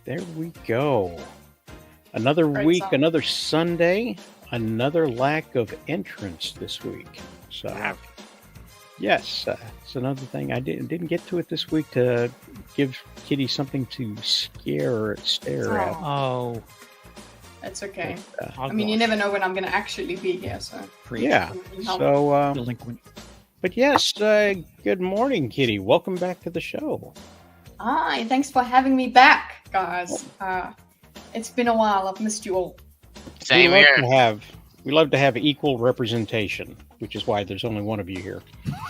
There we go. Another Great week, song. another Sunday, another lack of entrance this week. So, yes, it's another thing. I didn't get to it this week to give Kitty something to stare at. Oh, It's okay. But, I mean, you never know when I'm going to actually be here, so. yeah. So, delinquent. but yes, good morning, Kitty. Welcome back to the show. Hi, thanks for having me back, guys. It's been a while. I've missed you all. Same here. We love to have equal representation, which is why there's only one of you here.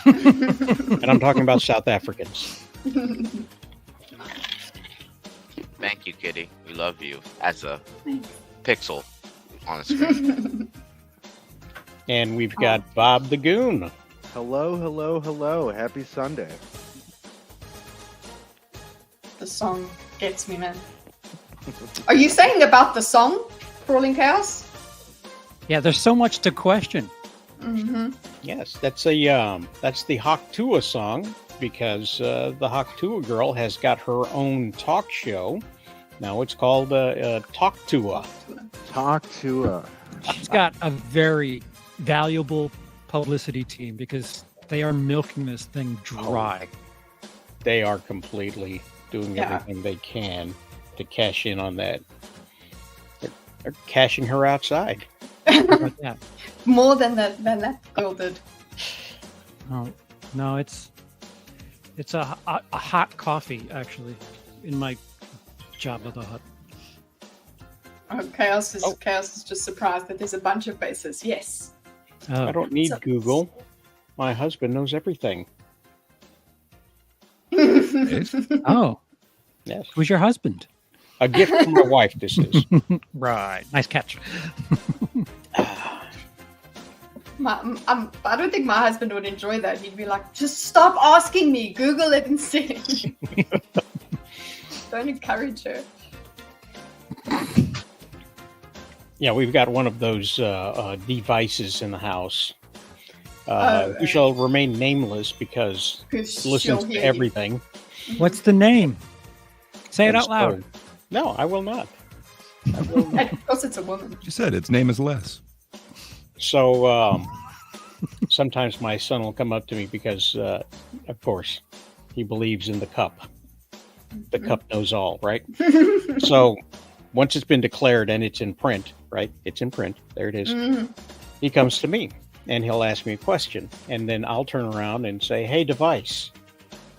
And I'm talking about South Africans. Thank you, Kitty. We love you as a Thanks. pixel on the screen. And we've got Bob the Goon. Hello, hello, hello. Happy Sunday. The song gets me, man. Are you saying about the song, Crawling Chaos? Yeah, there's so much to question. Mm-hmm. Yes, that's the Hawk Tuah song, because the Hawk Tuah girl has got her own talk show. Now it's called Talk Tuah. Talk to She's got a very valuable publicity team because they are milking this thing dry. They are completely doing Yeah. everything they can to cash in on that. They're cashing her outside. How about that? More than that girl did. Oh, no, it's a hot coffee actually in my Jabba the Hutt. Chaos is just surprised that there's a bunch of bases. Yes. Oh, I don't need So- Google. My husband knows everything. oh, Yes. who's your husband? A gift from my wife, this is. Right, nice catch. I don't think my husband would enjoy that. He'd be like, just stop asking me. Google it instead. Don't encourage her. Yeah, we've got one of those devices in the house. Oh, We shall remain nameless because Because it listens to everything. What's the name? Say it And out loud. so- No, I will not. Of course, it's a woman. You said its name is Les. So sometimes my son will come up to me because, of course, he believes in the cup. The cup knows all, right? So once it's been declared and it's in print, right? It's in print. There it is. Mhm. He comes to me and he'll ask me a question. And then I'll turn around and say, hey, device.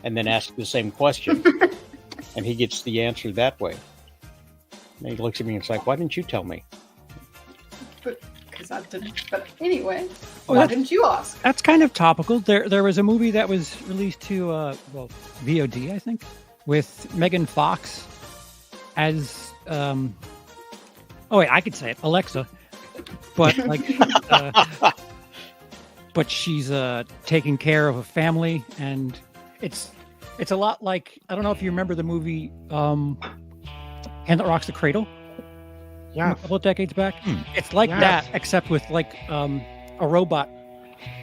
And then ask the same question. And he gets the answer that way. And he looks at me and it's like, why didn't you tell me? Because I didn't. But anyway, Oh, why that's- didn't you ask? That's kind of topical. There was a movie that was released to VOD, I think, with Megan Fox as oh wait, I could say it, Alexa, but like, but she's taking care of a family, and it's a lot like, I don't know if you remember the movie Hand That Rocks the Cradle. Yeah. A couple of decades back. It's like Yes. that, except with like a robot.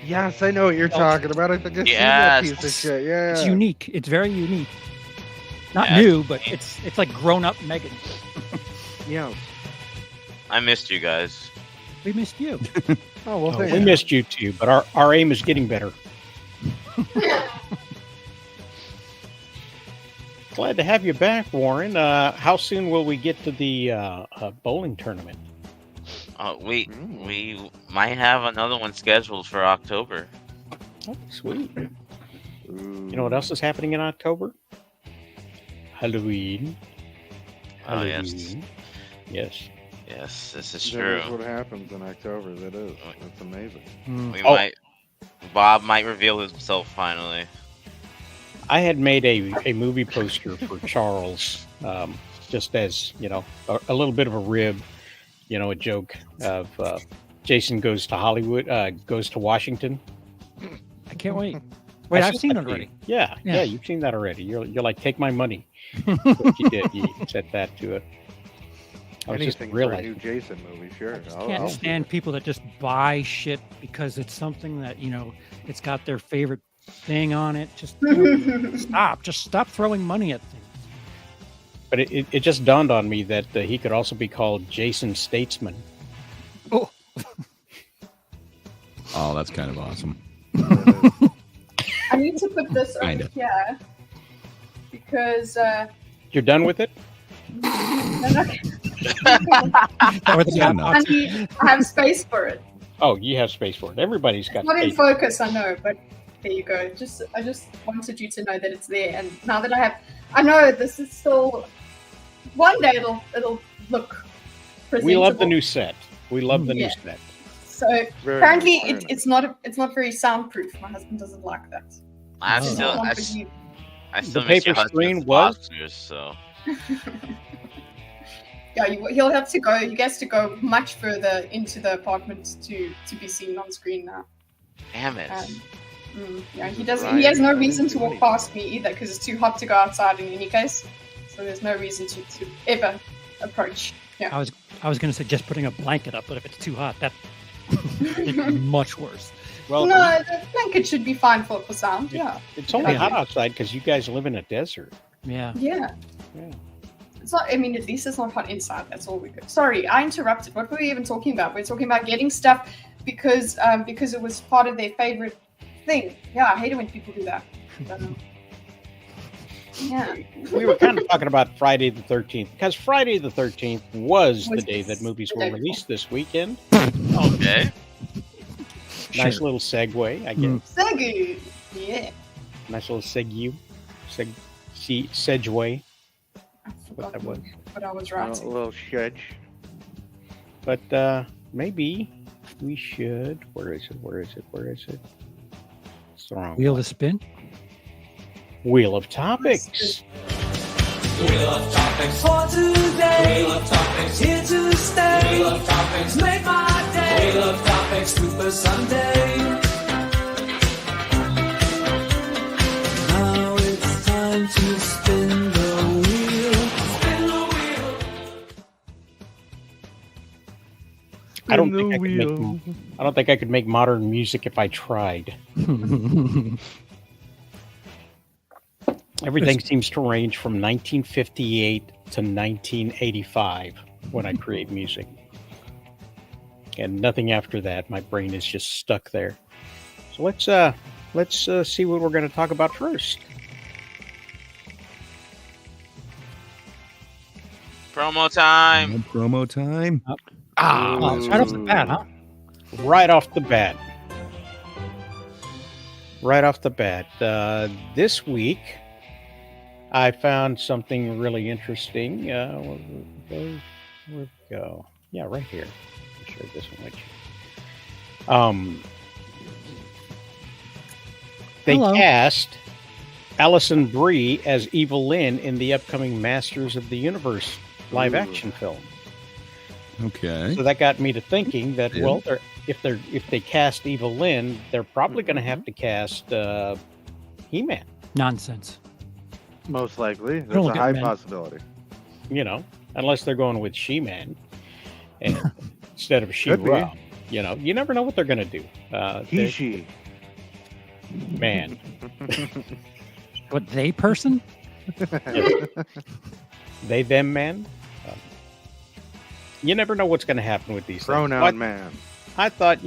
Yes, I know what you're talking about. I think I've seen Yes. that piece of shit. Yeah. It's unique. It's very unique. Not Yeah, new, but it's like grown up Megan. Yeah. I missed you guys. We missed you. Oh, well, thank We you. missed you too, but our aim is getting better. Glad to have you back, Warren. How soon will we get to the bowling tournament? We might have another one scheduled for October. Oh, sweet. You know what else is happening in October? Halloween. Oh, yes. Halloween. Yes. Yes, this is That true. is what happens in October. That is. That's amazing. We Oh. might. Bob might reveal himself finally. I had made a movie poster for Charles, just as, you know, a little bit of a rib, you know, a joke of Jason goes to Hollywood, goes to Washington. I can't wait. Wait, I I've sent seen that it to you. already. Yeah, Yeah. yeah, you've seen that already. You're like, take my money. What you did, you said that to it. I was just Anything for a realizing. new Jason movie, sure. Can't stand people that just buy shit because it's something that, you know, it's got their favorite thing on it. Just stop. Just stop throwing money at things. But it just dawned on me that he could also be called Jason Statesman. Oh, Oh, that's kind of awesome. I need to put this over Kinda. here because You're done with it? or the Yeah, gap no. I box. have space for it. Oh, you have space for it. Everybody's got It's not in space. focus, I know, but there you go. I just wanted you to know that it's there, and now that I know this is still. One day it'll look presentable. We love the new set. We love the new Yeah. set. So Very apparently nice, very nice. it's not very soundproof. My husband doesn't like that. I Oh. still, Not I, for s- you. I still The miss your paper screen husband's was- boxers, so. Yeah, he'll have to go. He gets to go much further into the apartment to be seen on screen now. Damn it. Yeah, he doesn't. He has no reason to walk past me either because it's too hot to go outside in any case. So there's no reason to ever approach. Yeah. I was going to suggest putting a blanket up, but if it's too hot, that's much worse. Well, No, the blanket should be fine for sound. Yeah. it's only Yeah. hot outside because you guys live in a desert. Yeah. Yeah. Yeah. It's not. I mean, at least it's not hot inside. That's all we could. Sorry, I interrupted. What were we even talking about? We're talking about getting stuff because it was part of their favorite thing. Yeah, I hate it when people do that. But, yeah. We were kind of talking about Friday the 13th because Friday the 13th was the Was day that movies the were day released this weekend. Okay. Nice Sure. little segue, I guess. Mm. So good. Yeah. Nice little segue. Sedgeway. I What forgot that was. what I was A writing. little shedge. But maybe we should. Where is it? It's the wrong Wheel one. to spin. Wheel of Topics. Wheel of topics for today. Wheel of topics here to stay. Wheel of topics make my day. Wheel of topics Super Sunday. Now it's time to spin the wheel. Spin the wheel. I don't think I could make modern music if I tried. Everything seems to range from 1958 to 1985 when I create music. And nothing after that. My brain is just stuck there. So let's see what we're going to talk about first. Promo time. Promo time. Oh, it's right off the bat, huh? Right off the bat. This week, I found something really interesting. Where'd it go? Yeah, right here. I'll share this one with you. They Hello. cast Alison Brie as Evil Lynn in the upcoming Masters of the Universe live-action film. Okay. So that got me to thinking that Yeah. well, if they cast Evil Lynn, they're probably going to have to cast He-Man. Nonsense. Most likely. Don't There's look a at high men. possibility. You know, unless they're going with She-Man and instead of Could be. She-Ra. You know, you never know what they're going to do. He, she. Man, What, they person? they them man. You never know what's going to happen with these Pronoun things. But man. I thought,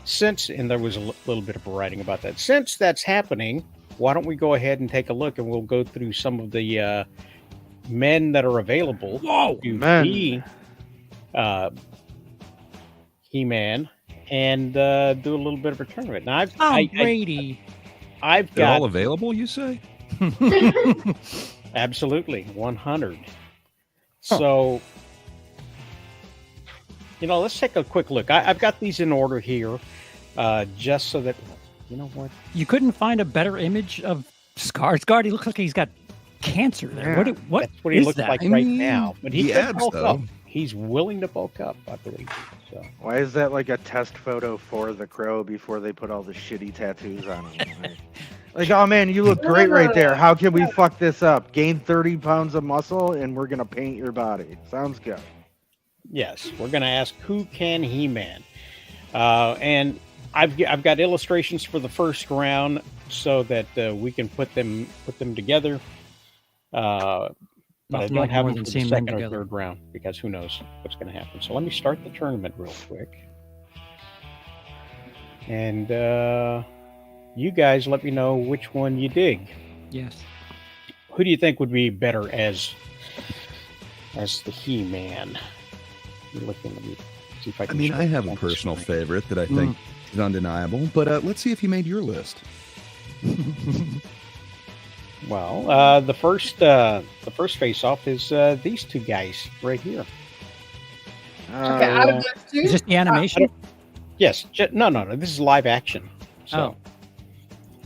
since, and there was a little bit of writing about that, since that's happening, why don't we go ahead and take a look and we'll go through some of the men that are available to men. be He-Man and do a little bit of a tournament. Now, Tom Brady. I've They're all got available, you say? absolutely 100. So, let's take a quick look. I've got these in order here, just so that you know what. You couldn't find a better image of Skarsgård. He looks like he's got cancer there. Yeah. What That's what he is looks that? like I right mean, now. But he the could abs, bulk though. up. He's willing to bulk up, I believe. So Why is that like a test photo for the Crow before they put all the shitty tattoos on him? Like, oh man, you look great right there. How can we fuck this up? Gain 30 pounds of muscle and we're going to paint your body. Sounds good. yes, we're going to ask who can He-Man, and I've got illustrations for the first round so that we can put them together. But I Nothing don't like have more them than for the seeing them second or together. third round because who knows what's going to happen. So let me start the tournament real quick. And you guys let me know which one you dig. Yes. Who do you think would be better as the He-Man? You're looking at me. See if I I can mean, show I it have a on the personal screen. favorite that I think is undeniable, but let's see if he made your list. Well, the first face-off is these two guys right here. Okay, out of those two, Is this the animation? Yes. No. This is live action. So,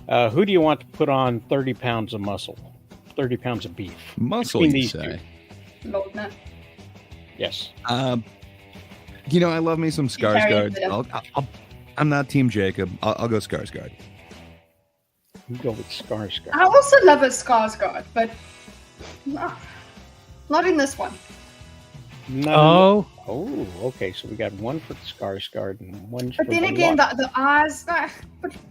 who do you want to put on 30 pounds of muscle? 30 pounds of beef. Muscle, Between you these say? Lord, no. Yes. You know, I love me some carry Skarsgård. I'm not Team Jacob. I'll go Skarsgård. You go with Skarsgård. I also love a Skarsgård, but not in this one. No. Oh, okay. So we got one for Skarsgård and one for But then the again, lot. the eyes.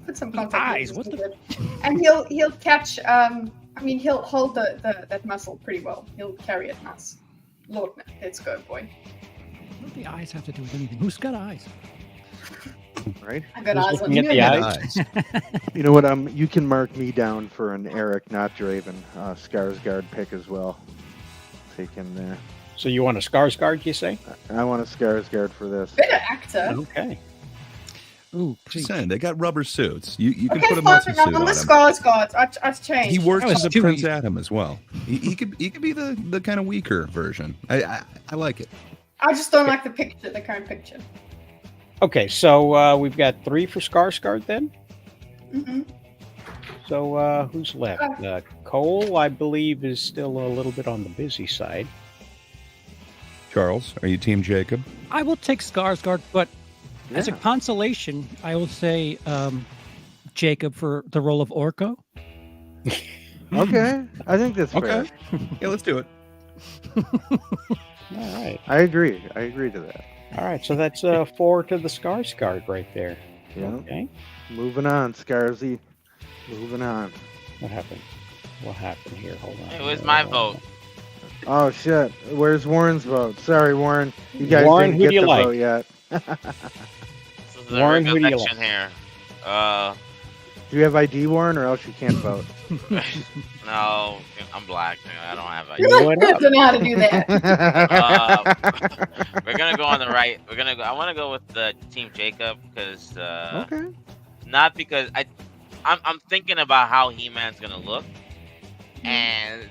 Put some contact eyes, lenses what with it. And he'll catch. I mean, he'll hold that muscle pretty well. He'll carry it nice. Lord, no, let's go, boy. What do the eyes have to do with anything? Who's got eyes? Right? I got Who's eyes on looking you. at the Yeah, eyes? You know what? You can mark me down for an Eric, not Draven, Skarsgård pick as well. Take him there. So you want a Skarsgård, you say? I want a Skarsgård for this. Better actor. Okay. Ooh, Just saying, they got rubber suits. You can Okay, put a fine. muscle I'm suit on on the him. Skarsgård. I changed. He works That was as a too Prince easy. Adam as well. He could be the kind of weaker version. I like it. I just don't like the picture, the current picture. Okay, so we've got 3 for Skarsgård then. hmm So who's left? Cole, I believe, is still a little bit on the busy side. Charles, are you Team Jacob? I will take Skarsgård, but as a Yeah. consolation, I will say Jacob for the role of Orko. Okay, I think that's fair. Okay. Yeah, let's do it. All right. I agree. I agree to that. All right, so that's 4 to the Skarsgård right there. Yeah. Okay. Moving on, Scarzy. Moving on. What happened? What happened here? Hold on. It was my vote. Oh shit! Where's Warren's vote? Sorry, Warren. You guys Warren, didn't who get do you the like? vote yet. This is a Warren, who do you recollection here. Do you have ID, Warren, or else you can't vote? No, I'm black. I don't have You ID. What up? don't know how to do that. We're gonna go on the right. We're gonna go. I want to go with the Team Jacob because Okay. not because I'm thinking about how He-Man's gonna look, and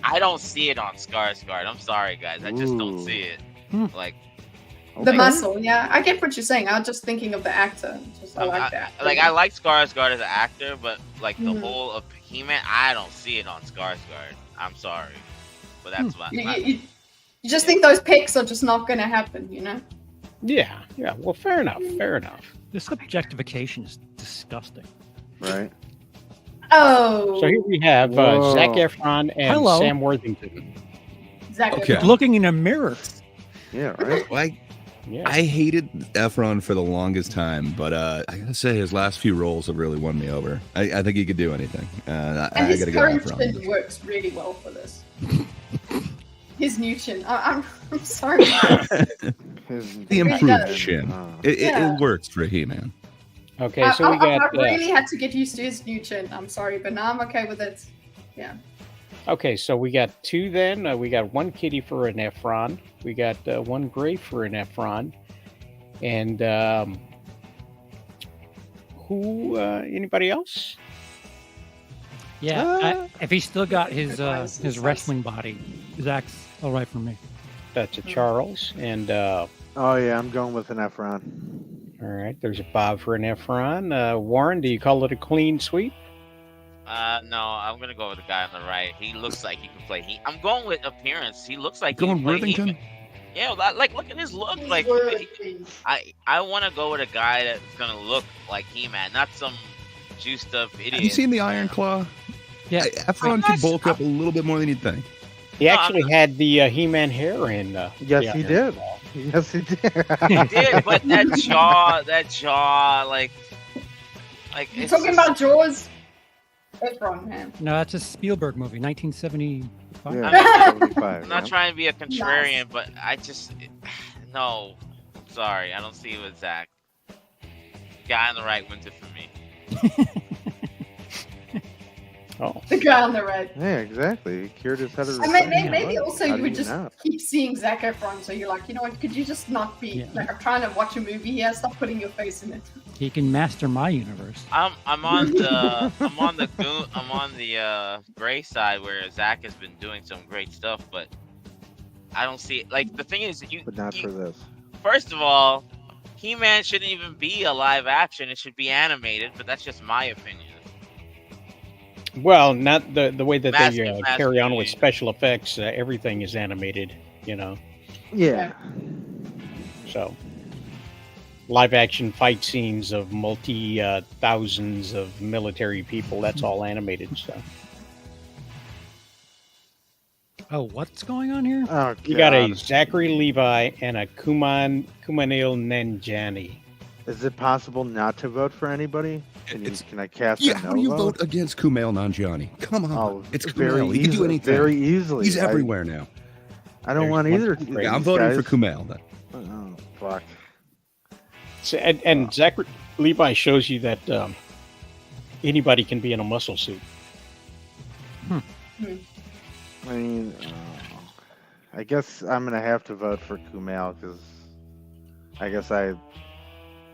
I don't see it on Skarsgård. I'm sorry, guys. I just don't Ooh. see it. Like, The Okay. muscle, yeah. I get what you're saying. I was just thinking of the actor. I like that. I like Skarsgård as an actor, but like the Mhm. whole of He-Man, I don't see it on Skarsgård. I'm sorry, but that's my. You just think those picks are just not going to happen, you know? Yeah. Well, fair enough. Fair enough. This objectification is disgusting. Right. Oh, So here we have Whoa. Zac Efron and Hello. Sam Worthington. Zac Okay. Efron. Looking in a mirror. Yeah. Right. Yeah. I hated Efron for the longest time, but I gotta say his last few roles have really won me over. I think he could do anything. And I his gotta go current Efron. chin works really well for this. His new chin. I'm sorry. The really improved does. chin. Uh, It works for He-Man. Okay, so we I got. really had to get used to his new chin. I'm sorry, but now I'm okay with it. Yeah. Okay, so we got 2 then. We got 1 kitty for an Efron. We got 1 gray for an Efron. And who? Anybody else? Yeah, if he's still got his Nice. his wrestling body, Zach's all right for me. That's a Charles. And oh yeah, I'm going with an Efron. all right, there's a Bob for an Efron. Warren, do you call it a clean sweep? No, I'm gonna go with the guy on the right. He looks like he can play. I'm going with appearance. He looks like he Going can play Worthington? He-Man. Yeah, like look at his look. Like I want to go with a guy that's gonna look like He-Man, not some juiced up idiot. Have you seen the Iron Claw? Yeah, Efron could bulk up a little bit more than you'd think. He No, actually had the He-Man hair in. Yes, the he Iron did. Claw. Yes, he did. He did, but that jaw, like You it's talking just- about Jaws? Efron, man. No, that's a Spielberg movie, 1975. Yeah, 75, I'm not yeah. trying to be a contrarian, but I just no. Sorry, I don't see it with Zach. Guy on the right wins it for me. Oh, The guy on the right. Yeah, exactly. He cured his head of I mean, recession. maybe What? also How you do would just not? keep seeing Zac Efron, so you're like, you know what? Could you just not be Yeah. like? I'm trying to watch a movie here. Stop putting your face in it. He can master my universe. I'm on the gray side where Zach has been doing some great stuff, but I don't see it. Like the thing is, But not for this. first of all, He-Man shouldn't even be a live action. It should be animated, but that's just my opinion. well, not the way that they Massive carry on with movie. special effects. Everything is animated, you know. Yeah. So, live action fight scenes of thousands of military people, that's all animated stuff. Oh, what's going on here? Oh, You got a God. Zachary Levi and a Kumail Nanjiani. Is it possible not to vote for anybody? Can I cast Yeah, a how no do you vote? vote against Kumail Nanjiani? Come on, Oh, it's very Kumail. He can do easily- anything. Very easily. He's everywhere now. I don't There's want one either. for of Greg. Yeah, I'm these voting for guys. Kumail. Then. Oh, fuck. So, and Zachary Levi shows you that anybody can be in a muscle suit. I mean, I guess I'm gonna have to vote for Kumail because I guess I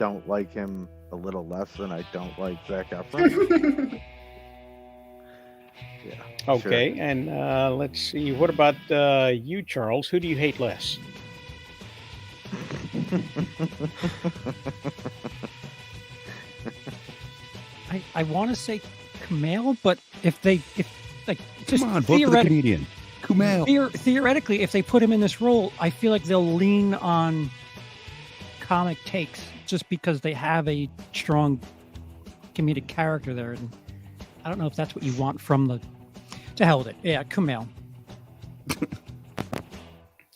don't like him a little less than I don't like Zac Efron. Yeah. Okay, and let's see. What about you, Charles? Who do you hate less? I want to say Kumail, but if just Come on, vote for the comedian. Kumail. theoretically, if they put him in this role, I feel like they'll lean on comic takes just because they have a strong comedic character there. And I don't know if that's what you want from the. To hell with it. Yeah, Kumail.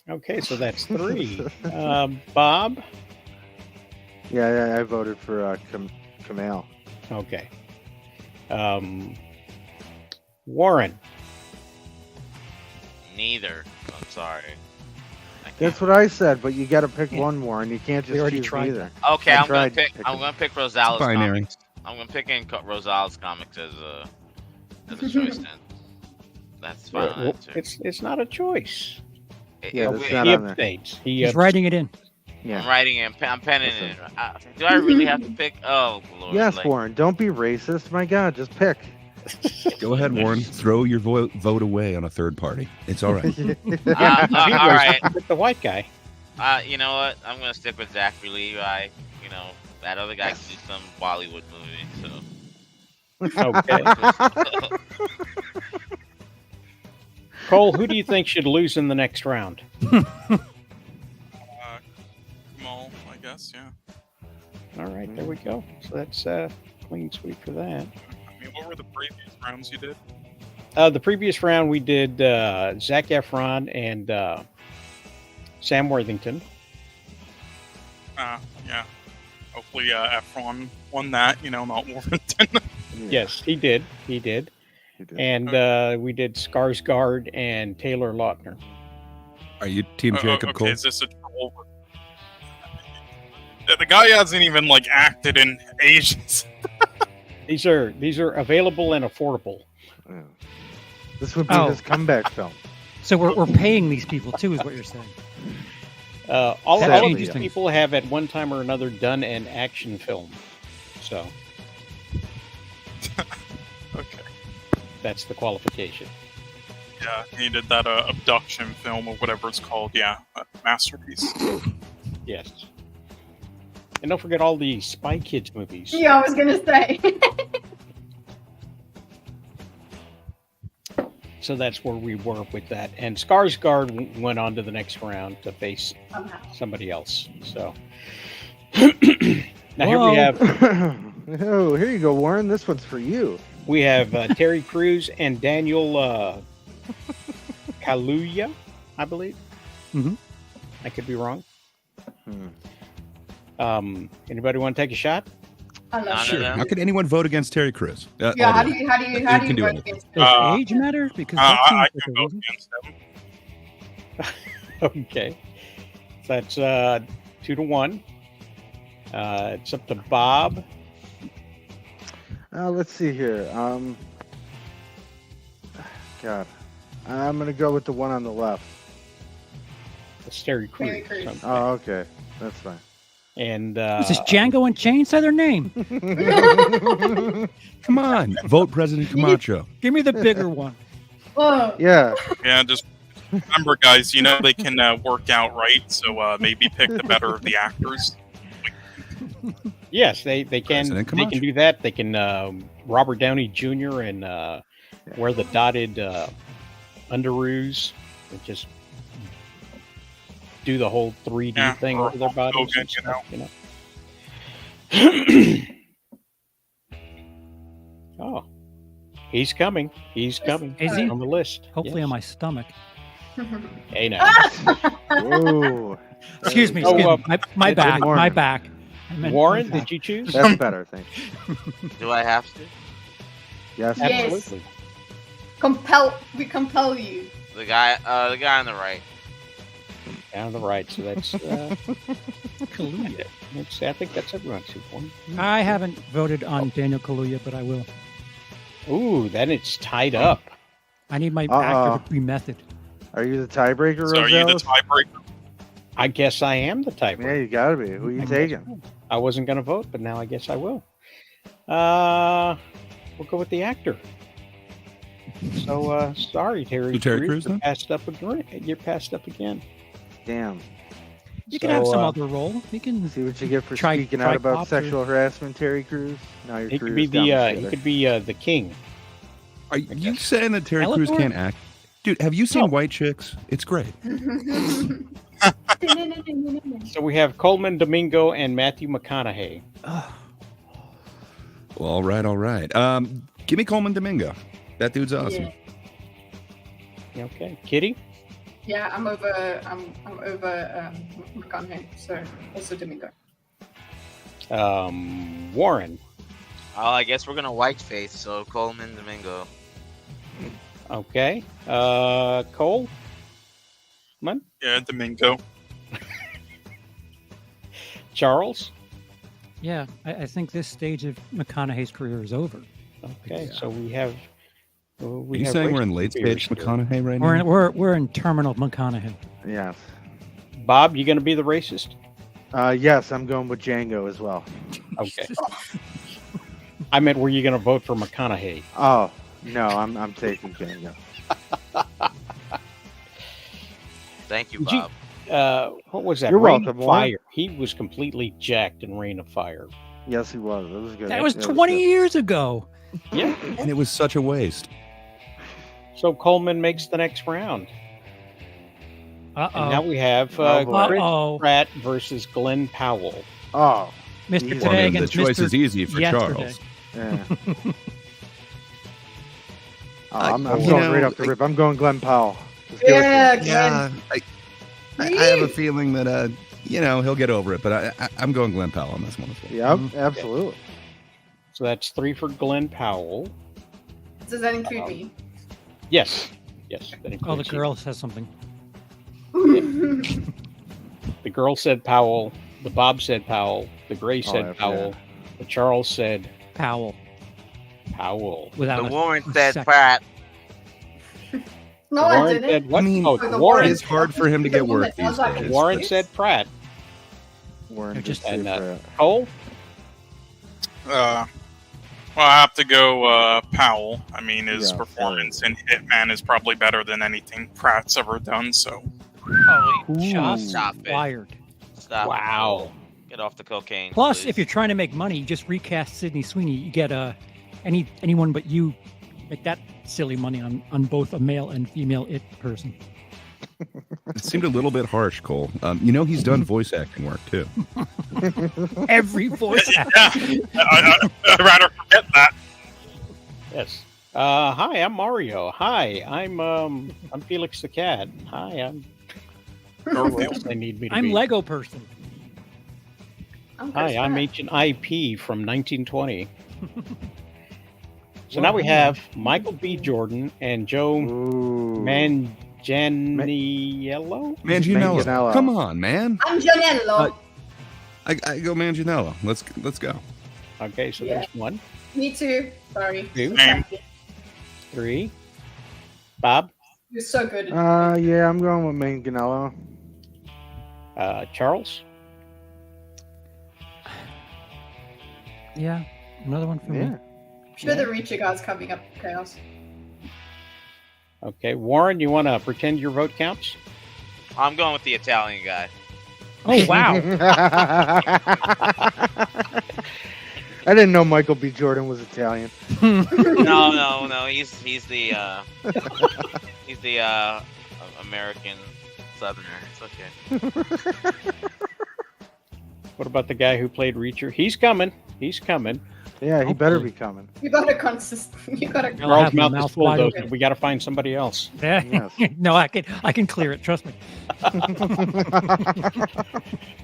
Okay, so that's 3. Bob? Yeah, I voted for Kumail. Okay. Warren? Neither. I'm sorry. I can't. That's what I said, but you got to pick Yeah. one more, and you can't We just already choose tried neither. Okay, I I'm gonna tried pick. picking- I'm gonna pick Rosales binary. comics. I'm gonna pick in Rosales comics as a choice. Then that's fine. Well, it's not a choice. Yeah, that's okay, not He on there. abstains. He's writing it in. I'm Yeah. writing it. I'm penning it. Do I really have to pick? Oh Lord. Yes, like, Warren. Don't be racist. My God, just pick. Go ahead, Warren. Throw your vote away on a third party. It's all right. all right. With the white guy. You know what? I'm gonna stick with Zachary Levi. You know that other guy can do some Bollywood movie. Okay. Cole, who do you think should lose in the next round? Mole, I guess, yeah. All right, there we go. So that's clean sweep for that. I mean, what were the previous rounds you did? The previous round we did Zac Efron and Sam Worthington. Yeah. Hopefully, Efron won that. You know, not Warrington. Yes, he did. He did. You did. And we did Skarsgård and Taylor Lautner. Are you Team Jacob okay, Cole? is this a troll? The guy hasn't even like acted in Asians. These are available and affordable. Yeah. This would be Oh. his comeback film. So we're paying these people too, is what you're saying. All That of changes these things. people have at one time or another done an action film. So Okay. that's the qualification. Yeah, he did that abduction film or whatever it's called. Yeah, a masterpiece. Yes. And don't forget all the Spy Kids movies. Yeah, I was gonna say. So that's where we were with that. And Skarsgård went on to the next round to face Somehow. somebody else. So now here we Whoa. have Oh, here you go, Warren. This one's for you. Terry Crews and Daniel Kaluuya, I believe. Mhm. I could be wrong. Hmm. Anybody want to take a shot? I love None it. of them. How could anyone vote against Terry Crews? Yeah, how do you You can do vote anything. against Does Uh, age matter? Because that I seems like can a vote reason. against him. Okay. So that's 2-1. It's up to Bob. Let's see here. God, I'm gonna go with the one on the left. It's Terry Terry Crews. Crews. Oh, okay, that's fine. And Is this Django Unchained? Say their name. Come on, vote President Camacho. Give me the bigger one. Oh, Yeah, Yeah, just remember, guys. You know they can work out, right? So maybe pick the better of the actors. yes, they can President they can Camacho. do that. They can Robert Downey Jr. and wear the dotted underoos and just do the whole 3D Yeah, thing or over their Hulk bodies. Hogan, And stuff, Oh, he's coming. He's coming. Is he? On the list? Hopefully Yes. on my stomach. Hey now. whoa. Excuse me. Oh, Excuse me. My Good back. My morning. back. I meant Warren, my back. did you choose? That's better, thank you. Do I have to? Yes. Yes. Absolutely. we compel you. The guy on the right. Down the right. So that's Kaluuya. I think that's everyone's 2 point. I haven't voted on Daniel Kaluuya, but I will. Ooh, then it's tied up. I need my Uh-oh. actor to be method. Are you the tiebreaker, So are you the Rosales? tiebreaker? I guess I am the Yeah, tiebreaker. you gotta be. Who you taking? I wasn't going to vote, but now I guess I will. We'll go with the actor. So sorry, Terry. So Terry Crews, Crews, then? You're passed up again. Damn. You can have So, some other role. You can. See what you get for Try- speaking try out about Popper. sexual harassment, Terry Crews. Now your He could career's be down the the he shitter. could be the king. Are you saying that Terry Eleanor? Crews can't act? Dude, have you seen No. White Chicks? It's great. So we have Coleman Domingo and Matthew McConaughey. Well, all right. Give me Coleman Domingo. That dude's awesome. Okay, Kitty. Yeah, I'm over McConaughey, so also Domingo. Warren. Oh, I guess we're gonna whiteface. So Coleman Domingo. Okay. Cole. Yeah, Domingo. Charles. Yeah, I think this stage of McConaughey's career is over. Okay, so we have. Are you saying we're in late stage McConaughey right now? We're in terminal McConaughey. Yes. Bob, you going to be the racist? Yes, I'm going with Django as well. Okay. I meant, were you going to vote for McConaughey? Oh no, I'm taking Django. Thank you, Did you- Bob. What was that? You're Rain welcome, of Warren. Fire. He was completely jacked in Rain of Fire. Yes, he was. It was good. That was It 20 good. years ago. Yeah. And it was such a waste. So Coleman makes the next round. And now Uh-oh. we have Oh, boy. Chris Uh-oh. Pratt versus Glenn Powell. Oh, Mr. Well, Today Well, I mean, the against choice Mr. is easy for Yesterday. Charles. yeah. I'm you going know, right off the rip. I'm going Glenn Powell. Just give it to Yeah, him. Yeah, I have a feeling that he'll get over it, but I'm going Glenn Powell on this one as well. Yep, Mhm. absolutely. So that's 3 for Glenn Powell. Does that include me? Yes. Yes. That Oh, the includes you. girl says something. The girl said Powell. The Bob said Powell. The Gray said F Powell. yeah. The Charles said Powell. Powell. Without The a Warren said second. Pratt. No, I Warren didn't. said what? I mean, oh, the Warren. It's hard for him to get work these days. Warren but- said Pratt. Warren They're just just- And, said Cole. Well, I have to go Powell. I mean, his Yeah, performance in Hitman is probably better than anything Pratt's ever done. So Holy Shots Stop it. fired. Stop. Wow. Get off the cocaine. Plus, please. if you're trying to make money, you just recast Sydney Sweeney. You get anyone but you make that silly money on both a male and female it person. It seemed a little bit harsh, Cole. He's done voice acting work too. Every voice actor. I'd rather forget that. Yes. Hi, I'm Mario. Hi, I'm Felix the cat. Hi, I'm. Who else they need me to I'm be? Lego person. I'm good Hi, for I'm that. Ancient IP from 1920. So now we have Michael B. Jordan and Joe Ooh. Manganiello. Manganiello. Come on, man. Angelello. I go Manganiello. Let's go. Okay, so Yeah. there's 1, Me too. Sorry. Two. Same. 3. Bob, You're so good at Yeah, I'm going with Manganello. Charles, Yeah, another one for me. Yeah. I'm sure the Reacher guy's coming up with chaos. okay, Warren. You want to pretend your vote counts? I'm going with the Italian guy. Oh wow! I didn't know Michael B. Jordan was Italian. No. He's the American Southerner. It's okay. What about the guy who played Reacher? He's coming. Yeah, he better be coming. You gotta You gotta. I'll Charles' have my mouth is mouth full wide though. open. So we got to find somebody else. Yeah. Yes. No, I can clear it. Trust me.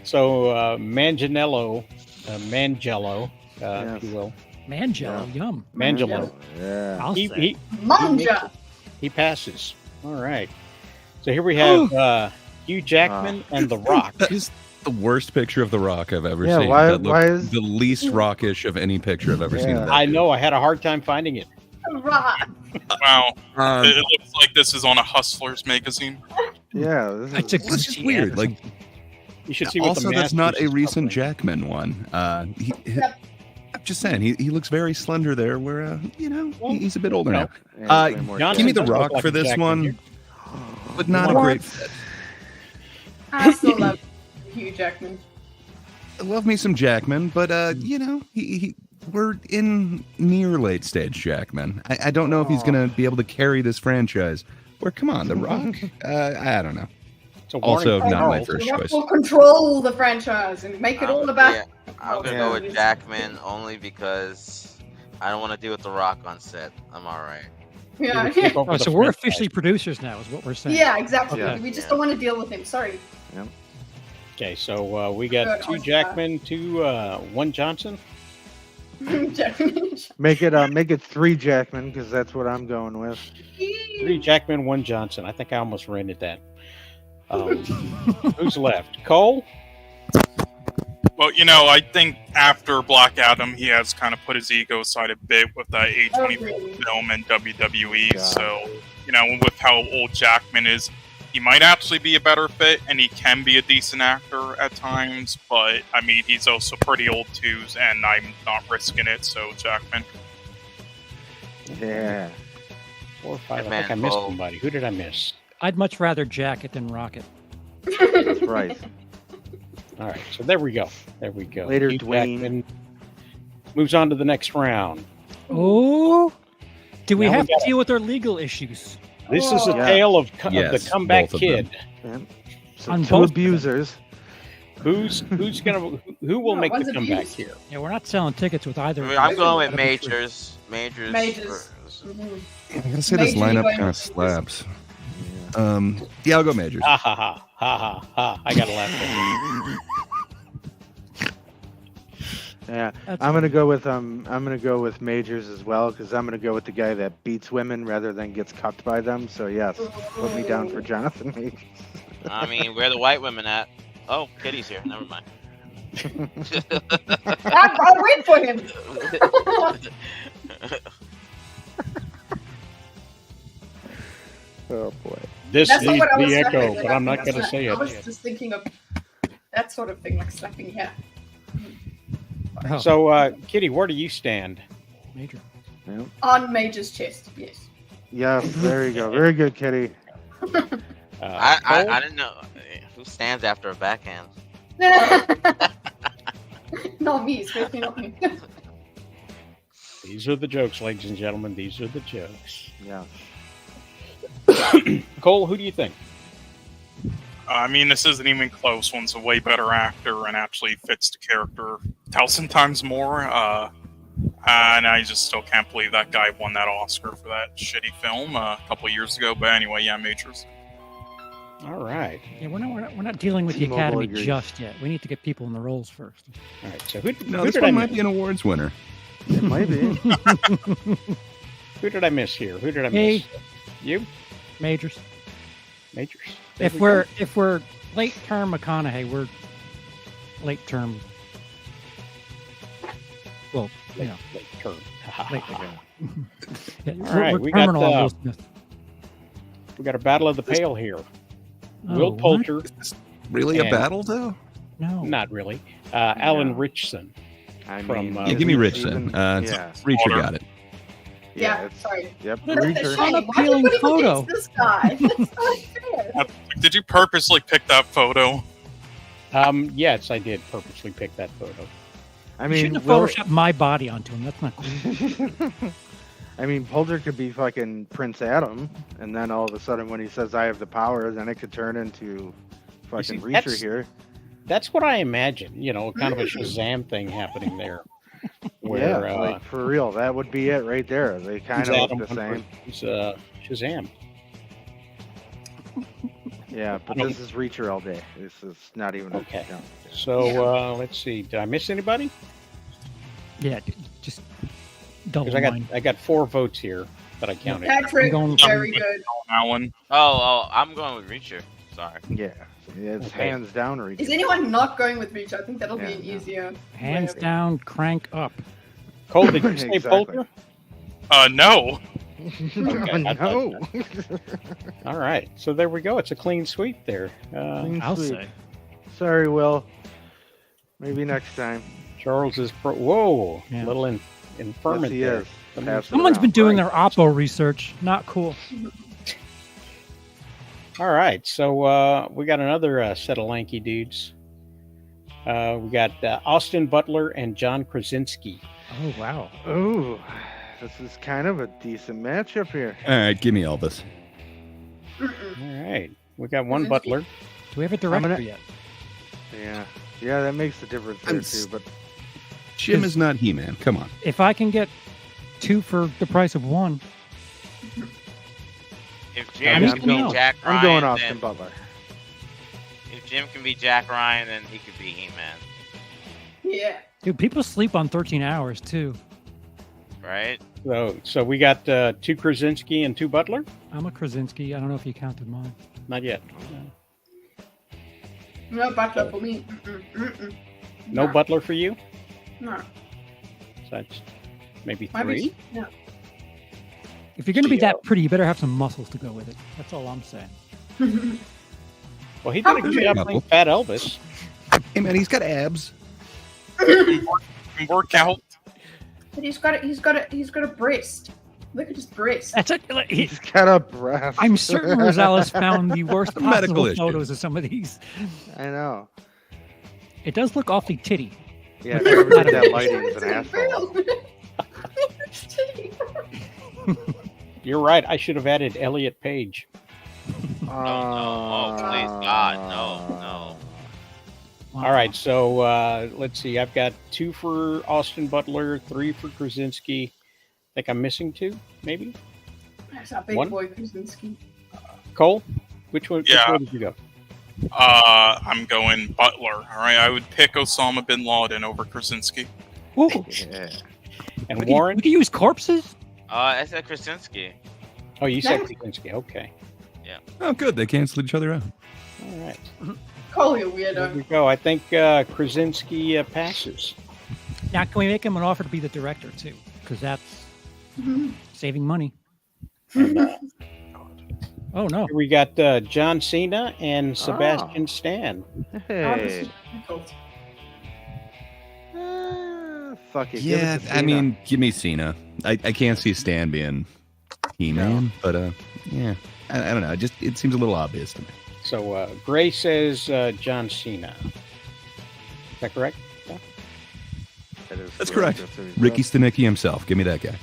So Manganiello, Mangello, if you will, Mangello, yum. Mangelo. Yeah. I'll say. He Manja. he passes. All right. So here we have Hugh Jackman and The Rock. That is the worst picture of The Rock I've ever Yeah, seen. why- That looked why is- the least rockish of any picture I've ever seen. Yeah. Of that I dude. know. I had a hard time finding it. Right. Wow. Um, It looks like this is on a Hustlers magazine. Yeah. This It's is, a it's just weird. Like, You should see what also, the that's not a Masters recent is Jackman one. I'm just saying, he looks very slender there. Where he's a bit older now. yeah, he's way more Johnson Give me The does look Rock like for a this Jackman one, here. but not a What? great fit. I still love Hugh Jackman. I love me some Jackman, but we're in near late stage Jackman. I don't know if he's gonna be able to carry this franchise. Where come on, The Rock? I don't know. It's a Also, warning. not my Charles. first The Rock choice. will control the franchise and make it all about. Yeah, I'm gonna Yeah. go with Jackman only because I don't want to deal with The Rock on set. I'm all right. Yeah, He would take over Oh, the so we're franchise. officially producers now, is what we're saying. yeah, exactly. Yeah. We just don't want to deal with him. Sorry. Okay, so we got Good 2 on Jackman, 1 Johnson. Jackman. make it 3 Jackman because that's what I'm going with. 3 Jackman, 1 Johnson. I think I almost rented that. Who's left? Cole? Well, I think after Black Adam, he has kind of put his ego aside a bit with that A24 really? film and WWE. God. So, with how old Jackman is, he might actually be a better fit, and he can be a decent actor at times. But I mean, he's also pretty old too, and I'm not risking it. So, Jackman. Yeah. 4 or 5. I Man, think I missed Cole. somebody. Who did I miss? I'd much rather jack it than rock it. That's right. All right, so there we go. Later, Hugh Dwayne. Jackman moves on to the next round. Oh, do we Now we have to gotta- deal with our legal issues? This is a Oh. tale of Yes, the comeback both of them. kid. So On 2 both- abusers. Who will No, make the one's comeback abused. here? Yeah, we're not selling tickets with either. of I'm these. going with Gotta be true. Majors. Majors. Majors. Mhm. I gotta say this Major lineup going kind of with slaps. Yeah, I'll go Majors. Ha ha ha ha ha ha! I got to laugh. Yeah, That's I'm gonna go with Majors as well because I'm gonna go with the guy that beats women rather than gets cucked by them. So yes, put me down for Jonathan Majors. I mean, where the white women at? Oh, Kitty's here. Never mind. I'll wait for him. Oh boy. This That's is not what I was the echo, referencing. but I'm not That's going to not- say I it. was just thinking of that sort of thing, like slapping here. Oh, So, Kitty, where do you stand? major. On Major's chest, yes. Yeah, there you go. Very good, Kitty. I didn't know who stands after a backhand. Not me, especially not me. These are the jokes, ladies and gentlemen. These are the jokes. Yeah. Cole, who do you think? I mean, this isn't even close. One's a way better actor and actually fits the character 1,000 times more. And I just still can't believe that guy won that Oscar for that shitty film a couple years ago. But anyway, yeah, Majors. All right. Yeah, we're not dealing with the T-Mobile Academy agrees. just yet. We need to get people in the roles first. All right. So who No, who this did I one might miss? be an awards winner. It might be. Who did I miss here? Who did I Me. miss? You? Majors. Majors. There If we we're go. if we're late term McConaughey, we're late term. Well, you know, late turn. late. Yeah, All right, we're we got, terminal on Will Smith. We got a battle of the pale here. Oh, Will what? Poulter, Is this really a And- battle, though? No. not really. Alan No. Richson. I From, mean, Yeah, Yeah, give me isn't Richson. even- Yeah. Reacher Water. got it. Yeah, it's- sorry. Yep, Look at Reacher. this shame. Why Unappealing everybody photo. hates this guy? That's not fair. Did you purposely pick that photo? Yes, I did purposely pick that photo. I You mean, shouldn't have Will- photoshopped my body onto him. That's not cool. I mean, Poulter could be fucking Prince Adam, and then all of a sudden, when he says "I have the power," then it could turn into fucking see, Reacher that's- here. That's what I imagine. You know, kind of a Shazam thing happening there. Where Yeah, like for real, that would be it right there. They kind he's of Adam look the same. He's Shazam. Yeah, but I don't- this is Reacher all day. This is not even. Okay. No. So let's see. Did I miss anybody? Yeah, just double Because mine. I got 4 votes here that I counted. Patrick, I'm going- very good. Alan. Oh, I'm going with Reacher. Sorry. Yeah, it's Okay. hands down Reacher. Is anyone not going with Reach? I think that'll be Yeah, an no. easier. Hands way. down, crank up. Cole, did you say Exactly. Poulter? No. Okay, I no. All right. So there we go. It's a clean sweep there. Clean I'll sweep. say. Sorry, Will. Maybe next time. Charles is whoa, Yeah. little infirmant Yes, he there. is. Pass it Someone's around. been doing their Oppo research. Not cool. All right, so we got another set of lanky dudes. We got Austin Butler and John Krasinski. Oh wow. Oh, this is kind of a decent matchup here. All right, give me Elvis. Mm-mm. All right, we got one Krasinski. Butler. Do we have a director gonna- yet? Yeah, that makes a difference there I'm too. But Jim is not He-Man. Come on. If I can get 2 for the price of 1, If Yeah, Jim I'm can going- be Jack Ryan, I'm going Austin then, Butler. if Jim can be Jack Ryan, then he could be He-Man, Yeah. dude, people sleep on 13 hours too. right? So we got 2 Krasinski and 2 Butler. I'm a Krasinski. I don't know if you counted mine. Not yet. No Butler for me. Mm-mm. Mm-mm. No Butler for you. No. So that's maybe Might 3. be- No. If you're gonna be that pretty, you better have some muscles to go with it. That's all I'm saying. Well, he did a good job playing Fat Elvis. Hey man, he's got abs. Can work out. But he's got a breast. Look at his breast. That's it. He's got a breath. I'm certain Rosales found the worst Medical possible issue. photos of some of these. I know. It does look awfully titty. Yeah, whoever did that lighting is an asshole. You're right. I should have added Elliot Page. Oh, please, God, no. Wow. All right, so let's see. I've got 2 for Austin Butler, 3 for Krasinski. I think I'm missing 2, maybe. That's a big One? boy Krasinski. Cole, which one? Yeah. Which way did you go? I'm going Butler. All right, I would pick Osama bin Laden over Krasinski. Ooh, Yeah. And we Warren? could use corpses. I said Krasinski. Oh, you said No. Krasinski. Okay. Oh, good. They cancel each other out. All right. Cole, you There weirdo. we go. I think Krasinski passes. Now, can we make him an offer to be the director too? Because that's saving money. And, Oh no. here we got John Cena and Sebastian Stan. Hey. Fuck it. give it Yeah, to I Cena. mean, give me Cena. I can't see Stan being He-Man, but yeah, I don't know. It seems a little obvious to me. So Gray says John Cena. Is that correct? That is That's correct. That's what he's Ricky doing. Stenicki himself. Give me that guy.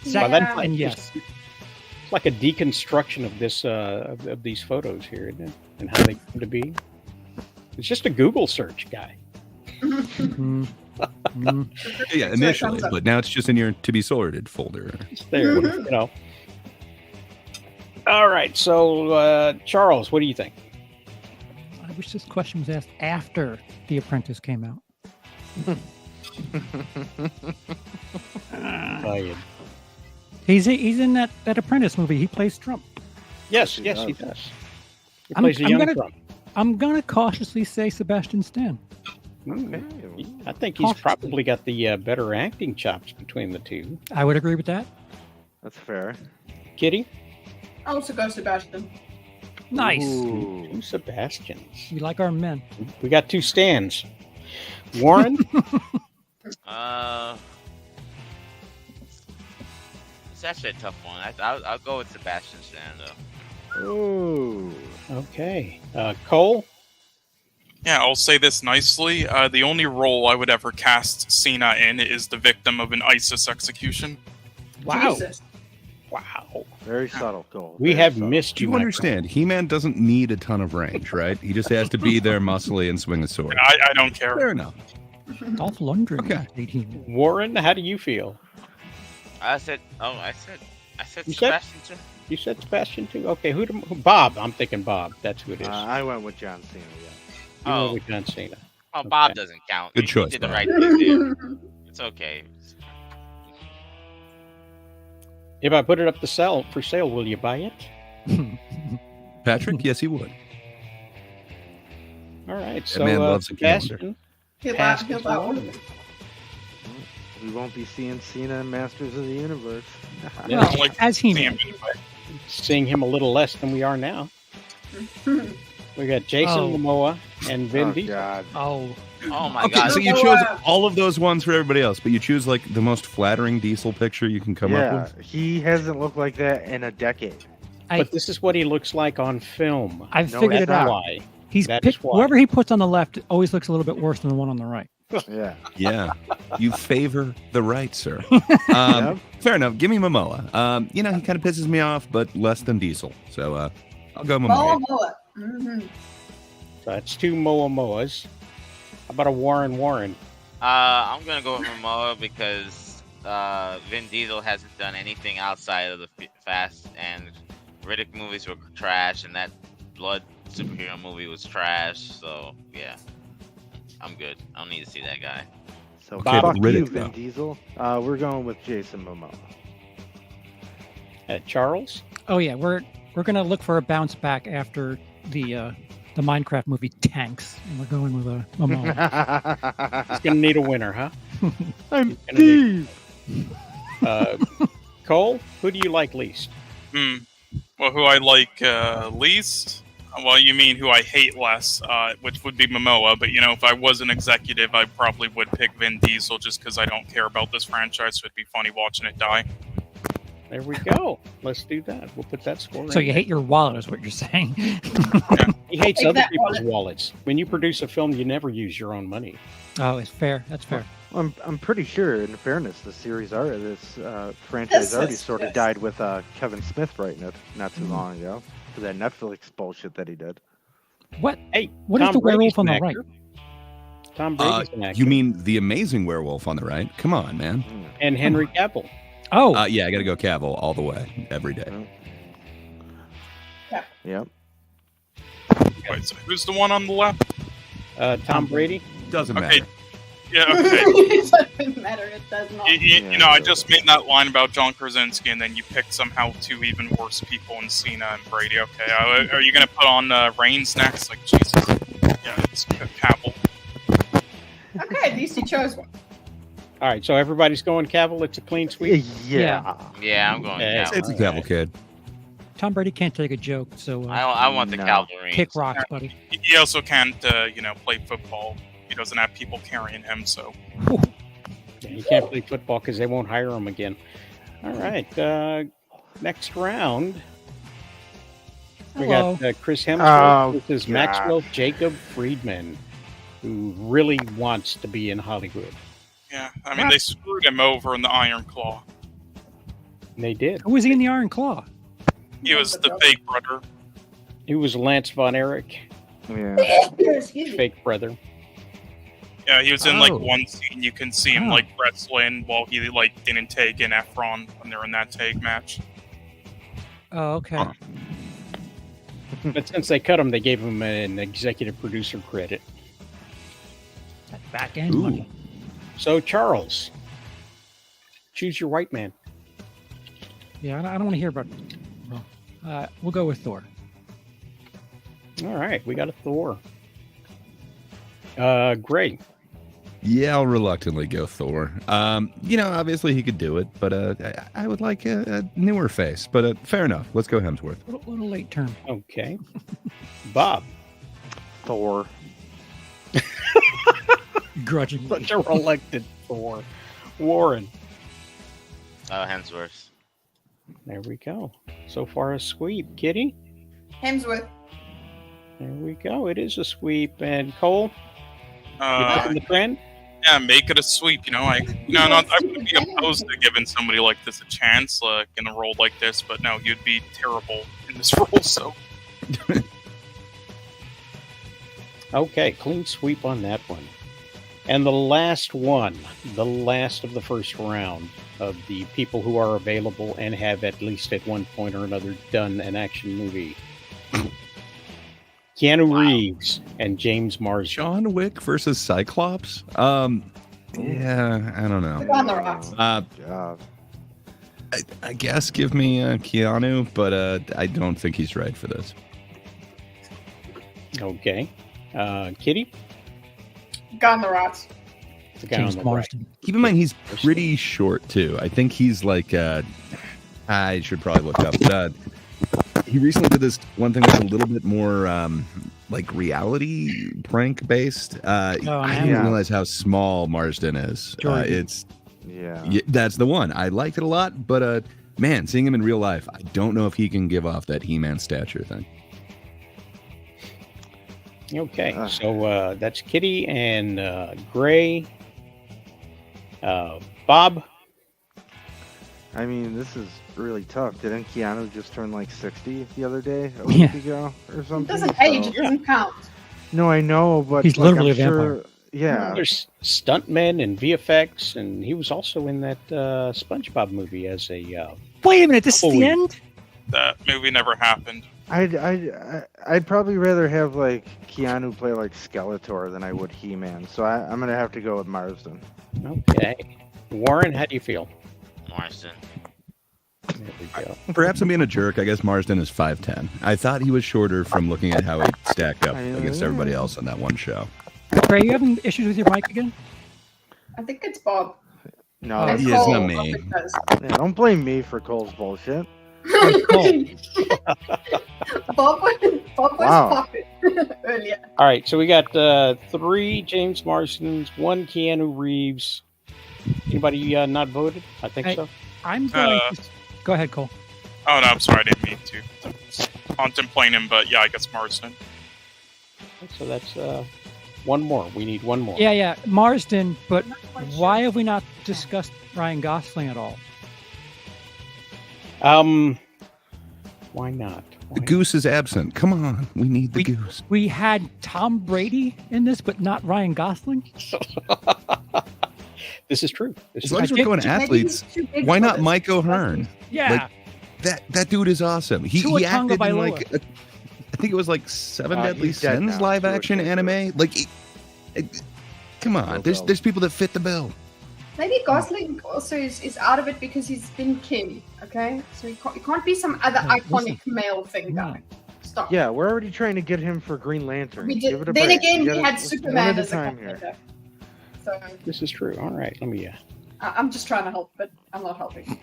Second, that's and like- yes. It's like a deconstruction of this of these photos here, isn't it? And how they come to be. It's just a Google search, guy. Mhm. Mhm. Yeah, So it initially, comes up. but now it's just in your to be sorted folder. It's there, you know. All right. So, Charles, what do you think? I wish this question was asked after The Apprentice came out. He's in that Apprentice movie. He plays Trump. Yes, he does. He plays a young Trump. I'm gonna cautiously say Sebastian Stan. Okay. I think he's probably got the better acting chops between the two. I would agree with that. That's fair. Kitty? I'll also go Sebastian. Nice. Ooh, two Sebastians. We like our men. We got two Stans. Warren? It's actually a tough one. I'll go with Sebastian Stan though. Ooh. Okay. Cole? Yeah, I'll say this nicely. The only role I would ever cast Cena in is the victim of an ISIS execution. Wow. Jesus. Wow. Very subtle, Cole. We Very have subtle. missed Do you, you understand? He-Man doesn't need a ton of range, right? He just has to be there, muscly, and swing a sword. I don't care. Fair enough. Dolph Lundgren. Okay. 18. Warren, how do you feel? I said You Sebastian too. You said Sebastian too? Okay, who Bob. I'm thinking Bob. That's who it is. I went with John Cena, yeah. You went Oh, with John Cena. oh, Bob Okay. doesn't count. Good He choice, did the Bob. right thing there. It's okay. If I put it up for sale, will you buy it? Patrick? Yes, he would. All right. That So, man loves a calendar. Sebastian. He'll passed buy his one. warning. We won't be seeing Cena in Masters of the Universe. Yeah. Well, like as he Sam may. anyway. Seeing him a little less than we are now. We got Jason Oh. Momoa and Vin Oh, Diesel. God. Oh, Oh my Okay, god. so you chose all of those ones for everybody else, but you choose like the most flattering Diesel picture you can come up Yeah, with. he hasn't looked like that in a decade. But this is what he looks like on film. I've No, figured it's it out. not. Why? He's That picked is why. whoever he puts on the left always looks a little bit worse than the one on the right. Yeah. Yeah, you favor the right, sir. Yep. Fair enough. Give me Momoa. He kind of pisses me off, but less than Diesel. So I'll go Momoa. Moa. Mm-hmm. So that's two Moas. How about a Warren? I'm gonna go with Momoa because Vin Diesel hasn't done anything outside of the Fast and Riddick movies were trash, and that Blood superhero movie was trash. So yeah, I'm good. I don't need to see that guy. So Okay, fuck but Riddick, you, Vin though. Diesel. We're going with Jason Momoa. Charles? Oh yeah, we're gonna look for a bounce back after the Minecraft movie tanks, and we're going with a Momoa. He's going to need a winner, huh? I'm Gonna Steve. Cole, who do you like least? Well, who I like least? Well, you mean who I hate less, which would be Momoa. But, if I was an executive, I probably would pick Vin Diesel just because I don't care about this franchise, so it'd be funny watching it die. There we go. Let's do that. We'll put that score So in you hate your wallet, is what you're saying? He hates Take other that people's wallet. wallets. When you produce a film, you never use your own money. Oh, it's fair. That's fair. I'm pretty sure, in fairness, the franchise already Yes, sort of yes. died with Kevin Smith not too long ago for that Netflix bullshit that he did. What? Hey, What is Tom the werewolf Brady's on an the right? actor. Tom Brady's an actor. You mean the amazing werewolf on the right? Come on, man. And Henry Cavill. Oh, Yeah, I got to go Cavill all the way, every day. Yep. Wait, so who's the one on the left? Tom Brady. Doesn't Okay. matter. Yeah, okay. It doesn't matter. It does not. I just made that line about John Krasinski, and then you picked somehow two even worse people in Cena and Brady. Okay, are you going to put on Reigns next? Like, Jesus. Yeah, it's Cavill. Okay, at least he chose one. All right, so everybody's going Cavill. It's a clean sweep. Yeah. Yeah, I'm going Yeah. Cavalry. It's a cavalcade. Tom Brady can't take a joke, so I want the No. Cavalry. kick rocks, buddy. He also can't, play football. He doesn't have people carrying him, so. Yeah, he can't play football because they won't hire him again. All right, next round. We Hello. got Chris Hemsworth Oh, versus God. Maxwell Jacob Friedman, who really wants to be in Hollywood. Yeah, I mean, they screwed him over in the Iron Claw. And they did. Who was he in the Iron Claw? He was the fake brother. He was Lance Von Erich, Yeah. Excuse me. fake brother. Yeah, he was in, Oh. one scene. You can see him, Oh. wrestling while he, didn't take in Efron when they're in that tag match. Oh, okay. Huh. But since they cut him, they gave him an executive producer credit. That back end Ooh. money. So, Charles, choose your white man. Yeah, I don't want to hear about. We'll go with Thor. All right, we got a Thor. Gray. Yeah, I'll reluctantly go Thor. Obviously he could do it, but I would like a newer face. But fair enough. Let's go Hemsworth. Little late term. Okay. Bob. Thor. Grudgingly. Such a reluctant Thor. Warren. Oh, Hemsworth. There we go. So far a sweep. Kitty. Hemsworth. There we go. It is a sweep. And Cole. You in the trend? Yeah, make it a sweep. I wouldn't be opposed to giving somebody like this a chance, like in a role like this. But no, you'd be terrible in this role. So Okay, clean sweep on that one. And the last one, the last of the first round of the people who are available and have at least at one point or another done an action movie. Keanu Reeves and James Marsden. John Wick versus Cyclops. Yeah, I don't know. On the rocks. God. I guess give me Keanu, but I don't think he's right for this. Okay. Kitty? Guy on the rocks. The guy James on the right. Marsden. Keep in mind he's pretty short too. I think he's like I should probably look up. He recently did this one thing that's a little bit more like reality prank based. I didn't realize how small Marsden is. It's that's the one. I liked it a lot, but man, seeing him in real life, I don't know if he can give off that He-Man stature thing. Okay, so that's Kitty and Gray. Bob? I mean, this is really tough. Didn't Keanu just turn like 60 the other day, a week ago, or It something? doesn't age. It doesn't count. No, I know, but He's like, literally I'm a vampire. sure. Yeah. There's stuntmen and VFX, and he was also in that SpongeBob movie as a. Wait a minute, this is the end? that movie never happened. I'd probably rather have like Keanu play like Skeletor than I would He-Man. So I'm gonna have to go with Marsden. Okay, Warren, how do you feel? Marsden. There we go. Perhaps I'm being a jerk. I guess Marsden is 5'10". I thought he was shorter from looking at how he stacked up against everybody else on that one show. Ray, you having issues with your mic again? I think it's Bob. No, And yeah, it's Cole not me. does. yeah, don't blame me for Cole's bullshit. Bob was Wow. popping earlier. All right, so we got 3 James Marsdens, 1 Keanu Reeves. Anybody not voted? I think Hey. so. I'm going to... Go ahead, Cole. Oh no, I'm sorry, I didn't mean to contemplate him, but yeah, I guess Marsden. So that's one more. We need one more. Yeah, Marsden, but quite sure. why have we not discussed Ryan Gosling at all? Why not? The goose is absent. Come on, we need the We- goose. We had Tom Brady in this, but not Ryan Gosling? This is true. This As is long as we're going athletes, why not Mike O'Hearn? Yeah. That dude is awesome. He Tua acted Tonga in Bailoa. like I think it was like Seven Deadly he's dead Sins now. live Tua action Tonga. anime. Like, come on, No there's bill. there's people that fit the bill. Maybe Gosling also is out of it because he's been Kim, okay? So he can't be some other Yeah, iconic male thing guy. Stop. Yeah, we're already trying to get him for Green Lantern. We Give it a did. Then break. again, we gotta- had one Superman at a as a time here. contender. So This is true. All right, let me. I'm just trying to help, but I'm not helping.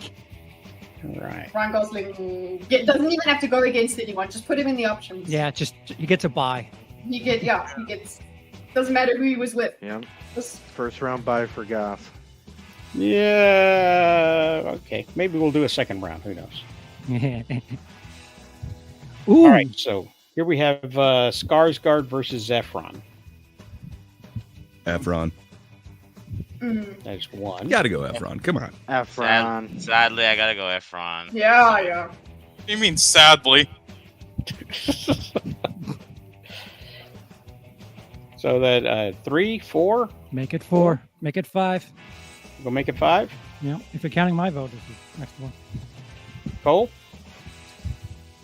All right. Ryan Gosling doesn't even have to go against anyone. Just put him in the options. Yeah, just he gets a bye. He gets. Doesn't matter who he was with. Yeah, Just first round bye for Goss. Yeah. Okay. Maybe we'll do a second round. Who knows? Ooh, All right. So here we have Skarsgård versus Zephron. Efron, There's one. gotta go Efron. Come on. Efron. Sadly, I gotta go Efron. yeah. You mean sadly? So that 3, 4. make it 4. Make it 5. We'll make it 5. Yeah, if you're counting my vote as the next one. Cole.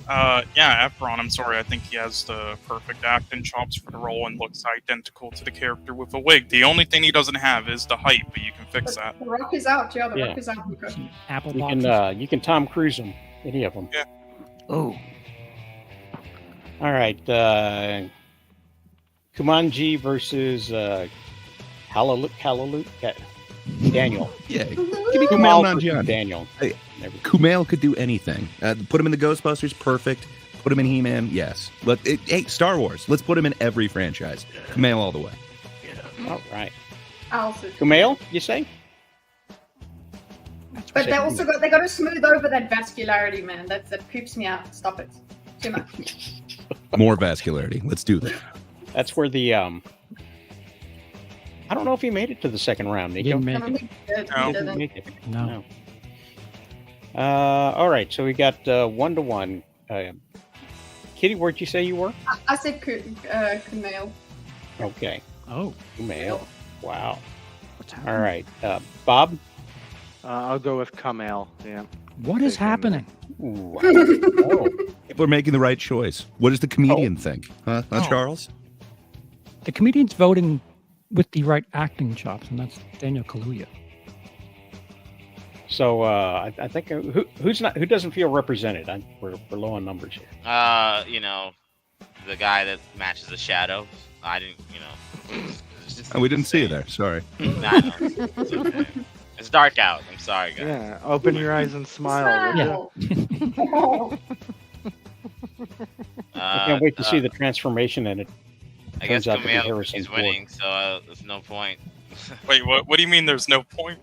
Yeah, Efron. I'm sorry. I think he has the perfect acting chops for the role and looks identical to the character with a wig. The only thing he doesn't have is the height, but you can fix that. The Rock is out. Yeah, the Yeah. Rock is out. Nico. Apple You boxes. can Tom Cruise them, any of them. Yeah. Oh, All right, Kumanji versus Daniel. Yeah, give me Kumail Kumail versus Nanjiani. Daniel. Hey, Never- Kumail could do anything. Put him in the Ghostbusters, perfect. Put him in He-Man, yes. Hey, Star Wars, let's put him in every franchise. Kumail all the way. All right, Also. Kumail, you say? But they got to smooth over that vascularity, man. That creeps me out. Stop it. Too much. More vascularity. Let's do that. That's where the I don't know if he made it to the second round, Nico. didn't I make don't it. think he did. No. He He didn't. didn't make it. No. No. All right, so we got 1-1. Kitty, where'd you say you were? I said Kumail. Okay, Oh, Kumail. Wow. what's happening? All right, Bob. I'll go with Kumail. Yeah. What is happening? Ooh, oh, People are making the right choice. What does the comedian think? Huh, Oh. Charles? The comedian's voting with the right acting chops, and that's Daniel Kaluuya. so I think who doesn't feel represented? We're low on numbers here. You know, the guy that matches the shadow. I didn't, you know. it's just Oh, we didn't see you insane. there. Sorry. Nah, no, it's okay. It's dark out. I'm sorry, guys. Yeah. Open your eyes and smile. would ya? Oh. I can't wait to see the transformation in it. I guess turns out to be Kumail Harrison is Ford. winning, so there's no point. Wait, what do you mean there's no point?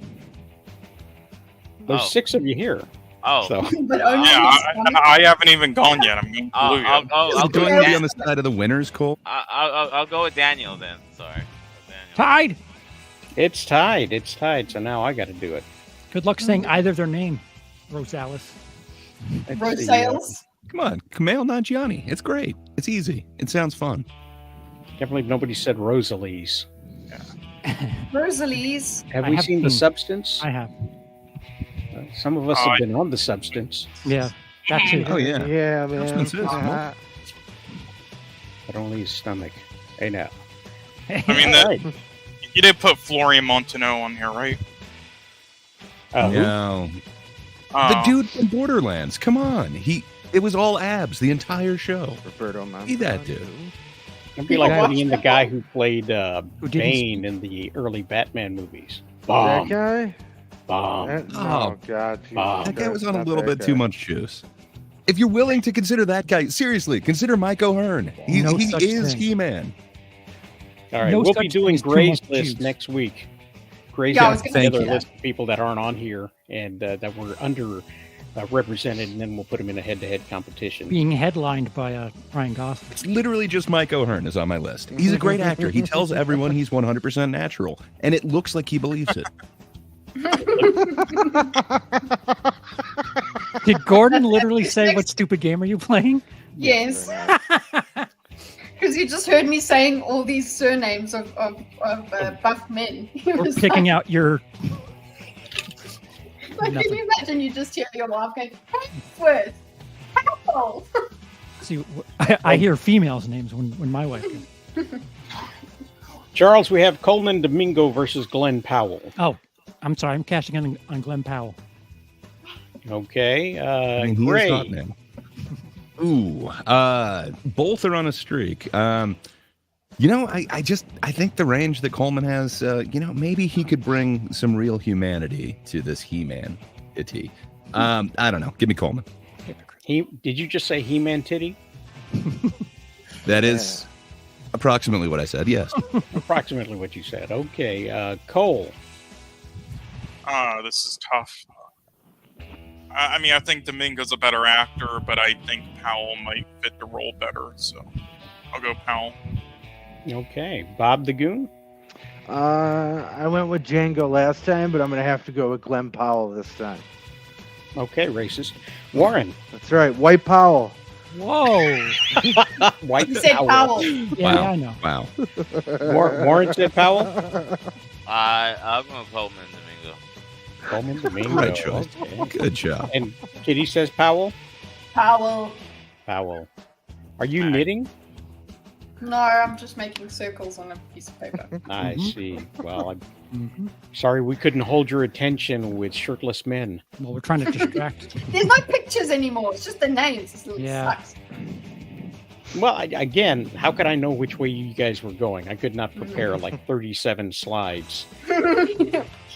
There's Oh. 6 of you here. Oh, So But only Yeah, this one. I haven't even gone yet. I'm going I'll, blue I'll, yet. I'll, I'll, Do go you with want to be Dan- on the side of the winners, Cole? I'll go with Daniel then. Sorry. Daniel. Tied. it's tied. It's tied. So now I got to do it. Good luck saying either of their name, Rosales. Let's Road see, sales. Come on, Kumail Nanjiani. It's great. It's easy. It sounds fun. Can't believe nobody said Rosalie's. Rosalie's. Have I we have seen the seen- substance? I have. Some of us Oh, have been on the substance, Yeah, that too. Oh, yeah. Yeah, man. Substance is, huh? but only his stomach. Hey now. I mean, All that, right. you did put Florian Montenot on here, right? Who? No. Oh. The dude from Borderlands. Come on. It was all abs the entire show. Roberto Montanaro. Be that dude. It'd be like Watch putting in the that guy one. who played Who didn't Bane in the early Batman movies. That Bomb. guy? Bomb. Oh, Oh, God. Jesus that That guy was on a Christ, little not bit that too guy. much juice. If you're willing to consider that guy, seriously, consider Mike O'Hearn. He No such is thing. He-Man. All right, No we'll such be doing thing as too Gray's much list juice. next week. Gray's Yeah, I got was gonna say another that. list of people that aren't on here and that were under represented, and then we'll put them in a head-to-head competition. Being headlined by Ryan Gosling. It's literally just Mike O'Hearn is on my list. He's a great actor. He tells everyone he's 100% natural, and it looks like he believes it. Did Gordon literally say, "What stupid game are you playing"? Yes. Because you just heard me saying all these surnames of buff men. He Or was picking out your. like, nothing. can you imagine you just hear your wife going, Hemsworth, Howell. See, I hear females' names when my wife. Goes. Charles, we have Coleman Domingo versus Glenn Powell. Oh, I'm sorry. I'm cashing in on Glenn Powell. Okay, I mean, he is Gray. hot now. Ooh, both are on a streak. I think the range that Coleman has, maybe he could bring some real humanity to this He-Man-ity. I don't know. Give me Coleman. Did you just say He-Man titty? That is approximately what I said. Yes. Approximately what you said. Okay, Cole. This is tough. I mean, I think Domingo's a better actor, but I think Powell might fit the role better, so I'll go Powell. Okay, Bob the Goon. I went with Django last time, but I'm gonna have to go with Glenn Powell this time. Okay, racist. Warren. That's right, White Powell. Whoa! White You said Powell. Yeah, Wow. I know. Wow. Warren said Powell. I'm going to Coleman Domingo. Coleman Domingo. Right choice. Okay. Good job. And Kitty says Powell. Powell. Powell. Are you knitting? No, I'm just making circles on a piece of paper. I see. Well, I'm sorry we couldn't hold your attention with shirtless men. Well, we're trying to distract. There's no pictures anymore. It's just the names. This little Yeah. sucks. Well, again, how could I know which way you guys were going? I could not prepare like 37 slides.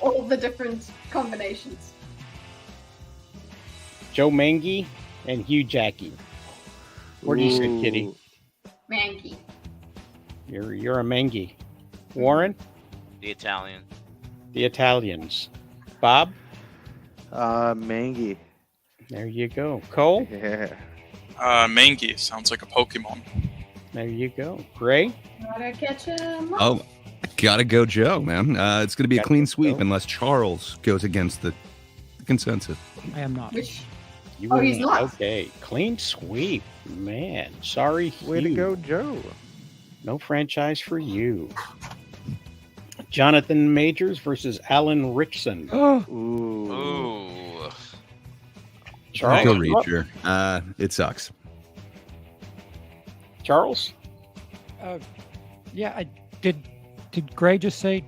All the different combinations. Joe Mangy and Hugh Jackie. What do you say, Kitty? Manky. You're a Mangy. Warren? The Italian. The Italians. Bob? Mangy. There you go. Cole? Yeah. Mangy sounds like a Pokemon. There you go. Gray? Gotta catch him. Oh, gotta go, Joe, man. It's going to be a Gotta clean go, sweep Joe. unless Charles goes against the consensus. I am not. Which? You Oh, were he's not. Okay. Clean sweep. Man. Sorry, Way to Hugh. go, Joe. No franchise for you. Jonathan Majors versus Alan Richson. Ooh. Ooh. Charles? Go Reacher. It sucks. Charles? Yeah, I did. Did Gray just say?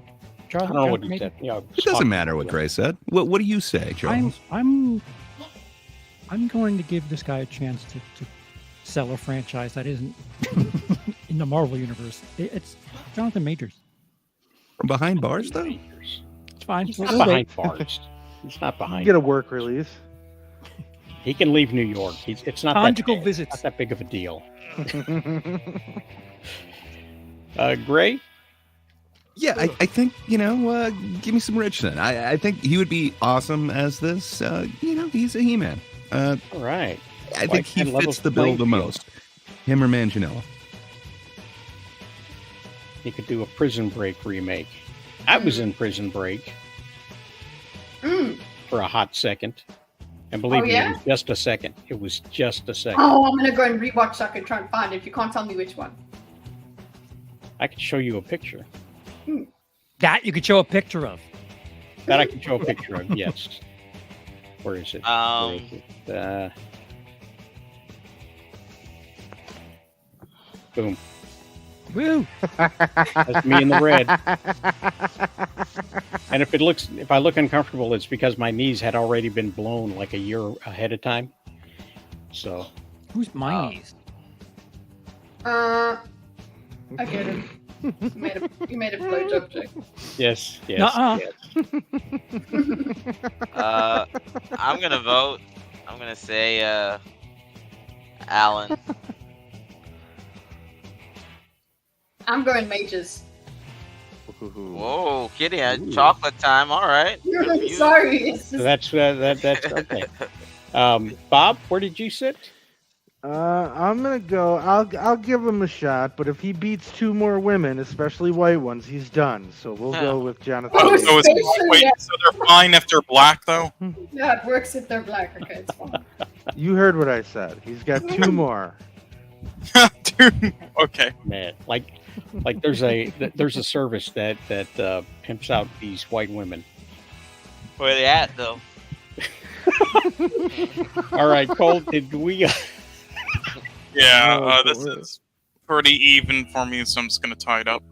I don't know what he said. Yeah, It doesn't matter what Gray said. What do you say, Charles? I'm going to give this guy a chance to sell a franchise that isn't in the Marvel universe. It's Jonathan Majors. From behind bars, though? Majors. It's fine. He's We'll not wait. behind bars. He's not behind. Get a work release. He can leave New York. It's not Conjugal that, visits. Not that big of a deal. Gray? Yeah, I think, give me some Richardson. I think he would be awesome as this. He's a He-Man. All right. I think he fits the bill the most. Him or Manganiello. He could do a Prison Break remake. I was in Prison Break for a hot second. And believe me, yeah? it was just a second. It was just a second. Oh, I'm gonna go and rewatch so I can try and find it. If you can't tell me which one. I could show you a picture. That you could show a picture of. That I can show a picture of, yes. Where is it? Where is it? Boom. Woo! That's me in the red. And if I look uncomfortable, it's because my knees had already been blown like a year ahead of time. So Who's my knees? I get it. You made a blowjob joke. yes. Nuh-uh. Yes. I'm gonna vote. I'm gonna say Alan. I'm going Majors. Whoa, Kitty, Ooh. chocolate time. All right. Sorry. It's So just, that's okay. Bob, where did you sit? I'm gonna go. I'll give him a shot, but if he beats two more women, especially white ones, he's done. So we'll go with Jonathan. Oh, Majors. So it's Especially wait, that- so they're fine if they're black though? yeah, it works if they're black. Okay, it's fine. You heard what I said. He's got two more. Dude, okay. Man, like there's a service that pimps out these white women. Where they at though? All right, Cole, did we? Yeah, Oh, this boy. is pretty even for me, so I'm just gonna tie it up.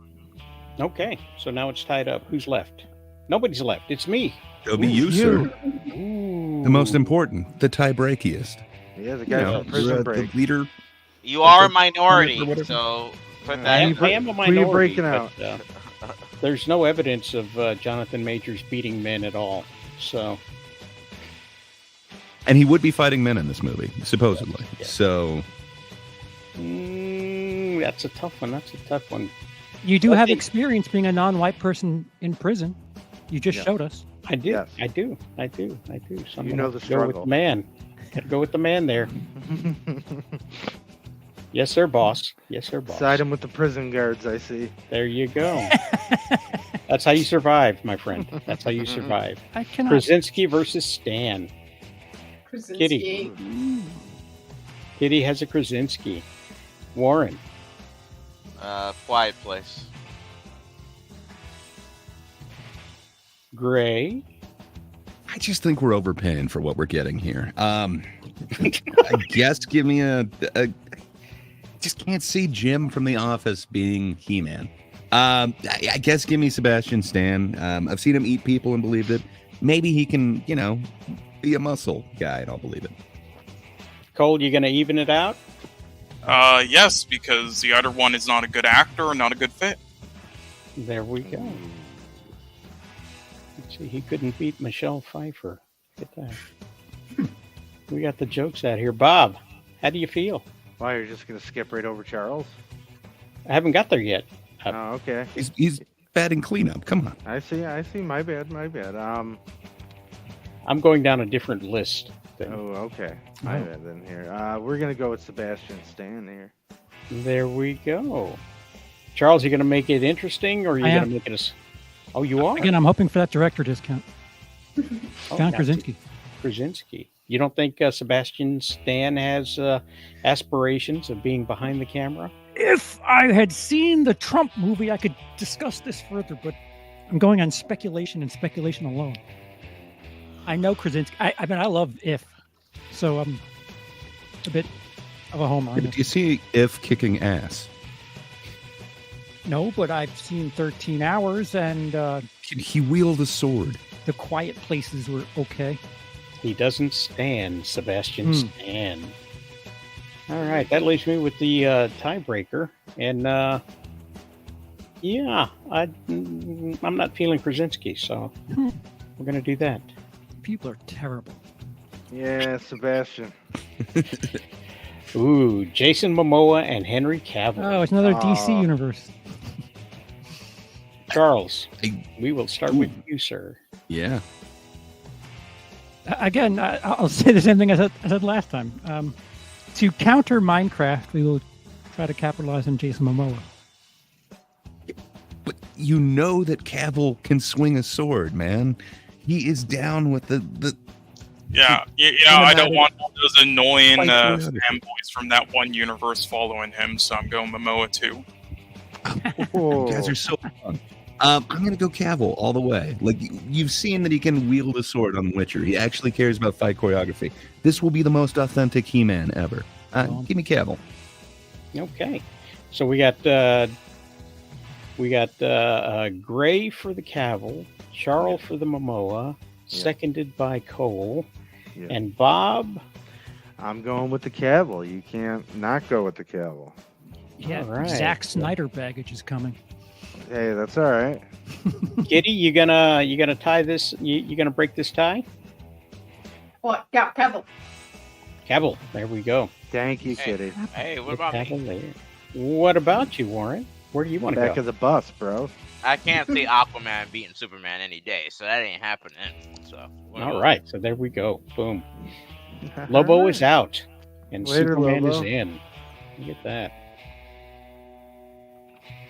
Okay, so now it's tied up. Who's left? Nobody's left. It's me. It'll be Ooh, you, sir. Ooh. The most important, the tie-breakiest. Yeah, the guy from the Prison Break. leader. You are a Or minority, whatever. so put I that. am, in. I am a Who are you minority, breaking out? but there's no evidence of Jonathan Majors beating men at all. So And he would be fighting men in this movie, supposedly. Yeah. So, that's a tough one. That's a tough one. You do I have think- experience being a non-white person in prison. You just Yeah. showed us. I do. Yes. I do. So I'm You gonna know the go with struggle. the man. Gotta go with the man there. Yes, sir, boss. Yes, sir, boss. Side him with the prison guards, I see. There you go. That's how you survive, my friend. That's how you survive. I cannot. Krasinski versus Stan. Krasinski. Kitty has a Krasinski. Warren. Quiet Place. Gray. I just think we're overpaying for what we're getting here. I guess give me a just can't see Jim from The Office being He-Man. I guess give me Sebastian Stan. I've seen him eat people and believed it. Maybe he can, be a muscle guy and I'll believe it. Cole, you going to even it out? Yes, because the other one is not a good actor and not a good fit. There we go. Let's see, he couldn't beat Michelle Pfeiffer. Look at that. We got the jokes out here. Bob, how do you feel? Why, you're just going to skip right over Charles? I haven't got there yet. Oh, okay. He's batting cleanup. Come on. I see. My bad. I'm going down a different list. Oh, okay. My bad then here. We're going to go with Sebastian Stan here. There we go. Charles, you going to make it interesting, or are you going to make it Oh, you are? Again, I'm hoping for that director discount. John Krasinski. Krasinski. You don't think Sebastian Stan has aspirations of being behind the camera? If I had seen the Trump movie, I could discuss this further, but I'm going on speculation and speculation alone. I know Krasinski. I mean, I love If, so I'm a bit of a homer. Do you see If kicking ass? No, but I've seen 13 Hours, and Can he wield a sword? The Quiet Places were okay. He doesn't stand, Sebastian Stan. All right, that leaves me with the tiebreaker, and I'm not feeling Krasinski, so we're gonna do that. People are terrible. Yeah, Sebastian. Ooh, Jason Momoa and Henry Cavill. Oh, it's another DC universe. Charles, we will start with you, sir. Yeah. Again, I'll say the same thing I said last time. To counter Minecraft, we will try to capitalize on Jason Momoa. But you know that Cavill can swing a sword, man. He is down with the Yeah, I don't want all those annoying fanboys from that one universe following him, so I'm going Momoa too. You guys are so fun. I'm going to go Cavill all the way. Like, you've seen that he can wield a sword on Witcher. He actually cares about fight choreography. This will be the most authentic He-Man ever. Give me Cavill. Okay. So we got Gray for the Cavill, Charles for the Momoa, seconded by Cole, and Bob. I'm going with the Cavill. You can't not go with the Cavill. Yeah, right. Zack Snyder baggage is coming. Hey, that's all right. Kitty, you gonna tie this? You gonna break this tie? What? Yeah, Cavill. Cavill. There we go. Thank you, Kitty. Hey, what about me? Cavill there. What about you, Warren? Where do you want to Back go? of the bus, bro. I can't see Aquaman beating Superman any day, so that ain't happening. So All right. So there we go. Boom. Lobo is out, and Later, Superman Lobo. is in. Look at that.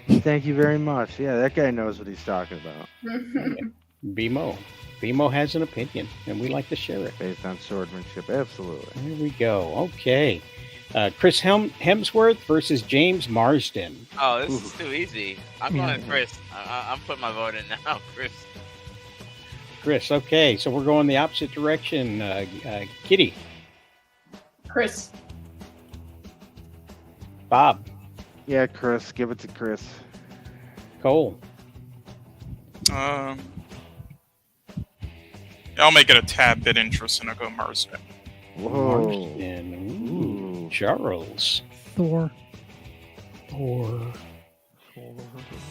Thank you very much. Yeah, that guy knows what he's talking about. BMO. BMO has an opinion, and we like to share it. Based on swordmanship, absolutely. There we go. Okay. Chris Hemsworth versus James Marsden. Oh, this is too easy. I'm going Chris. I'm putting my vote in now, Chris. Chris, okay. So we're going the opposite direction. Kitty. Chris. Bob. Yeah, Chris. Give it to Chris. Cole. I'll make it a tad bit interesting. I'll go Marsden. Whoa. Marsden. Ooh. Charles. Thor.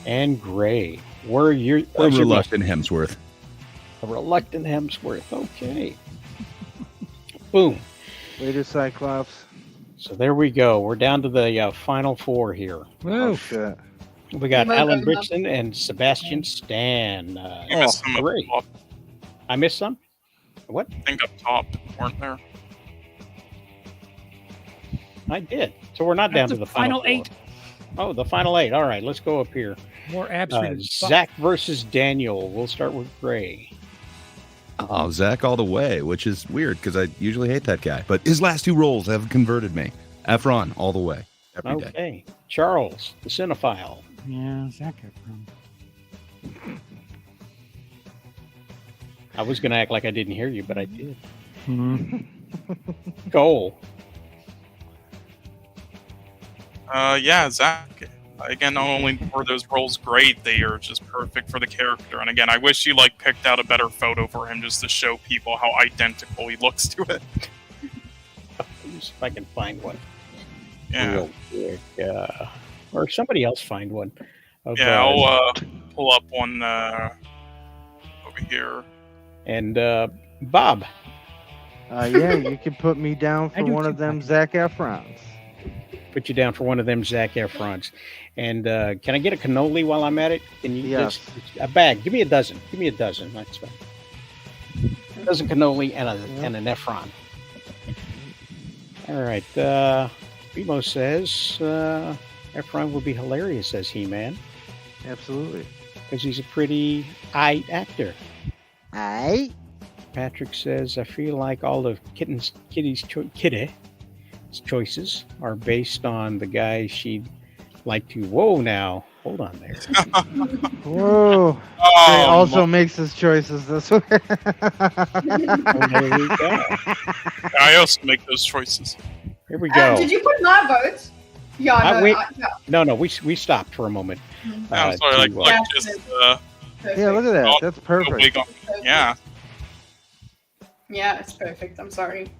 And Gray. Where's your reluctant Hemsworth. A reluctant Hemsworth. Okay. Boom. Later, Cyclops. So there we go. We're down to the final four here. Whoa. Oh, shit. We got Alan Britson and Sebastian Stan. You missed some up great. top. I missed some? What? I think up top, weren't there? I did. So we're not down to the final four. 8. Oh, the final 8. All right, let's go up here. More abs. Zach versus Daniel. We'll start with Gray. Oh, Zach all the way, which is weird because I usually hate that guy. But his last 2 roles have converted me. Efron all the way. Every day. Okay. Charles, the cinephile. Yeah, Zac Efron. I was going to act like I didn't hear you, but I did. Cole. Yeah, Zach. Again, not only were those roles great, they are just perfect for the character. And again, I wish you picked out a better photo for him just to show people how identical he looks to it. Let me see if I can find one. Yeah, Real quick. Or somebody else find one. Of, yeah. I'll pull up one over here. And Bob. Yeah, you can put me down I for do one too, of them Mike. Zac Efrons. Put you down for one of them Zac Efrons. And can I get a cannoli while I'm at it? Can you Yes. a bag? Give me a dozen. Give me a dozen. That's fine. A dozen cannoli and an Efron. All right. Bimo says Efron would be hilarious as He-Man Absolutely. because he's a pretty eye actor. Aye. Patrick says, I feel like all of Kitty's choices are based on the guy she'd like to. Whoa, now. Hold on there. Whoa. He Oh, also makes his choices this way. Oh, there we go. I also make those choices. Here we go. Did you put my vote? Yeah, no. wait. Yeah. No, we stopped for a moment. I'm sorry, to, Yeah. just Yeah, look at that. Oh, That's go perfect. big on- yeah. Yeah, it's perfect. I'm sorry.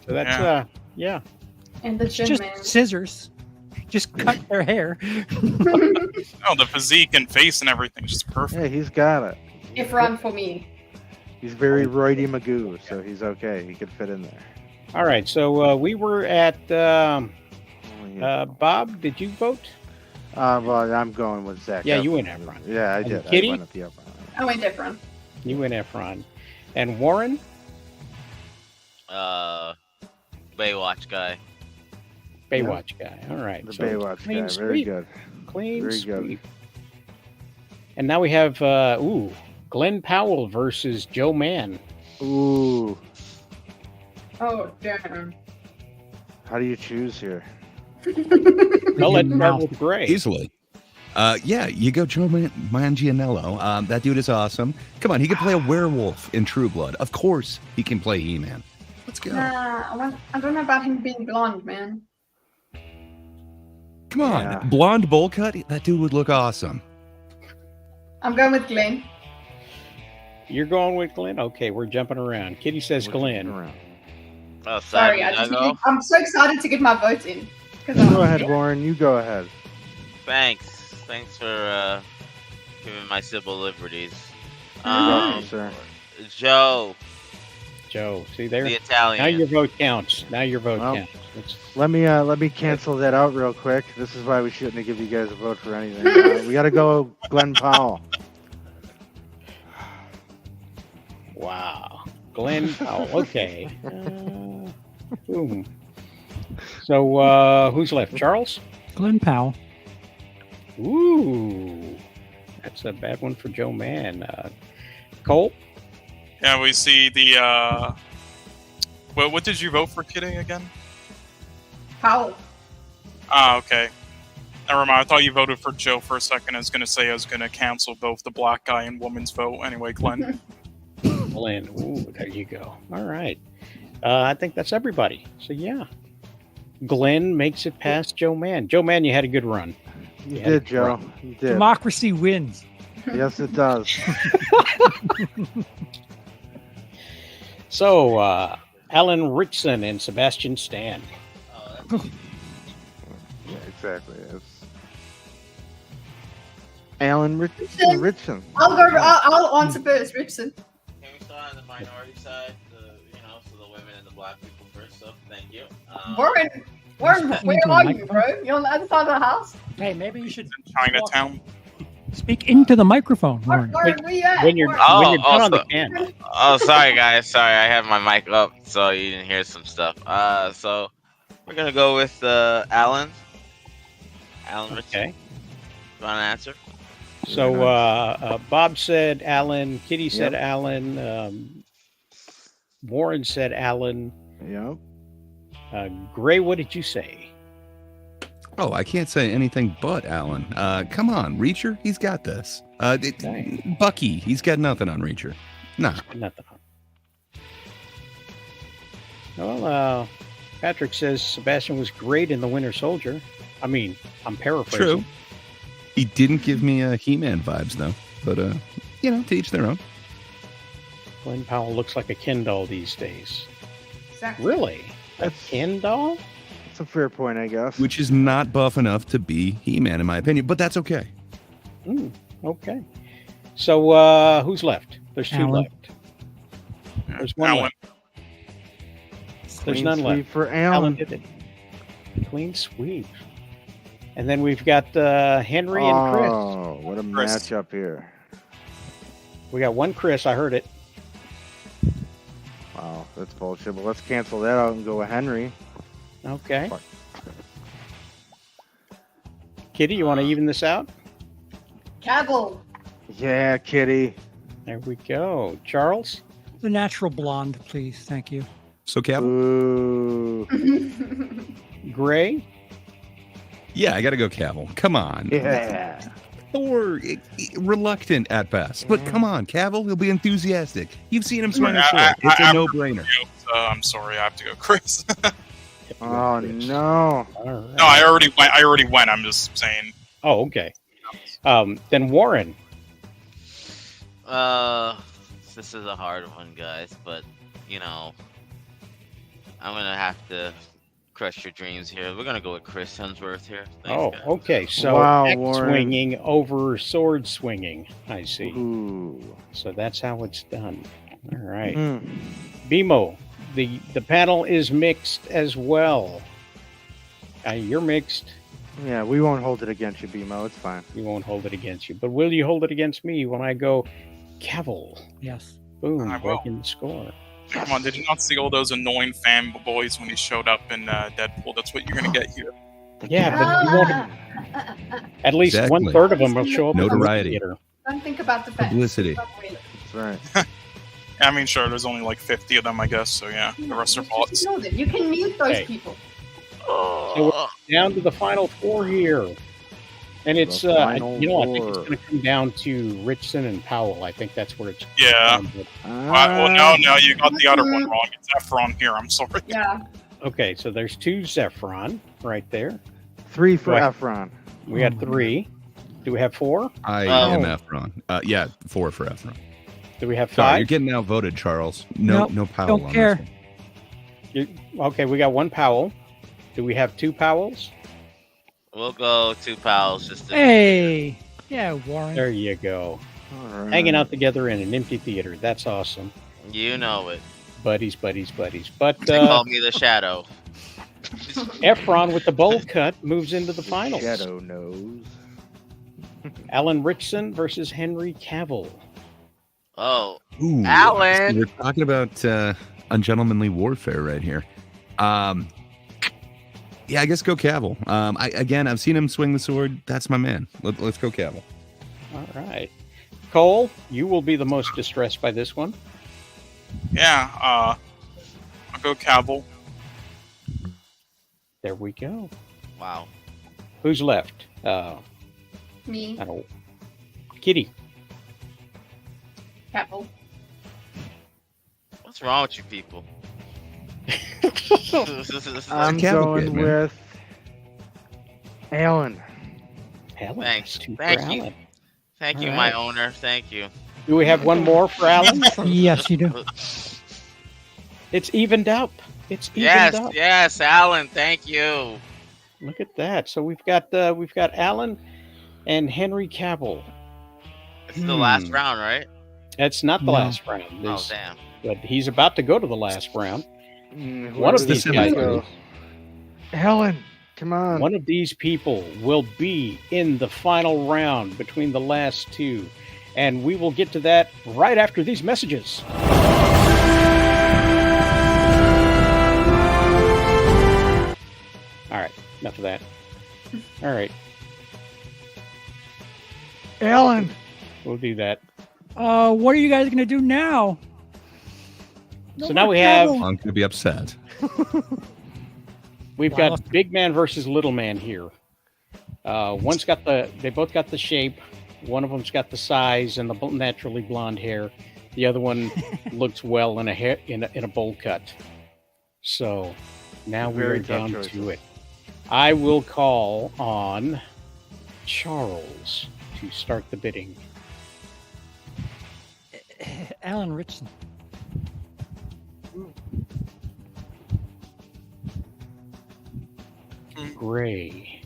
so that's yeah. And the It's gym just man. scissors. Just cut their hair. Oh, the physique and face and everything, just perfect. Yeah, he's got it. If run for me. He's very Roydy Magoo, so he's okay. He could fit in there. All right. So we were at Oh, yeah. Bob. Did you vote? Well, I'm going with Zac. Yeah, you Efron. went Efron. Yeah, I And did. Kitty? I went with the Efron. I went different. You went Efron. And Warren? Baywatch guy. Baywatch guy. All right. The so Baywatch clean guy. Very sweep. good. Clean Very good. sweep. And now we have Glenn Powell versus Joe Mann. Ooh. Oh, damn. How do you choose here? Well, let's start Mouth. with Gray. Easily. Yeah, you go Joe Manganiello. That dude is awesome. Come on, he can play a werewolf in True Blood. Of course, he can play He-Man. Let's go. Nah, I don't know about him being blonde, man. Come on, Yeah. blonde bowl cut. That dude would look awesome. I'm going with Glenn. You're going with Glenn? Okay, we're jumping around. Kitty says We're jumping Glenn. around. Oh, Sorry, Simon, I'm so excited to get my vote in. Go ahead, Warren. You go ahead. Thanks for giving my civil liberties. Welcome, sir. Joe, Joe, see there? the Italian. Now your vote counts. Now your vote Well, counts. It's- Let me cancel that out real quick. This is why we shouldn't have given you guys a vote for anything. We got to go Glenn Powell. Wow. Glenn Powell. Okay. Boom. So who's left? Charles? Glenn Powell. Ooh. That's a bad one for Joe Mann. Cole? Yeah, we see the. Well, what did you vote for, Kitty, again? Powell. Ah, okay. Never mind. I thought you voted for Joe for a second. I was gonna say I was gonna cancel both the black guy and woman's vote. Anyway, Glenn. Glenn. Ooh, there you go. All right. I think that's everybody. So, yeah. Glenn makes it past Joe Mann. Joe Mann, you had a good run. You Yeah, did, Joe. right. You did. Democracy wins. Yes, it does. So, Alan Ritchson and Sebastian Stan. Yeah, exactly. It's Alan Richardson. Richardson. I'll answer first, Richardson. Can we start on the minority side? So the women and the black people first. So thank you. Warren, where are you, bro? You're on the other side of the house? Hey, maybe you should Chinatown. speak into the microphone, Warren. Warren, where you at? When you're, Warren? when you're done on the so- can. Oh, sorry guys. Sorry, I have my mic up, so you didn't hear some stuff. So we're gonna go with Alan. Alan Richardson. Okay. You want to answer? So, Bob said Alan. Kitty said Alan. Warren said Alan. Yep. Gray, what did you say? Oh, I can't say anything but Alan. Come on, Reacher, he's got this. Dang. Bucky, he's got nothing on Reacher. Nah. Nothing. Well, Patrick says Sebastian was great in The Winter Soldier. I mean, I'm paraphrasing. True. He didn't give me He-Man vibes, though. But, to each their own. Glenn Powell looks like a Ken doll these days. Exactly. Really? A Ken doll? That's a fair point, I guess. Which is not buff enough to be He-Man, in my opinion. But that's okay. Okay. So, who's left? There's two Alan. left. There's one Alan. left. There's Clean none sweep left. for Alan Alan. did it. Clean sweep. And then we've got Henry and Chris. Oh, what a Chris. matchup here. We got one Chris. I heard it. Wow, that's bullshit. But let's cancel that out and go with Henry. Okay. Fuck. Kitty, you want to even this out? Cavill. Yeah, Kitty. There we go. Charles? The natural blonde, please. Thank you. So, Cavill? Ooh. Gray? Yeah, I got to go Cavill. Come on. Yeah. Thor, reluctant at best. But come on, Cavill, he'll be enthusiastic. You've seen him swing a sword. It's a no-brainer. I'm sorry, I have to go, Chris. Oh no. All right. No, I already went. I'm just saying. Oh, okay. Then Warren. This is a hard one, guys, but I'm gonna have to crush your dreams here. We're gonna go with Chris Hemsworth here. Thanks, guys. Okay. So Wow, axe Warren. swinging over sword swinging. I see. Ooh. So that's how it's done. All right. Mm. BMO, the panel is mixed as well. You're mixed. Yeah, we won't hold it against you, BMO. It's fine. We won't hold it against you. But will you hold it against me when I go Cavill? Yes. Boom, I will. breaking the score. Come on, did you not see all those annoying fanboys when he showed up in Deadpool? That's what you're gonna get here. Yeah, but you won't. At least Exactly. 1/3 of them will show up. Notoriety. In the theater. Don't think about the fans. Publicity. That's right. I mean, sure, there's only like 50 of them, I guess. So yeah, the rest are Just bots. ignore them. You can mute those Hey. people. So we're down to the final four here. And it's, The final I think it's four. going to come down to Richardson and Powell. I think that's where it's. Yeah. Well, no, you got the other one wrong. It's Efron here. I'm sorry. Yeah. Okay, so there's two Zephron right there. 3 for Right. Efron. We got 3. Do we have 4? I Oh. am Efron. Yeah, 4 for Efron. Do we have Sorry, you're 5? getting outvoted, Charles. No, Nope, no Powell don't on care. this one. Okay, we got 1 Powell. Do we have 2 Powells? We'll go 2 pals just to Hey. Yeah, Warren. There you go. All right. Hanging out together in an empty theater. That's awesome. You know it. Buddies, buddies, buddies. But They call me the Shadow. Efron with the bowl cut moves into the finals. Shadow knows. Alan Richardson versus Henry Cavill. Oh, Ooh, Alan! We're talking about ungentlemanly warfare right here. Yeah, I guess go Cavill. I've seen him swing the sword. That's my man. Let's go Cavill. All right. Cole, you will be the most distressed by this one. Yeah. I'll go Cavill. There we go. wow. Who's left? Me. I don't. Kitty. Cavill. What's wrong with you people? I'm Cavill going kid, man. with Alan. Alan. Thanks. Two for Thank you. Alan. Thank you, All my right. owner. Thank you. Do we have one more for Alan? Yes, you do. It's evened up. It's evened Yes, up. yes, Alan. Thank you. Look at that. So we've got Alan and Henry Cavill. It's the last Hmm. round, right? That's not the No. last round. Oh, This- damn. but he's about to go to the last round. One Where of does these this guys. go? Alan, come on. One of these people will be in the final round between the last two. And we will get to that right after these messages. All right, enough of that. All right, Alan. we'll do that. What are you guys gonna do now? So now we have I'm going to be upset. we've Wow. got big man versus little man here. They both got the shape. One of them's got the size and the naturally blonde hair. The other one looks well in a bowl cut. So now we Very are tough down choices. to it. I will call on Charles to start the bidding. Alan Richson. Gray.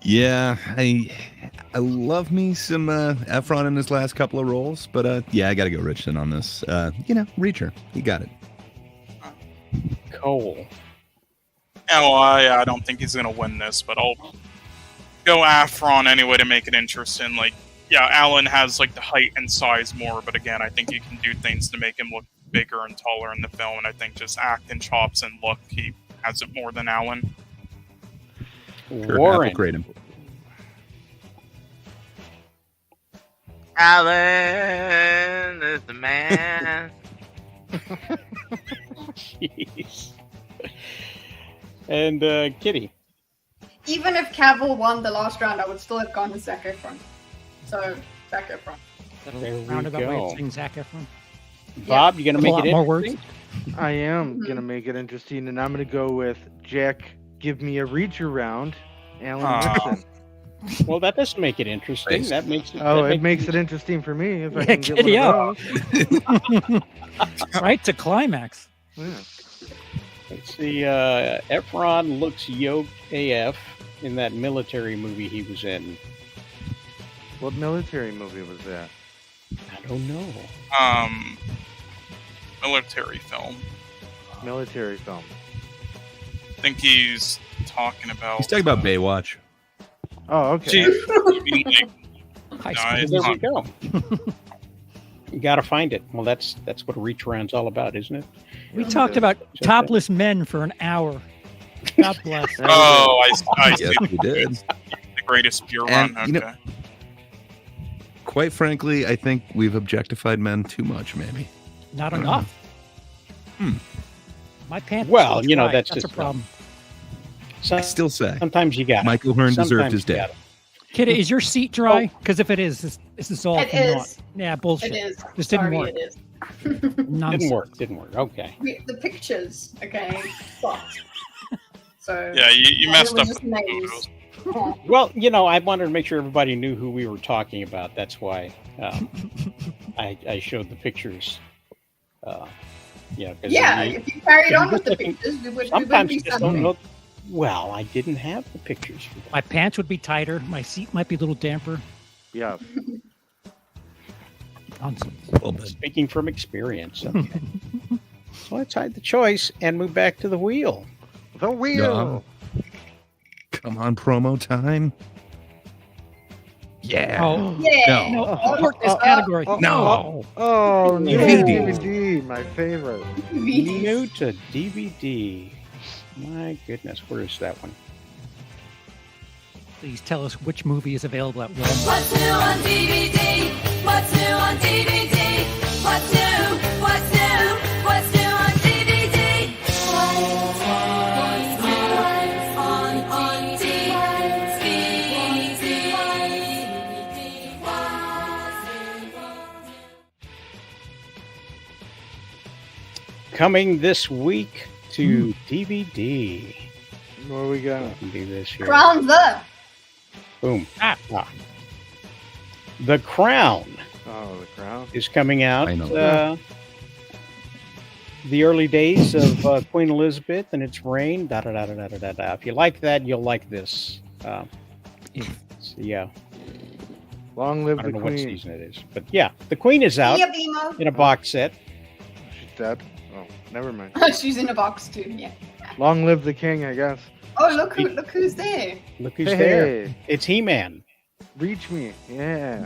Yeah, I love me some Efron in his last couple of roles, but yeah, I got to go Richardson on this. Reacher, he got it. Cole. Oh, I don't think he's gonna win this, but I'll go Afron anyway to make it interesting. Like, yeah, Alan has like the height and size more, but again, I think you can do things to make him look bigger and taller in the film, and I think just acting chops and look, he has it more than Alan. Sure, Warren. Apple him. Alan is the man. Jeez. And Kitty. Even if Cavill won the last round, I would still have gone with Zac Efron. So, Zac Efron. There we Roundabout way go. of saying Zac Efron. Bob, you gonna A make lot it more words. interesting? I am Mhm. gonna make it interesting, and I'm gonna go with Jack. Give me a reacher round, Alan Aw. Richson. Well, that doesn't make it interesting. Nice. That makes it. Oh, that it makes it interesting for me if I Yeah, can get giddy one of those. Right to climax. Yeah. Let's see. Efron looks yoked AF in that military movie he was in. What military movie was that? I don't know. Military film. Military film. I think he's talking about. He's talking about Baywatch. Oh, okay. Gee, I mean, like, High No, school. it's There not- we go. You got to find it. Well, that's what a reach around's all about, isn't it? We Yeah. talked about Just topless men for an hour. God bless. That was oh, I see. Yes, we did. The greatest beer And, run. you know- Okay. Quite frankly, I think we've objectified men too much, maybe. Not enough. Hmm. My pants. are Well, still you know, dry. that's a just- problem. I still say Sometimes you got Michael Hearn deserved his day. Kid, is your seat dry? Because if it is, this is all It for is. naught. Yeah, bullshit. It is. This didn't Sorry, work. it is. Nonsense. Didn't work. Okay. The pictures, okay, sucked. So Yeah, you it messed was up just with the names. photos. Oh, Well, I wanted to make sure everybody knew who we were talking about. That's why I showed the pictures. 'Cause yeah, you- if you carried on with the Sometimes- pictures, we wouldn't sometimes be you just sending don't know. Well, I didn't have the pictures for that. My pants would be tighter. My seat might be a little damper. Yeah. Nonsense. Well, then. Speaking from experience. Okay. So let's hide the choice and move back to the wheel. The wheel. Come on, promo time. Yeah. Oh, Yeah. no. Oh, Abort this oh, category. No. Oh, new DVD. DVD, my favorite. New to DVD. My goodness, where is that one? Please tell us which movie is available at Walmart. What's new on DVD? What's new on DVD? What's new? What's new? What's new on DVD? What's on DVD? Coming this week to DVD. What we got? I can do this here. Crown the. Boom. Ah. The Crown Oh, the crown. is coming out. I know. The early days of Queen Elizabeth and its reign. Da, da, da, da, da, da, da. If you like that, you'll like this. So, yeah, Long I live don't the know what queen. season it is, but yeah, the Queen is out Yeah, Bimo. in a box set. She's dead. Oh, never mind. She's in a box too. Yeah. Long live the king, I guess. Oh, look who's there. Look who's there. Hey, It's He-Man. reach me. Yeah.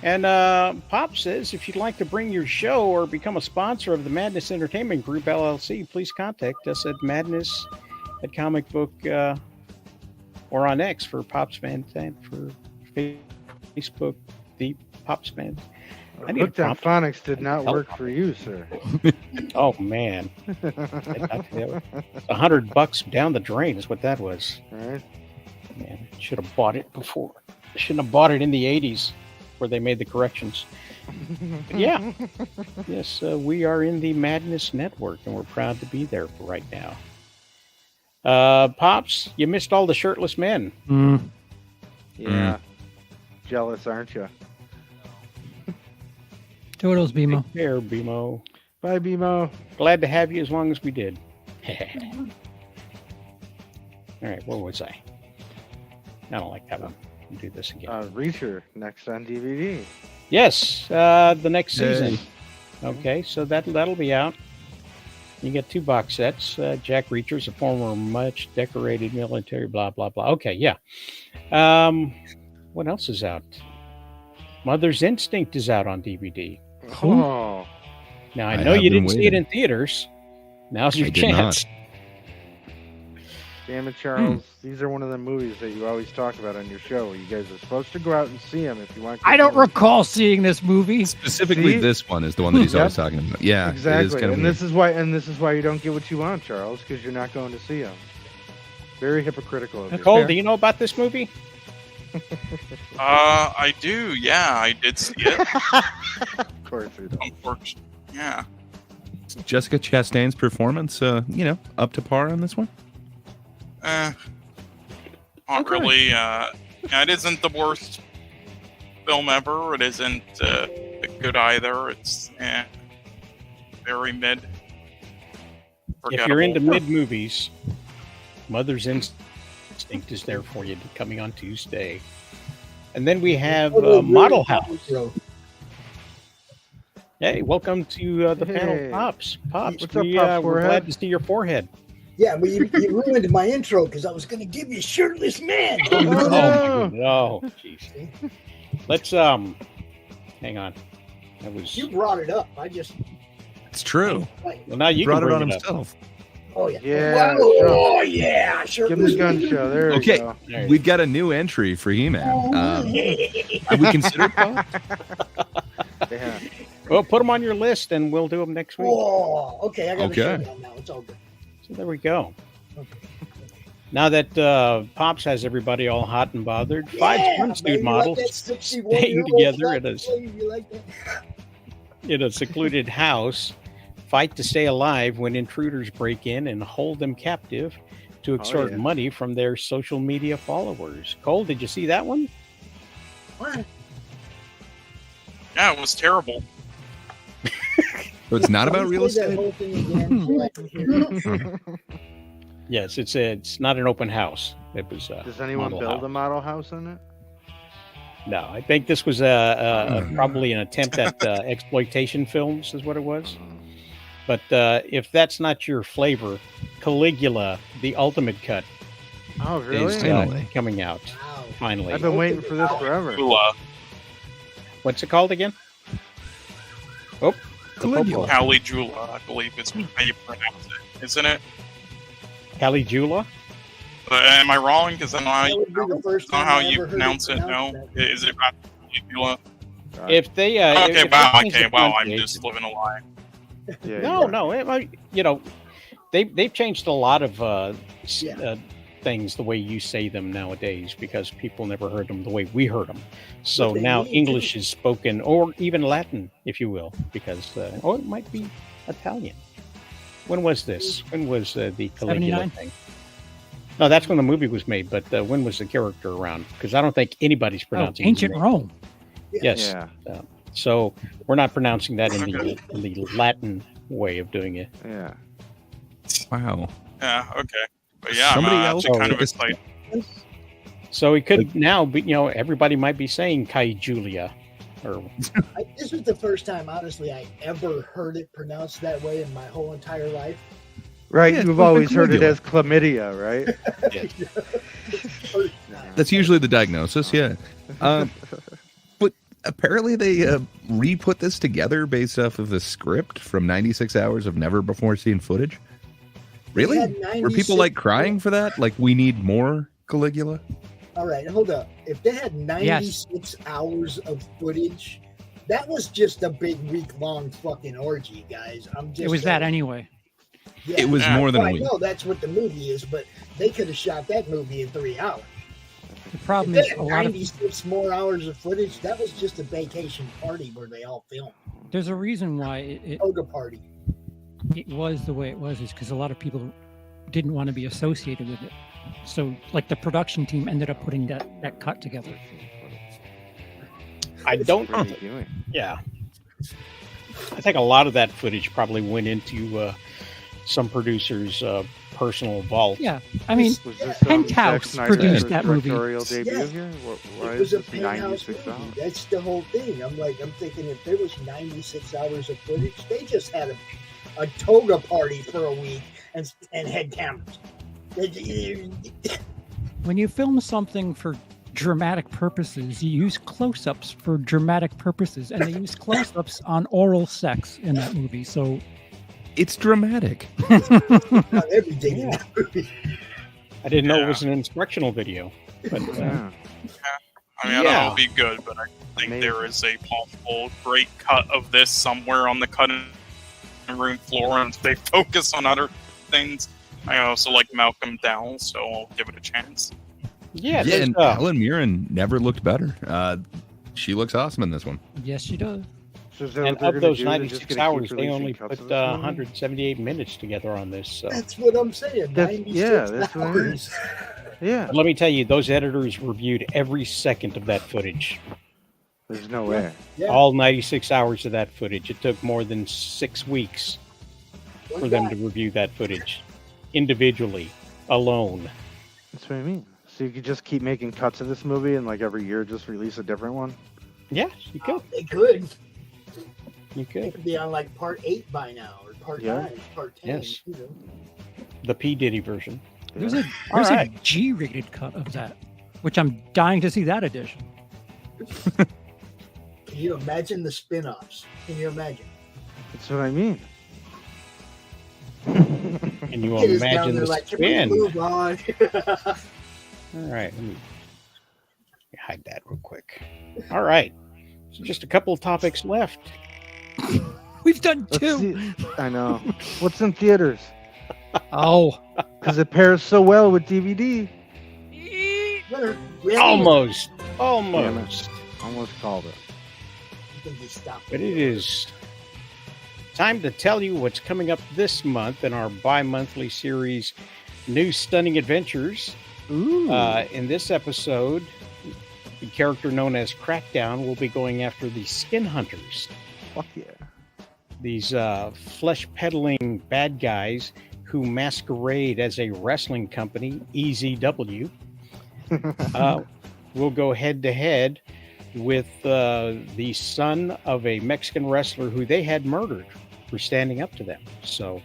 And Pop says, if you'd like to bring your show or become a sponsor of the Madness Entertainment Group, LLC, please contact us at madness at comic book or on X for Pop's Fan and for Facebook, the Pop's Fan. I need a Hooked on prompt. phonics did not work for you, sir. Oh, man. $100 down the drain is what that was. Right? Man, should have bought it before. Shouldn't have bought it in the 80s where they made the corrections. Yeah. Yes, we are in the Madness Network, and we're proud to be there for right now. Pops, you missed all the shirtless men. Yeah. Jealous, aren't you? Toodles, BMO. Take care, BMO. Bye, BMO. Glad to have you as long as we did. All right, where was I? I don't like that one. We'll do this again. Reacher, next on DVD. Yes, the next Yay. season. Okay, so that'll be out. You get 2 box sets. Jack Reacher's a former much decorated military, blah, blah, blah. Okay, yeah. What else is out? Mother's Instinct is out on DVD. Oh. Now, I I know have you been didn't see it waiting. in theaters. Now's your I did chance. Damn it, Charles. These are one of the movies that you always talk about on your show. You guys are supposed to go out and see them if you want. I don't recall seeing this movie. Specifically, See? this one is the one that he's Yep. always talking about. Yeah, it is Exactly. kind of And weird. this is why you don't get what you want, Charles, because you're not going to see them. Very hypocritical of you. Cole, do you know about this movie? I do. Yeah, I did see it. Of course we don't. Unfortunately, yeah. Jessica Chastain's performance, up to par on this one. Not Okay. really. It isn't the worst film ever. It isn't good either. It's very mid. If you're into Forgettable. mid movies, Mother's Instinct is there for you coming on Tuesday. And then we have Model House. Hey, welcome to the panel, Hey. Pops. Pops, What's up, we, Pops we're glad Forehead? to see your forehead. Yeah, but you ruined my intro because I was going to give you shirtless man. Oh, no. my goodness. Oh, jeez. Let's hang on. That was You brought it up. I just It's true. like, well. Now you Brought can it bring on it up. himself. oh yeah, Yeah, oh yeah, Give shirtless him the gun man. show. There Okay. we go. There you We've got a new entry for He-Man. Have we considered Pop? Yeah. Well, put them on your list, and we'll do them next week. Oh, okay, I got Okay. to show now. It's all good. So there we go. Now that Pops has everybody all hot and bothered, 5 swimsuit baby, models like that 61-year-old staying together black in a, lady, you like that? in a secluded house fight to stay alive when intruders break in and hold them captive to extort yeah. money from their social media followers. Cole, did you see that one? What? Yeah, it was terrible. So it's not about real Say that estate? whole thing again so I can hear it. Yes, it's not an open house. It was Does anyone model build house. a model house in it? No, I think this was probably an attempt at exploitation films, is what it was. But if that's not your flavor, Caligula, the ultimate cut, Oh, is really? Finally. coming out. Wow. Finally, I've been waiting for this forever. Jula. what's it called again? Oh, the Caligula. Popo. Caligula, I believe is how you pronounce it, isn't it? Caligula. Am I wrong? Because I know how That you, would be the first know time how I you ever heard pronounce it. No, pronounced that. is it about Caligula? If they Okay, if wow. they change Okay, the wow. I'm pronunciation- just living a lie. Yeah, No, no. They've changed a lot of Yeah. things the way you say them nowadays because people never heard them the way we heard them. So But they now need English to. is spoken, or even Latin, if you will, because or it might be Italian. When was this? When was the Caligula 79? thing? No, that's when the movie was made. But when was the character around? Because I don't think anybody's Oh, pronouncing. his ancient name. Rome. Yes. Yeah. So we're not pronouncing that in the Latin way of doing it. Yeah. Wow. Yeah. Okay. But yeah, Somebody I'm else actually kind told of us- excited. So it could now be, everybody might be saying Kai Julia, or This was the first time, honestly, I ever heard it pronounced that way in my whole entire life. Right. Yeah, it's You've like always heard it Caligula. as chlamydia, right? First time. That's usually the diagnosis, yeah. But apparently they re-put this together based off of the script from 96 hours of never before seen footage. Really? had Were people 96 crying for that? Like, we need more Caligula? All right, hold up. If they had 96 hours of footage, that was just a big week-long fucking orgy, guys. I'm just It was that saying. anyway. Yeah. It was more than Well, a I week. know that's what the movie is, but they could have shot that movie in 3 hours. The problem If is they a had lot of 96 more hours of footage. That was just a vacation party where they all filmed. there's a reason why Toga party. it was the way it was, is because a lot of people didn't want to be associated with it. So, like, the production team ended up putting that cut together. I don't. Really doing. Yeah, I think a lot of that footage probably went into some producers' personal vault. Yeah, I mean, Was this, Penthouse Zack Snyder's produced that movie. directorial debut Yeah. here? Why It was is a this Penthouse 96 movie. hours? That's the whole thing. I'm thinking if there was 96 hours of footage, they just had a toga party for a week and had cameras. When you film something for dramatic purposes, you use close-ups for dramatic purposes, and they use close-ups on oral sex in that movie. So It's dramatic. Not everything in that movie. I didn't know it Yeah. was an instructional video. But Yeah. I mean, I don't know if it'll be good, but I think Amazing. there is a possible great cut of this somewhere on the cutting room floor, and they focus on other things. I also like Malcolm Dowell, so I'll give it a chance. yeah, Yeah, there's, and Helen Mirren never looked better. She looks awesome in this one. yes, she does. So is that and what they're of gonna those do? They're just 96 gonna keep hours, they releasing only cuts put of this movie? 178 minutes together on this. So. That's what I'm saying. That's- 96 yeah, that's what I mean. hours. Yeah, But let me tell you, those editors reviewed every second of that footage. there's no way. Yeah. All 96 hours of that footage. It took more than 6 weeks One for them guy. to review that footage individually, alone. That's what I mean. So you could just keep making cuts of this movie, and like every year, just release a different one. Yeah, you could. They could. You They could. could be on like part 8 by now, or part Yeah. 9, part 10. Yes. You know. The P. Diddy version. There's Yeah. a right. G-rated cut of that, which I'm dying to see that edition. Can you imagine the spin-offs? Can you imagine? That's what I mean. And you Kid is down imagine there the like, can we spin. move on? All right, let me hide that real quick. All right, so just a couple of topics left. We've done Let's 2. see. I know. What's in theaters? Oh, Because it pairs so well with DVD. Really? Almost. Almost called it. I think he stopped. But it is time to tell you what's coming up this month in our bi-monthly series, New Stunning Adventures. Ooh. In this episode, the character known as Crackdown will be going after the Skin Hunters. Fuck yeah. These flesh-peddling bad guys who masquerade as a wrestling company, EZW, will go head-to-head with the son of a Mexican wrestler who they had murdered for standing up to them. So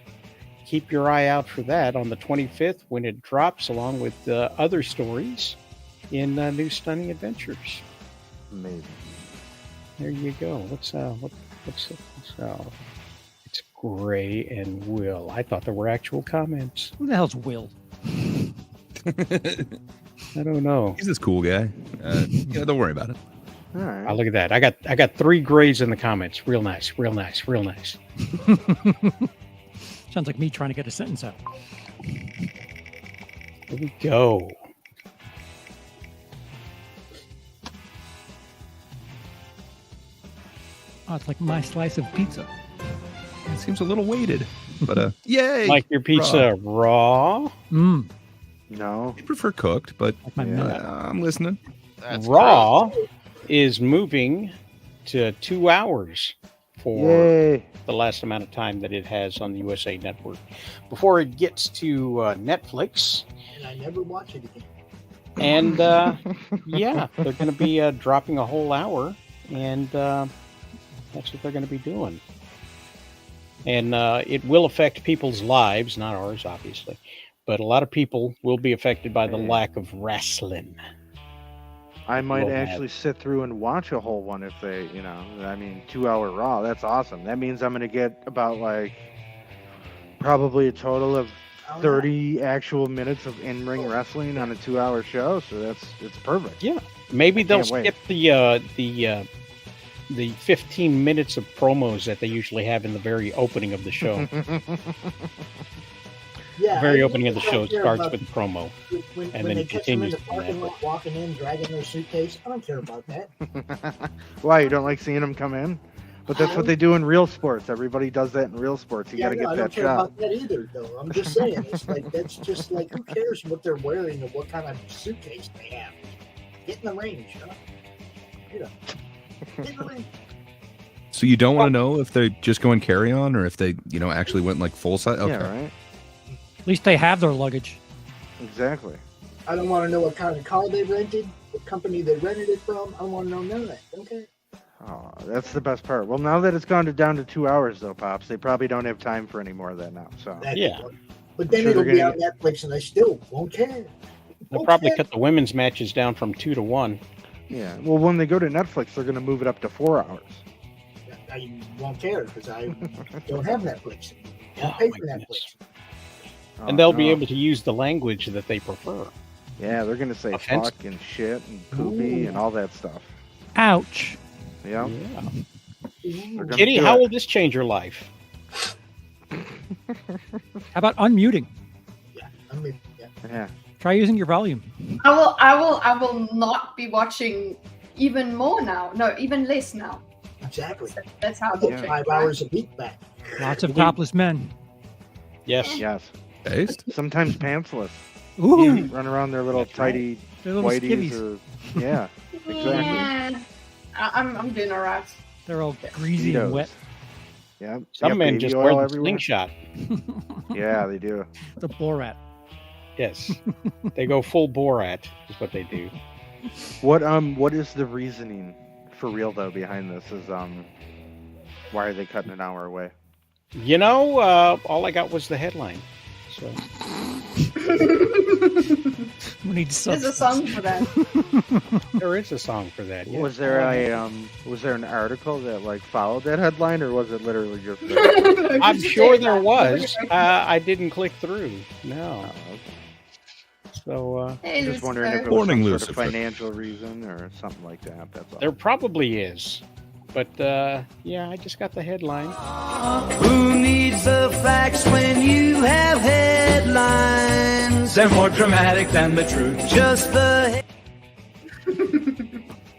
keep your eye out for that on the 25th when it drops, along with other stories in New Stunning Adventures. Amazing. There you go. What's it's Gray and Will. I thought there were actual comments. who the hell's Will? I don't know. He's this cool guy. Yeah, don't worry about it. All right. Oh, look at that. I got 3 grays in the comments. Real nice, real nice, real nice. Sounds like me trying to get a sentence out. Here we go. Oh, it's like my slice of pizza. It seems a little weighted, but yay! Like your pizza raw? Mmm. No. I prefer cooked, but Like my Yeah. milk. I'm listening. That's Raw is moving to 2 hours for Yay. the last amount of time that it has on the USA Network before it gets to Netflix. And I never watch it again. And yeah, they're going to be dropping a whole hour, and that's what they're going to be doing. And it will affect people's lives, not ours, obviously. But a lot of people will be affected by the lack of wrestling. I might Well, actually sit through and watch a whole one if they, 2-hour Raw. That's awesome. That means I'm going to get about probably a total of 30 actual minutes of in-ring wrestling on a 2-hour show. So it's perfect. Yeah, maybe they'll can't wait. skip the 15 minutes of promos that they usually have in the very opening of the show. Yeah, The very I opening of the don't show care starts about- with a promo. when and then they it catch them in continues the from parking that. lot, walking in, dragging their suitcase. I don't care about that. Why, you don't like seeing them come in? But that's what they do in real sports. Everybody does that in real sports. You got to no, get I that don't care shot. about that either, though. I'm just saying, it's like that's just like who cares what they're wearing or what kind of suitcase they have? Get in the range, huh? You know, get in the range. So you don't want to know if they're just going carry on or if they, actually went like full size. Okay. Yeah, right. At least they have their luggage. Exactly. I don't want to know what kind of car they rented, what company they rented it from. I don't want to know none of that. Okay. Oh, that's the best part. Well, now that it's gone down to 2 hours, though, Pops, they probably don't have time for any more of that now. So Yeah. But then Sure it'll they're be gonna on Netflix, and I still won't care. They'll probably cut the women's matches down from 2 to 1. yeah. Well, when they go to Netflix, they're going to move it up to 4 hours. I won't care because I don't have Netflix. I don't Oh, pay my for Netflix. goodness. Oh, And they'll be no. able to use the language that they prefer. Yeah, they're going to say Offense? fuck and shit and poopy and all that stuff. Ouch. Yeah. Yeah. They're gonna Kitty, do how it. will this change your life? How about unmuting? Yeah, I mean, yeah. Yeah. Try using your volume. I will not be watching even more now. No, even less now. Exactly. That's how I they get change, 5 right? hours a week back. Lots of topless men. Yes. Yes. Based? Sometimes pantsless. Ooh, Run around their little That's right. tidy they're little whiteies. skivvies. Or, yeah. Exactly. Yeah. I'm doing all right. They're all greasy and Speedos. wet. Yeah. Some Yep, men baby just oil wear the everywhere. slingshot. Yeah, they do. The Borat. Yes. They go full Borat is what they do. What is the reasoning for real though behind this? Is why are they cutting an hour away? All I got was the headline. So We need There's a song for that. there is a song for that. Yeah. Was there an article that like followed that headline, or was it literally just? I'm sure there was. I didn't click through. No. Oh, okay. So Just wondering if it was Morning, some sort of Lucifer. financial reason or something like that. That's all. there probably is. But yeah, I just got the headline. Who needs the facts when you have headlines? They're more dramatic than the truth. Just the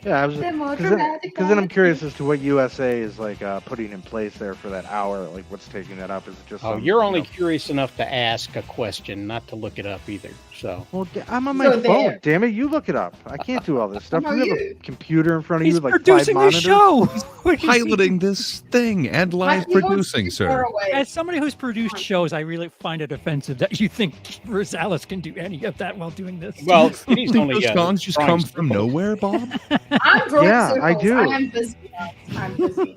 Yeah, I was They're more because dramatic then than I'm curious as to what USA is like putting in place there for that hour. Like, what's taking that up? Is it just? Oh, some, you're only you know- curious enough to ask a question, not to look it up either. So Well, I'm on my So phone. there. Damn it, you look it up. I can't do all this stuff. No, You have you. a computer in front of He's you with like 5 producing the monitors. show. What do you mean? Piloting this thing and live Like, you won't producing, see far sir. away. As somebody who's produced shows, I really find it offensive that you think Rosales can do any of that while doing this. well, You he's think only those songs just drawing come from circles. nowhere, Bob? I'm drawing Yeah, circles. I do. I am busy. Guys. I'm busy.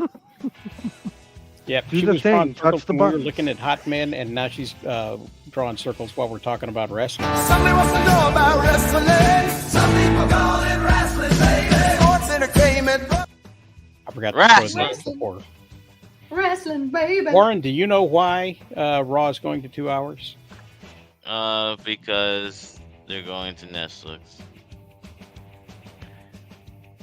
Yeah, Do she the was drawing thing, touch circles the when we were buttons. looking at hot men, and now she's drawing circles while we're talking about wrestling. Somebody wants to know about wrestling. Some people call it wrestling, baby. Sports entertainment. I forgot to throw Wrestling. that before. Wrestling, baby. Warren, do you know why Raw is going to 2 hours? Because they're going to Netflix.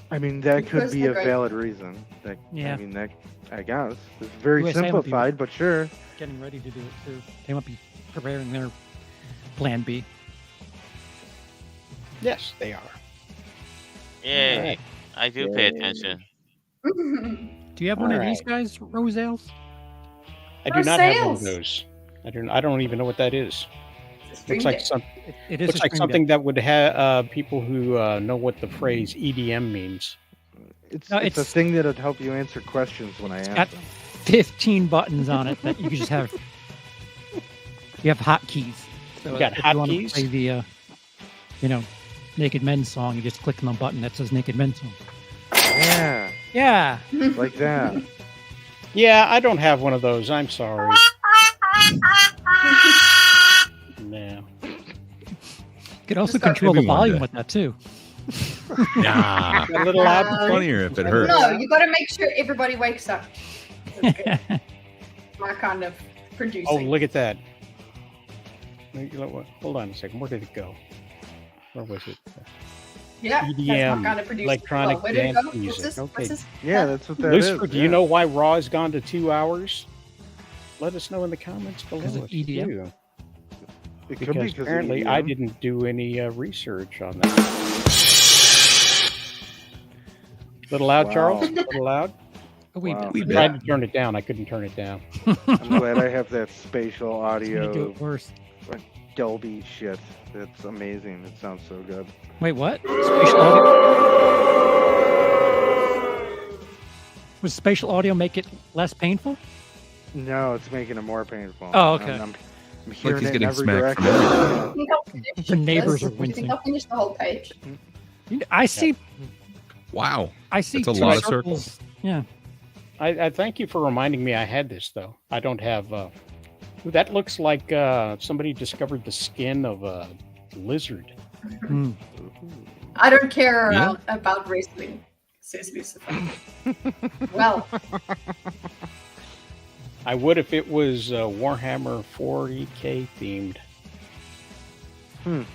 I mean, that could Because be they're a great. valid reason. That, Yeah. I mean, that I guess it's very USA will be- simplified, but sure. Getting ready to do it too. They might be preparing their plan B. Yes, they are. Yeah, Right. I do pay attention. Do you have one of All these guys, Rosales? I do not have one of sales. those. I don't even know what that is. Stream Looks like Deck. some. It is Looks a like Stream something Deck. that would have people who know what the phrase EDM means. It's No, it's a it's- thing that'll help you answer questions when I It's ask got them. 15 buttons on it that you can just have. You have hotkeys. So You got if you want to hotkeys? play the, Naked Men song, you just click on the button that says Naked Men song. Yeah, Yeah. like that. Yeah, I don't have one of those. I'm sorry. No. You could also Just start control the maybe one volume day. with that too. Nah. A little loud. Funnier if it hurts. No, you got to make sure everybody wakes up. That's good. My kind of producing. Oh, look at that. Hold on a second. Where did it go? Where was it? Yeah, that's EDM, my kind of producing. electronic Where did it dance go? music. What's this? Okay. What's this? Yeah, that's what that is. Lucifer, do you yeah. know why Raw has gone to 2 hours? Let us know in the comments below. Because of if you EDM? do. It could be because 'cause of apparently I EDM. didn't do any research on that. Little loud, Wow. Charles? Little loud? A wee Wow. bit. I tried to turn it down. I couldn't turn it down. I'm glad I have that spatial It's gonna do audio it worse. Dolby shit. That's amazing. It sounds so good. Wait, what? Spatial audio? Would spatial audio make it less painful? No, it's making it more painful. Oh, okay. I'm hearing he's it in getting every smacked direction. I think I'll finish The neighbors this. are I wincing. think I'll finish the whole page. I see. Wow. I see That's a two lot of circles. Yeah. I thank you for reminding me I had this, though. I don't have... that looks like somebody discovered the skin of a lizard. Hmm. I don't care Yeah. about wrestling, says Lucifer. Well, I would if it was Warhammer 40k themed. Fair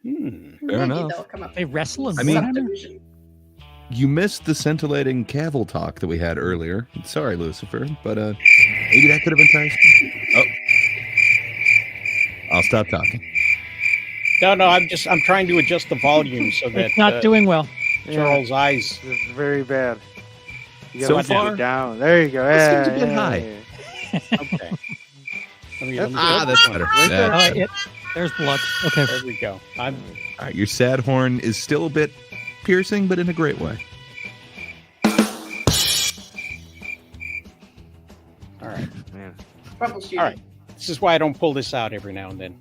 maybe enough. they'll come up They with wrestle in I mean- Warhammer? subdivision. You missed the scintillating Cavill talk that we had earlier. Sorry, Lucifer, but maybe that could have enticed you. Oh. I'll stop talking. No, I'm trying to adjust the volume so that It's not doing well. Charles' eyes. It's very bad. You So gotta put far- it down. There you go. It seems a bit Hey, high. hey. Okay. Let me That's better. Right there. There's blood. Okay. There we go. All right, your sad horn is still a bit piercing, but in a great way. All right. Man, Troubleshooting. All right. This is why I don't pull this out every now and then.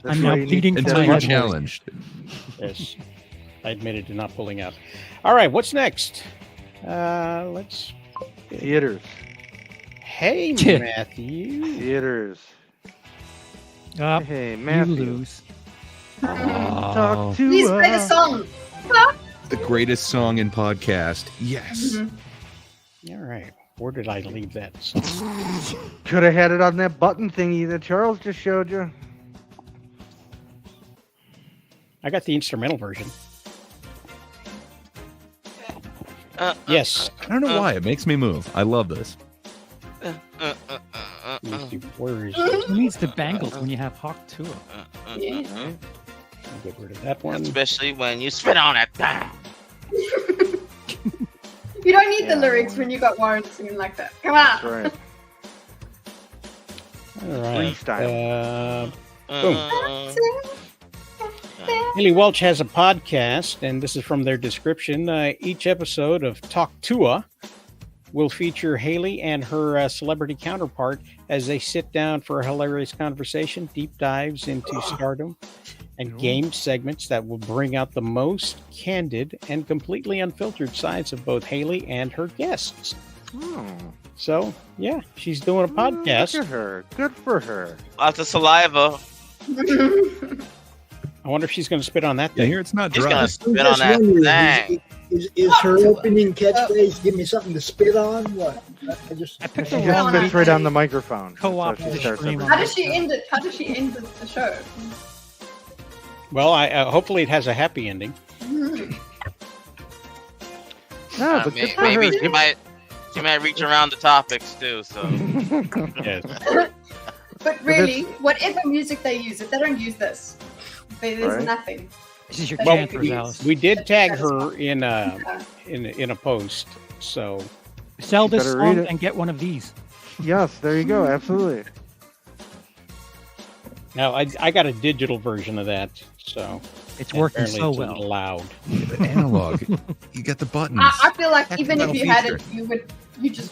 that's I'm why now you need- pleading for Until my you're head. challenged. Yes. I admitted to not pulling out. All right. What's next? Let's. Theaters. Hey, Yeah. Matthew. Theaters. Hey, You Matthew. lose. Talk to Please play the song. The greatest song in podcast. Yes. All right. Where did I leave that? Could have had it on that button thingy that Charles just showed you. I got the instrumental version. Yes. I don't know why. It makes me move. I love this. Let me see, where is it? Who needs the bangles when you have Hawk Tuah? Yeah. I'll get rid of that one. Especially when you spit on it. You don't need Yeah. the lyrics when you got Warren singing like that. Come That's on. right. All right. Freestyle. Haley Welch has a podcast, and this is from their description. Each episode of Talk Tuah will feature Haley and her celebrity counterpart as they sit down for a hilarious conversation, deep dives into stardom, and game segments that will bring out the most candid and completely unfiltered sides of both Haley and her guests. Oh, So, yeah, she's doing a podcast. Look at her. Good for her. Lots of saliva. I wonder if she's going to spit on that Yeah, thing. here it's not He's dry. gonna I'm spit just on that wondering, thing. is her opening catchphrase, give me something to spit on? What? I just. I picked She the just wrong spits right on the microphone. Co-op That's how she with starts stream everything. How does she end it? How does she end the show? Well, I hopefully it has a happy ending. No, but good for Maybe her. she might reach around the topics too. So Yes. But really, whatever music they use, if they don't use this, there's Right. nothing. This is your Well, chance, Rosales. We did tag her in a post, so Sell this better read song it. and get one of these. Yes, there you go. Absolutely. now I got a digital version of that, so It's working apparently so it's well. loud. Analog. You got the buttons. I feel like Heck, even if that'll you had feature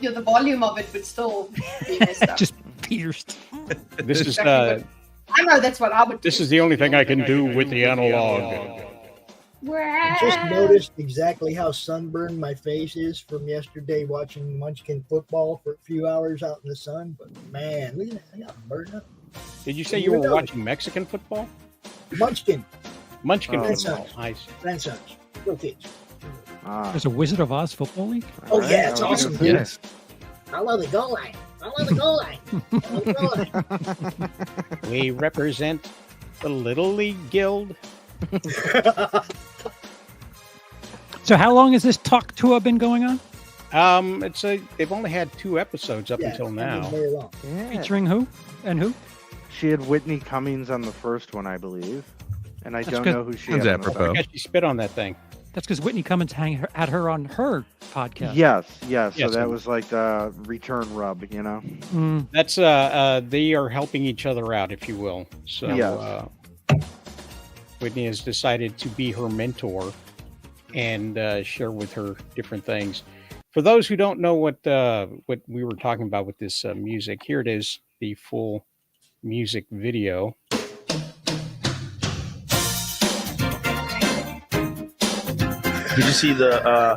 it, the volume of it would still be messed up. Just pierced. This is Exactly I know that's what I would do. this is the only thing I can do with the analog. I just noticed exactly how sunburned my face is from yesterday watching Munchkin football for a few hours out in the sun. But man, look at that. I got burned up. Did you say you were watching Mexican football? Munchkin, Munchkin Oh, football. nice. Nice. grandsons, little kids. Ah, There's a Wizard of Oz football league. Oh, alright, yeah, it's I was awesome. gonna say. Yes. Follow the goal line. Follow the goal line. Follow the goal line. We represent the Little League Guild. So how long has this Talk Tuah been going on? They've only had 2 episodes up Yeah, until it's now. been very long. Yeah. Featuring who and who? She had Whitney Cummings on the first one, I believe, and I That's don't good. know who she Sounds had on the apropos. Because she spit on that thing. That's because Whitney Cummings had her on her podcast. Yes. So Yes, that and- was like the return rub, you know. Mm, That's they are helping each other out, if you will. So Yes. Whitney has decided to be her mentor and share with her different things. For those who don't know what we were talking about with this music, here it is, the full music video. Did you see the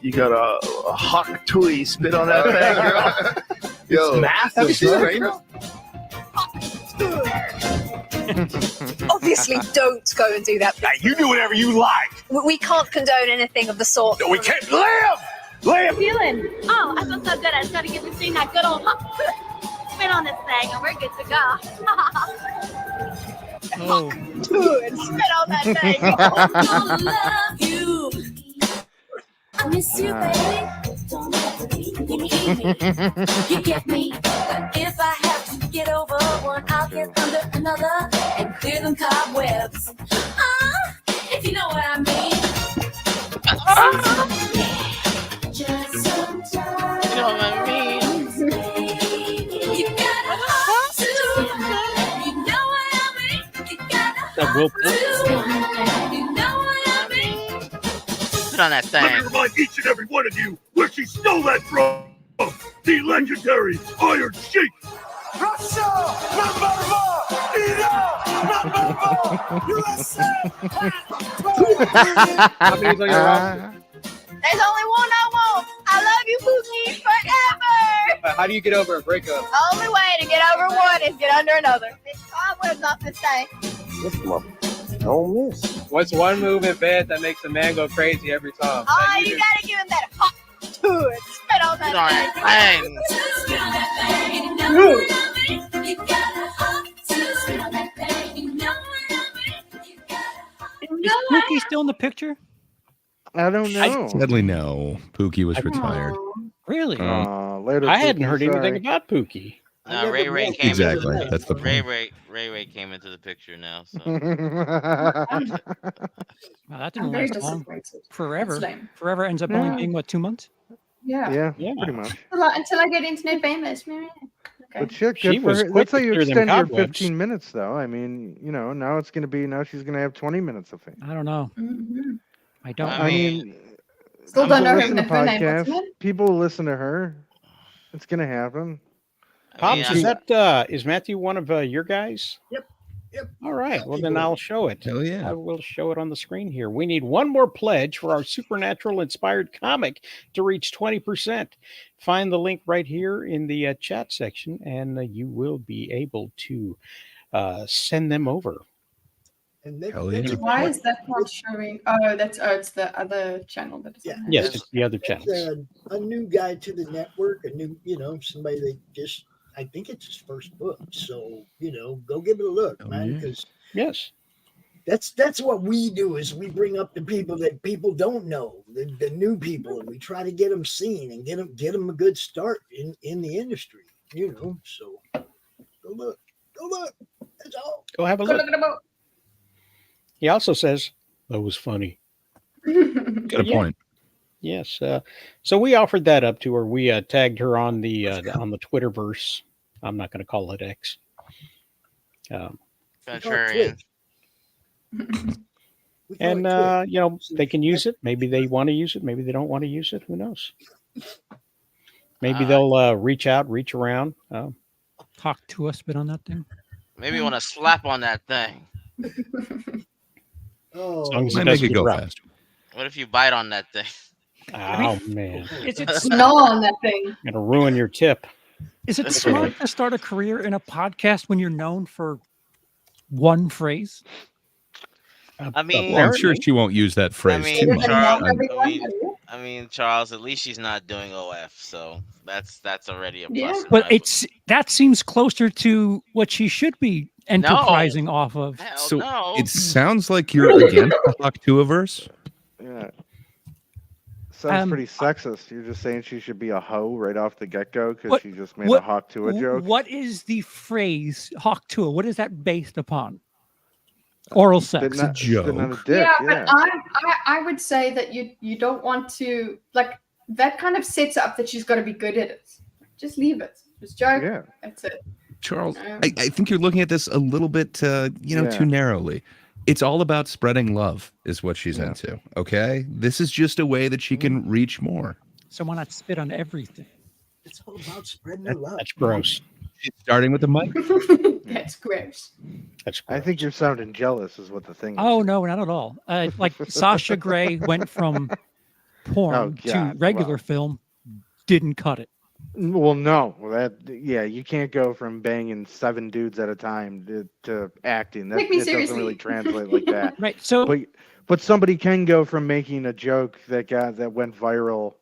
you got a hawk Tuah spit on that thing, girl? Yo, It's massive, bro. Obviously, don't go and do that. You do whatever you like. We can't condone anything of the sort. No, we can't live. Live. Feeling? Oh, I feel so good. I just gotta get this thing that good old spin on this thing, and we're good to go. oh, Dude, spit on that thing. I love you. I miss you, baby. Don't ever leave me. You get me. But if I have to get over one, I'll get under another and clear them cobwebs. If you know what I mean. Just sometimes. You know what I mean? You gotta have to. You know what I mean. You gotta That will You know what I mean. Put on that Let me thing. remind each and every one of you where she stole that from. The legendary Iron Sheik. Russia, number one, Iran, number one, USA. How many's on your roster? There's only one I want. I love you, Pookie, forever. How do you get over a breakup? Only way to get over one is get under another. This cobweb's off this thing. Don't miss. What's one move in bed that makes a man go crazy every time? Oh, That you do? gotta give him that hot to it. Spit on Put on that that thing. thing. Spit on that thing. You know what I mean. You gotta hot to spit on that thing. You know what I mean. You gotta hot. is Pookie still in the picture? I don't know. Sadly, no. Pookie was retired. Really? Later. I hadn't Pookie, heard sorry. anything about Pookie. No, Ray came Exactly. into That's the point. Ray came into the picture now. So Wow, that didn't I'm very last long. disappointed. Forever. That's lame. Forever ends up Yeah. only being, what, 2 months? Yeah. Yeah, pretty much. Until I get internet famous. Okay. But shit, She good for was her. quick That's how to you clear them extend your cobwebs. 15 minutes, though. I mean, you know, now it's going to be, now she's going to have 20 minutes of fame. I don't know. Mm-hmm. I don't I know. I mean, Still don't know people her, listen to her name. What's her podcasts. name? People listen to her. It's going to happen. I mean, Pops, is that is Matthew one of your guys? Yep. All right. Well, then I'll show it. Hell yeah. I will show it on the screen here. We need one more pledge for our supernatural inspired comic to reach 20%. Find the link right here in the chat section, and you will be able to send them over. And Hell yeah. Why is that not showing? Oh, it's the other channel that is. Yeah. on there. Yes, it's the other That's channels. a new guy to the network, a new, somebody that just, I think it's his first book. So, go give it a look, Oh, man, yeah. because Yes. that's what we do is we bring up the people that people don't know, the new people, and we try to get them seen and get them a good start in the industry, so go look, that's all. Go have a Go look. look at the book. He also says, that was funny. Got a Yeah. point. Yes. So we offered that up to her. We tagged her on the Twitterverse. I'm not going to call it X. contrarian. We call And it Twitch. they can use it. Maybe they want to use it. Maybe they don't want to use it. Who knows? Maybe they'll reach around. Talk to us, spit on that thing. Maybe you want to slap on that thing. Oh, As long as Might it make doesn't it get go rough. fast. What if you bite on that thing? Oh man, Is it Smell on that thing. gonna ruin your tip. is it smart to start a career in a podcast when you're known for one phrase? I mean, Well, I'm sure she won't use that I phrase mean, too much. Charles, Everyone. I mean, Charles. At least she's not doing OF, so that's already a plus. Yeah. in But my that seems closer to what she should be enterprising off of. book. Hell So no. it sounds like you're against the Hawk Tuah verse. Yeah. Sounds pretty sexist. You're just saying she should be a hoe right off the get-go because What- she just made a Hawk Tuah joke. What is the phrase Hawk Tuah? What is that based upon? Oral sex. Spitting on a dick, Yeah, but I would say that you don't want to, like, that kind of sets up that she's got to be good at it. Just leave it. Just joke. Yeah. That's it. Charles, I think you're looking at this a little bit, too narrowly. It's all about spreading love, is what she's into. Okay, this is just a way that she can reach more. So why not spit on everything? It's all about spreading the love. That's gross. She's starting with the mic. That's gross. That's I think you're sounding jealous, is what the thing is. Oh no, not at all. Like Sasha Grey went from porn to God, regular film, didn't cut it. Well, no, you can't go from banging 7 dudes at a time to acting. That Take me it doesn't seriously. really translate like that. Right. So, but somebody can go from making a joke that went viral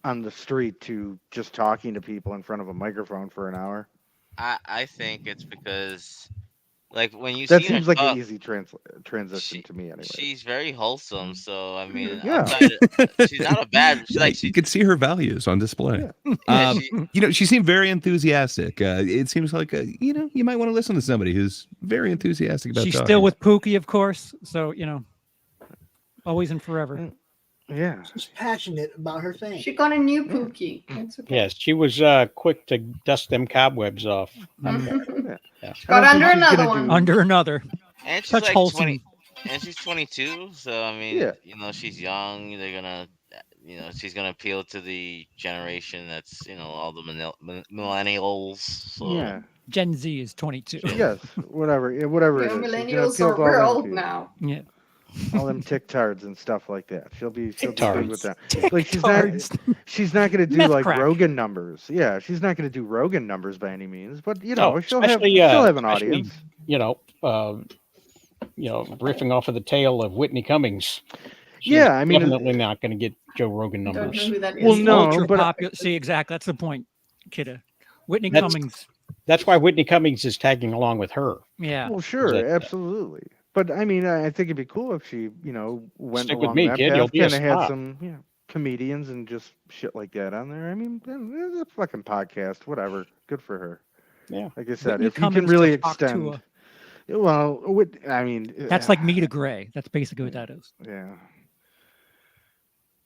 on the street to just talking to people in front of a microphone for an hour. I think it's because, like, when you That see her seems like talk, an easy transition to me, anyway. she's very wholesome. So I mean, Yeah. she's not a bad. You could see her values on display. Yeah, She seemed very enthusiastic. It seems like you might want to listen to somebody who's very enthusiastic about. She's talking. still with Pookie, of course. So always and forever. Yeah. She's passionate about her thing. She got a new Pookie. That's okay. Yes, she was quick to dust them cobwebs off. Got under another one. Under another. And she's Such like wholesome. 20, and she's 22. So I mean, Yeah. she's young. They're gonna, she's gonna appeal to the generation that's, all the millennials. So. Yeah. Gen Z is 22. Yes, whatever it is. She's gonna Millennials appeal are to all we're them old people. now. Yeah. All them ticktards and stuff like that. She'll be good with that. Ticktards. Like she's not going to do Meth like crack. Rogan numbers. Yeah, she's not going to do Rogan numbers by any means. But she'll have especially, an especially, audience. Riffing off of the tail of Whitney Cummings. She's Yeah, I mean, definitely not going to get Joe Rogan Don't know numbers. who that is. Well, no, Ultra but popular. See, exactly. That's the point, kidda. Whitney That's- Cummings. That's why Whitney Cummings is tagging along with her. Yeah. well, sure, That- absolutely. But I mean, I think it'd be cool if she, went Stick along with me, that kid. path, You'll be a kind of had star. some, comedians and just shit like that on there. I mean, it's a fucking podcast, whatever. Good for her. Yeah. Like I said, Whitney if you can Cummings really to Hawk extend. Tuah. Well, I mean, That's like me to Gray. That's basically what that is. Yeah.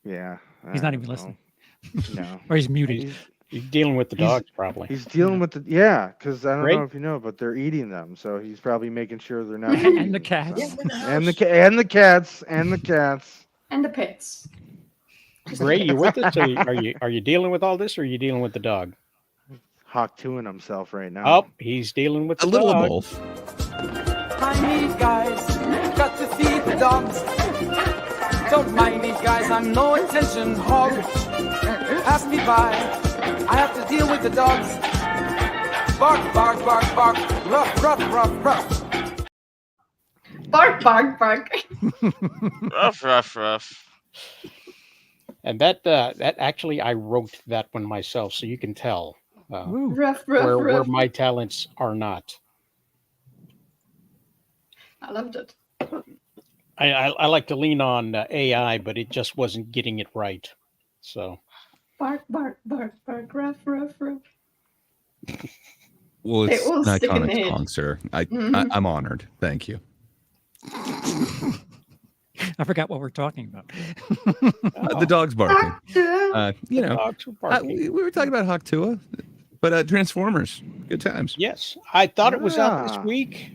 Yeah. He's I not even don't listening. know. No. Or he's muted. He's dealing with the dogs, probably. He's dealing with because I don't Great. know if you know, but they're eating them, so he's probably making sure they're not. And the cats. and the cats and the cats. And the pets. Ray, you with us? Are you dealing with all this, or are you dealing with the dog? Hawk Tuahing himself right now. Oh, he's dealing with A the little dog. of both. I need guys, got to feed the dogs. Don't mind these guys, I'm no attention hog. Pass me by, I have to deal with the dogs. Bark, bark, bark, bark, rough, rough, rough, rough. Bark, bark, bark. Rough. And that actually, I wrote that one myself, so you can tell Rough, rough, where rough. my talents are not. I loved it. I like to lean on AI, but it just wasn't getting it right. So Bark, bark, bark, bark, rough, rough, rough. Well, They it's all an stick in the iconic head. song, sir. Mhm. I'm honored. Thank you. I forgot what we're talking about. The dog's barking. Tuah. You know, dogs are barking. we were talking about Hawk Tuah, but Transformers, good times. Yes, I thought it was out this Yeah. week.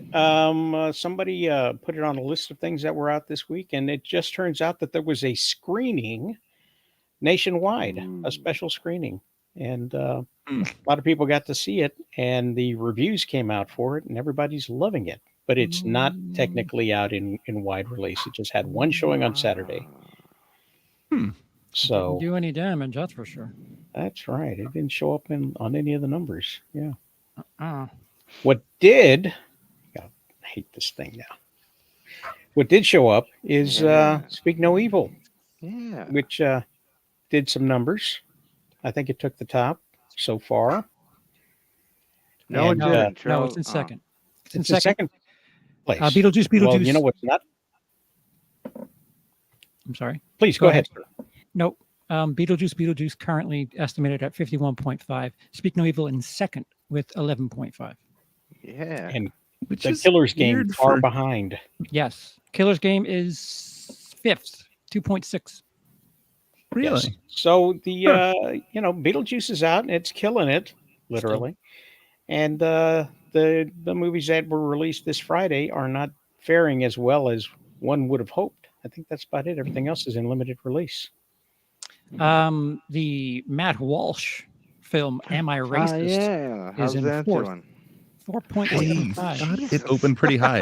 Somebody put it on a list of things that were out this week, and it just turns out that there was a screening nationwide, a special screening, and a lot of people got to see it, and the reviews came out for it, and everybody's loving it. But it's not technically out in wide release. It just had one showing on Saturday. So Didn't do any damage, that's for sure. that's right. It didn't show up on any of the numbers. Yeah. Uh, What did? God, I hate this thing now. What did show up is Speak No Evil, Yeah. which did some numbers. I think it took the top so far. No, And, it didn't. no, it's Charles. in second. It's in It's in second. second place. Beetlejuice, Well, Beetlejuice. you know what's not? I'm sorry. Please Go go ahead. Sir. Nope. Beetlejuice currently estimated at 51.5. Speak No Evil in second with 11.5. Yeah. And Which the is Killer's Game weird far for- behind. Yes. Killer's Game is fifth, 2.6. Really? Yes. So the Beetlejuice is out and it's killing it, literally. And the movies that were released this Friday are not faring as well as one would have hoped. I think that's about it. Everything else is in limited release. The Matt Walsh film "Am I Racist?" Yeah. is How's in that fourth, doing? 4.75. It opened pretty high.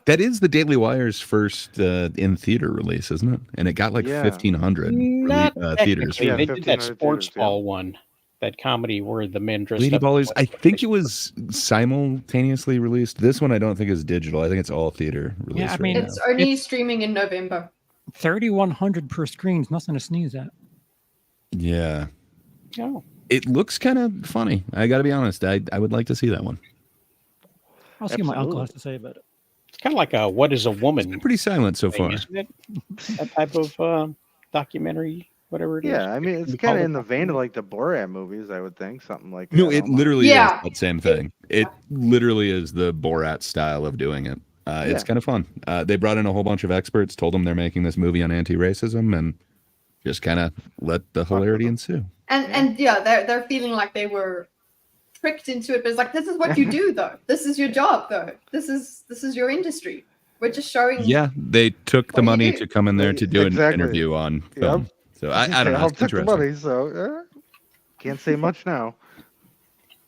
That is the Daily Wire's first in theater release, isn't it? And it got like Yeah. 1,500 Not theaters. technically. Yeah, They did that 1,500 sports theaters, yeah. ball one, that comedy where the men dressed Lady up. Ballers, I think it was simultaneously released. This one I don't think is digital. I think it's all theater release. I mean, right It's now. only streaming in November. 3,100 per screen is nothing to sneeze at. Yeah. Oh. It looks kind of funny. I got to be honest. I would like to see that one. I'll see what my uncle Absolutely. has to say about it. It's kind of like a "What is a Woman?" Been pretty silent so thing, far. isn't it? That type of documentary, whatever it is. Yeah, I mean, it's We kind call of it in the vein of documentary. like the Borat movies, I would think. Something like No, that. it almost. literally Yeah. is that same thing. It literally is the Borat style of doing it. It's Yeah. kind of fun. They brought in a whole bunch of experts, told them they're making this movie on anti-racism, and just kind of let the hilarity ensue. And they're feeling like they were tricked into it, but it's like, this is what you do though. This is your job though. This is your industry. We're just showing. Yeah, they took the What do you money do? to come in there to do Exactly. an interview on film. Yep. So I don't They know. all It's took the interesting. money, so can't say much now.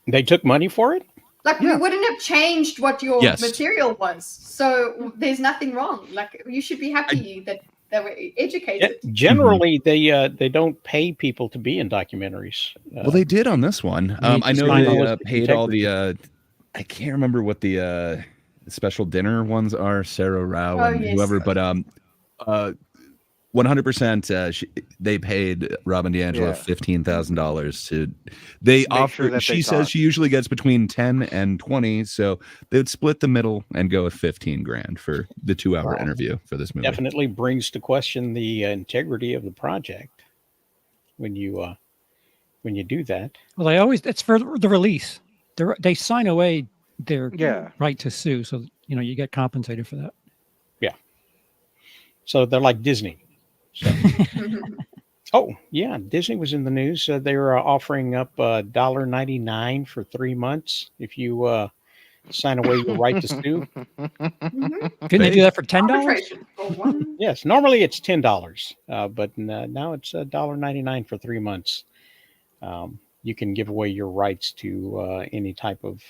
They took money for it. Like we wouldn't have changed what your Yes. material was. So there's nothing wrong. Like you should be happy that we're educated. Generally, they don't pay people to be in documentaries. Well, they did on this one. need I to know find they journalistic paid all the. integrity. I can't remember what the special dinner ones are, Sarah Rao Oh, and yes. whoever, but 100%. They paid Robin DiAngelo Yeah. $15,000 to. They Make offer. sure that She they says talk. she usually gets between 10 and 20, so they would split the middle and go with 15 grand for the 2-hour Wow. interview for this movie. Definitely brings to question the integrity of the project when you do that. Well, it's for the release. They sign away their Yeah. right to sue, so you get compensated for that. So they're like Disney. So. Oh yeah, Disney was in the news. They were offering up $1.99 for 3 months if you sign away your right to sue. Couldn't they do that for $10? Arbitration for one. Yes, normally it's $10, but now it's $1.99 for 3 months. You can give away your rights to any type of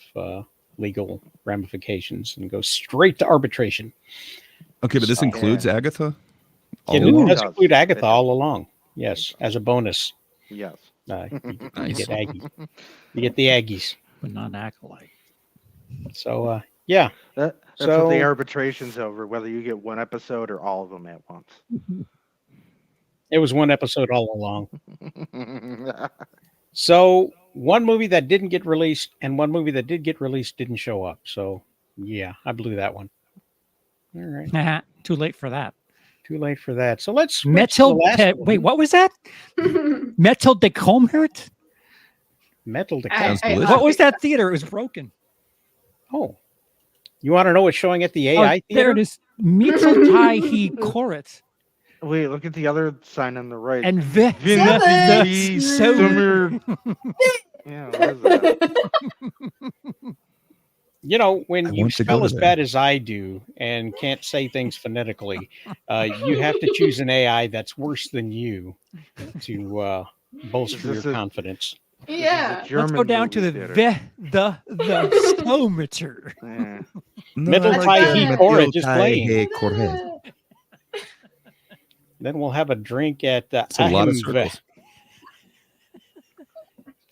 legal ramifications and go straight to arbitration. Okay, but this So- includes Agatha. It along? does does. include Agatha It all along. Yes, as a bonus. Yes. You Nice. get Aggie. You get the Aggies. But not an acolyte. So yeah. That's So- what the arbitration's over, whether you get one episode or all of them at once. It was one episode all along. So one movie that didn't get released and one movie that did get released didn't show up. So yeah, I blew that one. All right. Too late for that. Too late for that. So let's switch to Metal. the last one. Wait, what was that? Metal de Comhert? Metal to I- I- What was that theater? It was broken. Oh. You want to know what's showing at the AI Oh, theater? there it is. Metal Tai He Koret. Wait, look at the other sign on the right. And Vinci Summer. Yeah, what is that? You know, when I you want to go spell to as there. bad as I do and can't say things phonetically, you have to choose an AI that's worse than you to bolster This your is- confidence. Yeah. Let's go German down to movie the theater. the stometer. Yeah. Middle Like Tai that. He Middle Koret is playing. Hey, Corret. Then we'll have a drink at It's a lot of Ahimve. circles.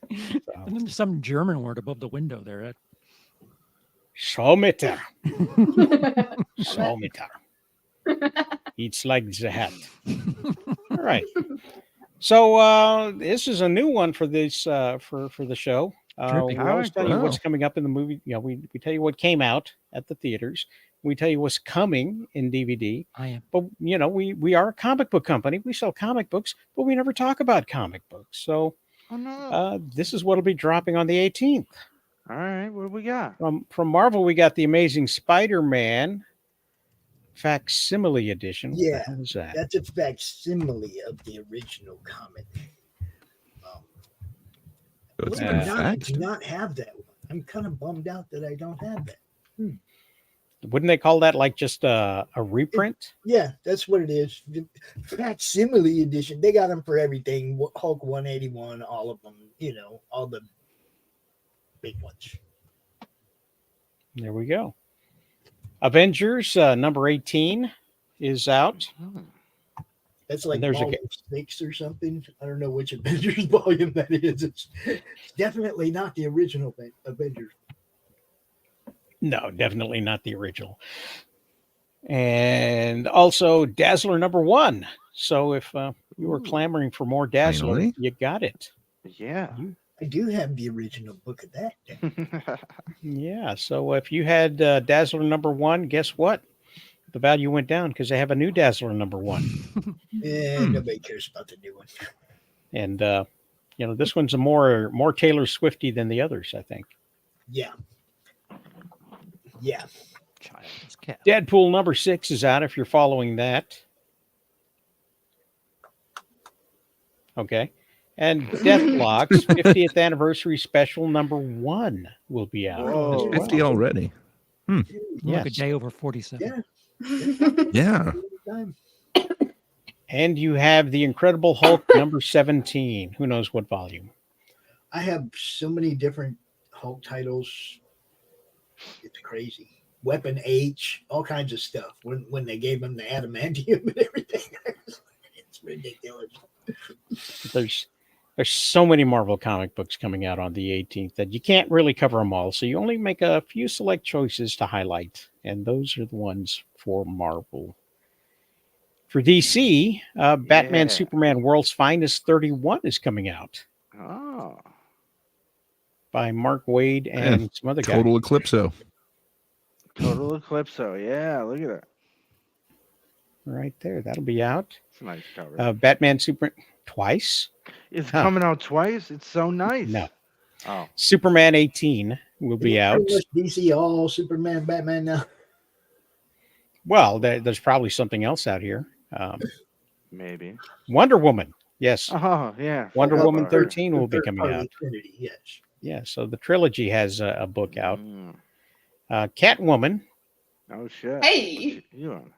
And then there's some German word above the window there. Someter. Someter. It's like that. All right. So this is a new one for this for the show. We Terrific. always tell you what's Wow. coming up in the movie. We tell you what came out at the theaters. We tell you what's coming in DVD. I am. But we are a comic book company. We sell comic books, but we never talk about comic books. So Oh no. this is what'll be dropping on the 18th. All right, what do we got? From Marvel, we got the Amazing Spider-Man facsimile edition. What the Yeah, hell is that? that's a facsimile of the original comic. So it's Believe been it or not, I faxed? do not have that one. I'm kind of bummed out that I don't have that. Wouldn't they call that like just a reprint? Yeah, that's what it is. The facsimile edition. They got them for everything. Hulk 181, all of them. All the big ones. There we go. Avengers number 18 is out. That's like There's a volume 6 or something. I don't know which Avengers volume that is. It's definitely not the original Avengers. No, definitely not the original. And also Dazzler number 1. So if you were clamoring for more Dazzler, Finally. you got it. Yeah. I do have the original book of that. Yeah. So if you had Dazzler number 1, guess what? The value went down because they have a new Dazzler number 1. And nobody cares about the new one. And this one's a more Taylor Swifty than the others, I think. Yeah. Yeah. Childless cat. Deadpool number 6 is out if you're following that. Okay. And Deathlock's 50th anniversary special number 1 will be out. Whoa. It's 50 already. Like a Yes. day over 47. Yeah. Yeah. Time. And you have the Incredible Hulk number 17. Who knows what volume? I have so many different Hulk titles. It's crazy. Weapon H, all kinds of stuff. When they gave him the adamantium and everything, it's ridiculous. There's so many Marvel comic books coming out on the 18th that you can't really cover them all. So you only make a few select choices to highlight. And those are the ones for Marvel. For DC, Batman, Yeah. Superman, World's Finest 31 is coming out Oh. by Mark Waid and some other guy. Total Eclipso. Total Eclipso. Yeah, look at that. Right there. That'll be out. It's a nice cover. Batman, Superman, twice? It's huh. coming out twice. It's so nice. No. Oh. Superman 18 will be out. Pretty much DC all Superman, Batman now. Well, there's probably something else out here. Maybe. Wonder Woman. Yes. Oh, yeah. Wonder Forgot Woman about her. 13 will be Third coming part of out. the Trinity, yes. Yeah, so the trilogy has a book out. Mm. Catwoman, Oh, shit. Hey. You on?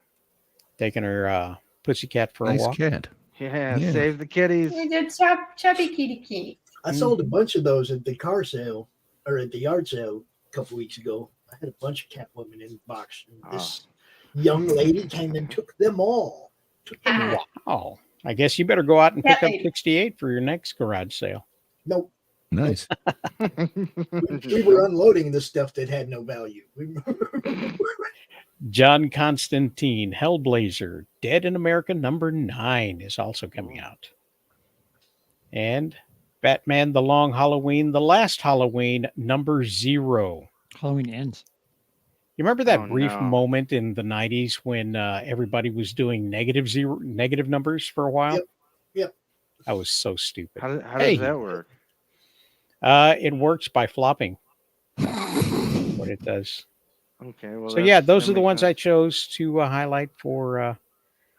taking her pussycat for a Nice walk. cat. Yeah, Yeah. save the kitties. We did chubby kitty kitty. I sold a bunch of those at the car sale or at the yard sale a couple weeks ago. I had a bunch of Catwoman in the box. And this young lady came and took them all. Took them all. Wow. I guess you better go out and pick Yeah, up 68 for your next garage sale. Nope. Nice. We were unloading the stuff that had no value. John Constantine, Hellblazer, Dead in America number 9 is also coming out. And Batman, The Long Halloween, The Last Halloween number 0. Halloween ends. You remember that Oh, brief no. moment in the 90s when everybody was doing negative numbers for a while? Yep. That was so stupid. How Hey. does that work? It works by flopping. What it does. Okay, well. So yeah, those that are the makes ones I sense. chose to highlight for. I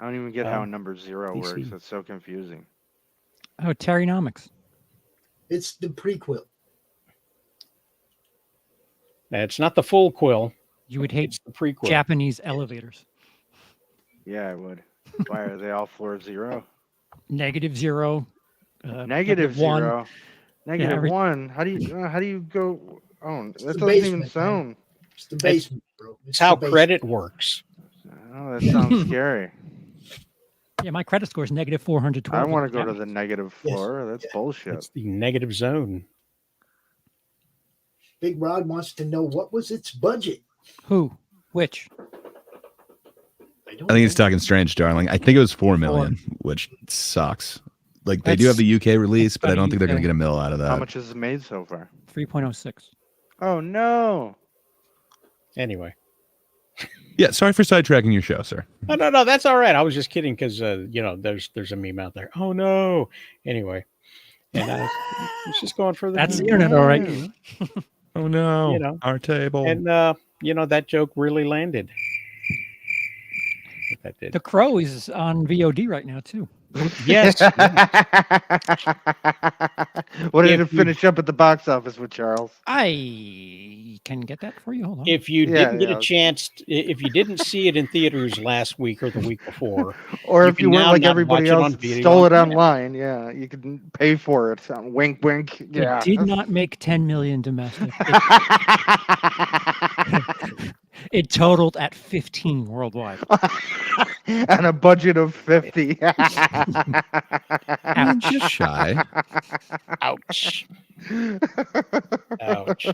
don't even get how um, number 0 DC. works. That's so confusing. Oh, Terrynomics. It's the prequel. It's not the full quill. You would hate It's the prequel. Japanese elevators. Yeah, I would. Why are they all floor 0? -0. Negative -1. 0. Negative every- 1. How do you go? Oh, that the doesn't even basement, sound. It's the basement, bro. It's how credit works. Oh, that sounds scary. Yeah, my credit score is -412. I want to with go to Japanese. the negative floor. That's bullshit. It's the negative zone. Big Rod wants to know what was its budget. Who? Which? I don't I think he's know. talking strange, darling. I think it was 4 million, which sucks. Like they do have the UK release, but I don't think they're going to get a mil out of How that. much has it made so far? 3.06. Oh no! Anyway, Yeah, sorry for sidetracking your show, sir. No, that's all right. I was just kidding because there's a meme out there. Oh no. Anyway, and I was just going for the. That's the internet, all right. Oh no, You know, our table. and that joke really landed. That did. The Crow is on VOD right now too. Yes. What did it finish up at the box office with, Charles? I can get that for you. Hold on. If you didn't get a chance, if you didn't see it in theaters last week or the week before, or if you can weren't now like not everybody watch else, video stole it on online. Yeah, you could pay for it. Wink, wink. Yeah. It did not make 10 million domestic. It totaled at 15 worldwide. And a budget of 50. I'm just shy. Ouch. Ouch.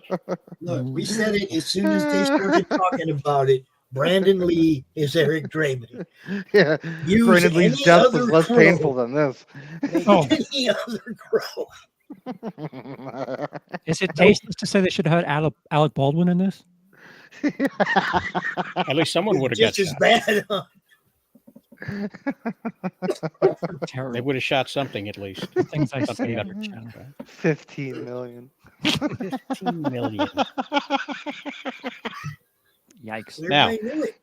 Look, we said it as soon as they started talking about it. Brandon Lee is Eric Draven. Yeah, Use Brandon Lee's any death other was less crow painful than this. than Oh. any other crow. Is it tasteless to say they should have had Alec Baldwin in this? At least someone would have got Just as shot. bad. Huh? Terrible. They would have shot something at least. Things I Something say that- on your channel. 15 million. 15 million. Yikes. Now- Everybody knew it.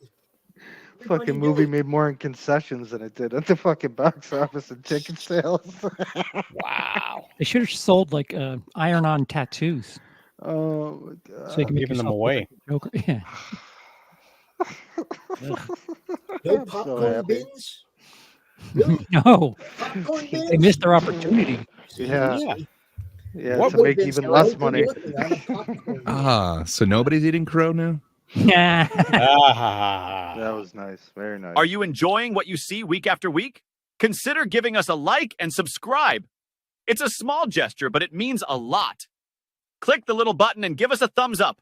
Fucking movie made more in concessions than it did at the fucking box office and ticket sales. Wow. They should have sold like iron-on tattoos. Oh my god. So you can make Giving them yourself away. look like a Joker. Yeah. No I'm so popcorn happy. bins. Really? No, Popcorn bins. they missed their opportunity. Yeah. Yeah. Yeah, What to would make have even been less so money. looking at a popcorn bin. So nobody's eating crow now? Yeah. Ah, That was nice. Very nice. Are you enjoying what you see week after week? Consider giving us a like and subscribe. It's a small gesture, but it means a lot. Click the little button and give us a thumbs up.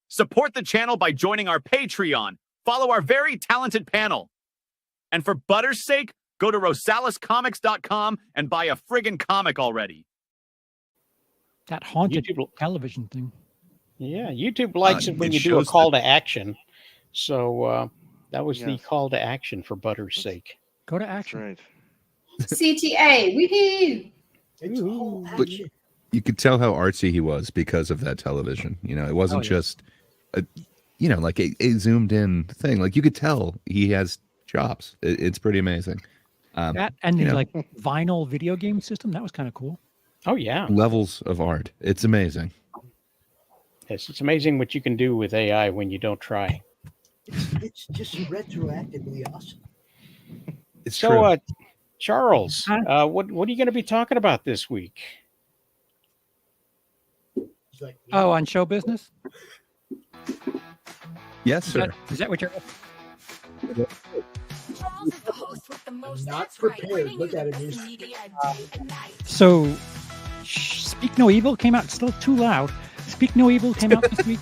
Support the channel by joining our Patreon. Follow our very talented panel. And for butter's sake, go to rosalescomics.com and buy a friggin' comic already. That haunted YouTube- television thing. yeah, YouTube likes it when it you do a shows call to action. So that was the Yes. call to action for Butter's sake. Go to That's action. right. CTA, woohoo! It's all But- action. You could tell how artsy he was because of that television. You know, it wasn't Oh, yeah. just, like a zoomed in thing. Like you could tell he has chops. It's pretty amazing. That and the you know. like vinyl video game system, that was kind of cool. Oh yeah, Levels of art. It's amazing. yes, it's amazing what you can do with AI when you don't try. It's just retroactively awesome. It's So, true. Charles, Huh? what are you going to be talking about this week? It's like, Oh, on show business? Yes, Is sir. that, is that what you're I'm not prepared. Look at it. So Speak No Evil came out, still too loud. Speak No Evil came out this week,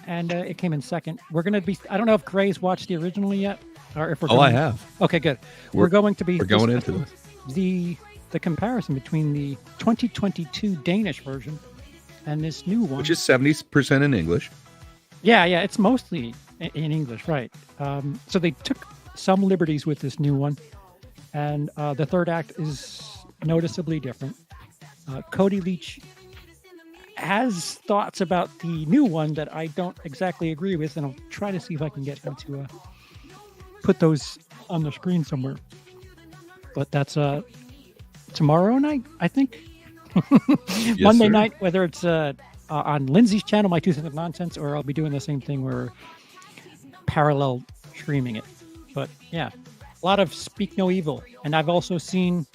and it came in second. We're going to be, I don't know if Gray's watched the original yet, or if we're Oh, I going- have. Okay, good. We're going to be We're going into this. the comparison between the 2022 Danish version and this new one. Which is 70% in English. Yeah, it's mostly in English, right? So they took some liberties with this new one, and the third act is noticeably different. Cody Leach has thoughts about the new one that I don't exactly agree with, and I'll try to see if I can get him to put those on the screen somewhere. But that's tomorrow night, I think. Monday sir. night, whether it's on Lindsay's channel, My 2 Cents of Nonsense, or I'll be doing the same thing where parallel streaming it. But yeah, a lot of Speak No Evil. And I've also seen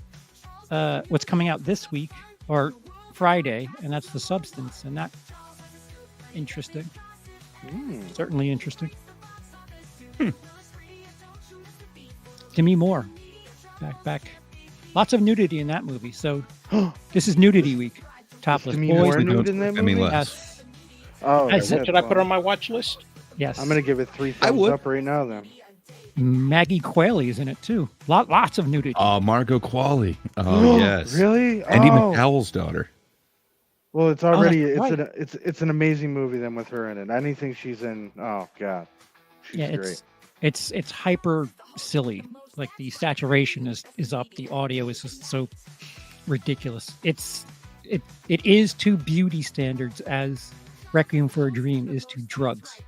what's coming out this week or Friday, and that's The Substance. And that interesting. Certainly interesting. Demi Moore. Back. Lots of nudity in that movie. So this is nudity week. Topless Demi boys. Moore we don't nude in that any movie? less. Yes. Oh, Yes. What should I put on my watch list? Yes. I'm gonna give it 3 I thumbs would. up right now. Then Maggie Qualley is in it too. Lots of nudity. Oh, Margot Qualley. Oh, yes. Really? Andy Oh. McDowell's daughter. Well, it's already that's right. it's an amazing movie then with her in it. Anything she's in, oh god. She's Yeah, great. it's hyper silly. Like the saturation is up. The audio is just so ridiculous. It is to beauty standards as Requiem for a Dream is to drugs.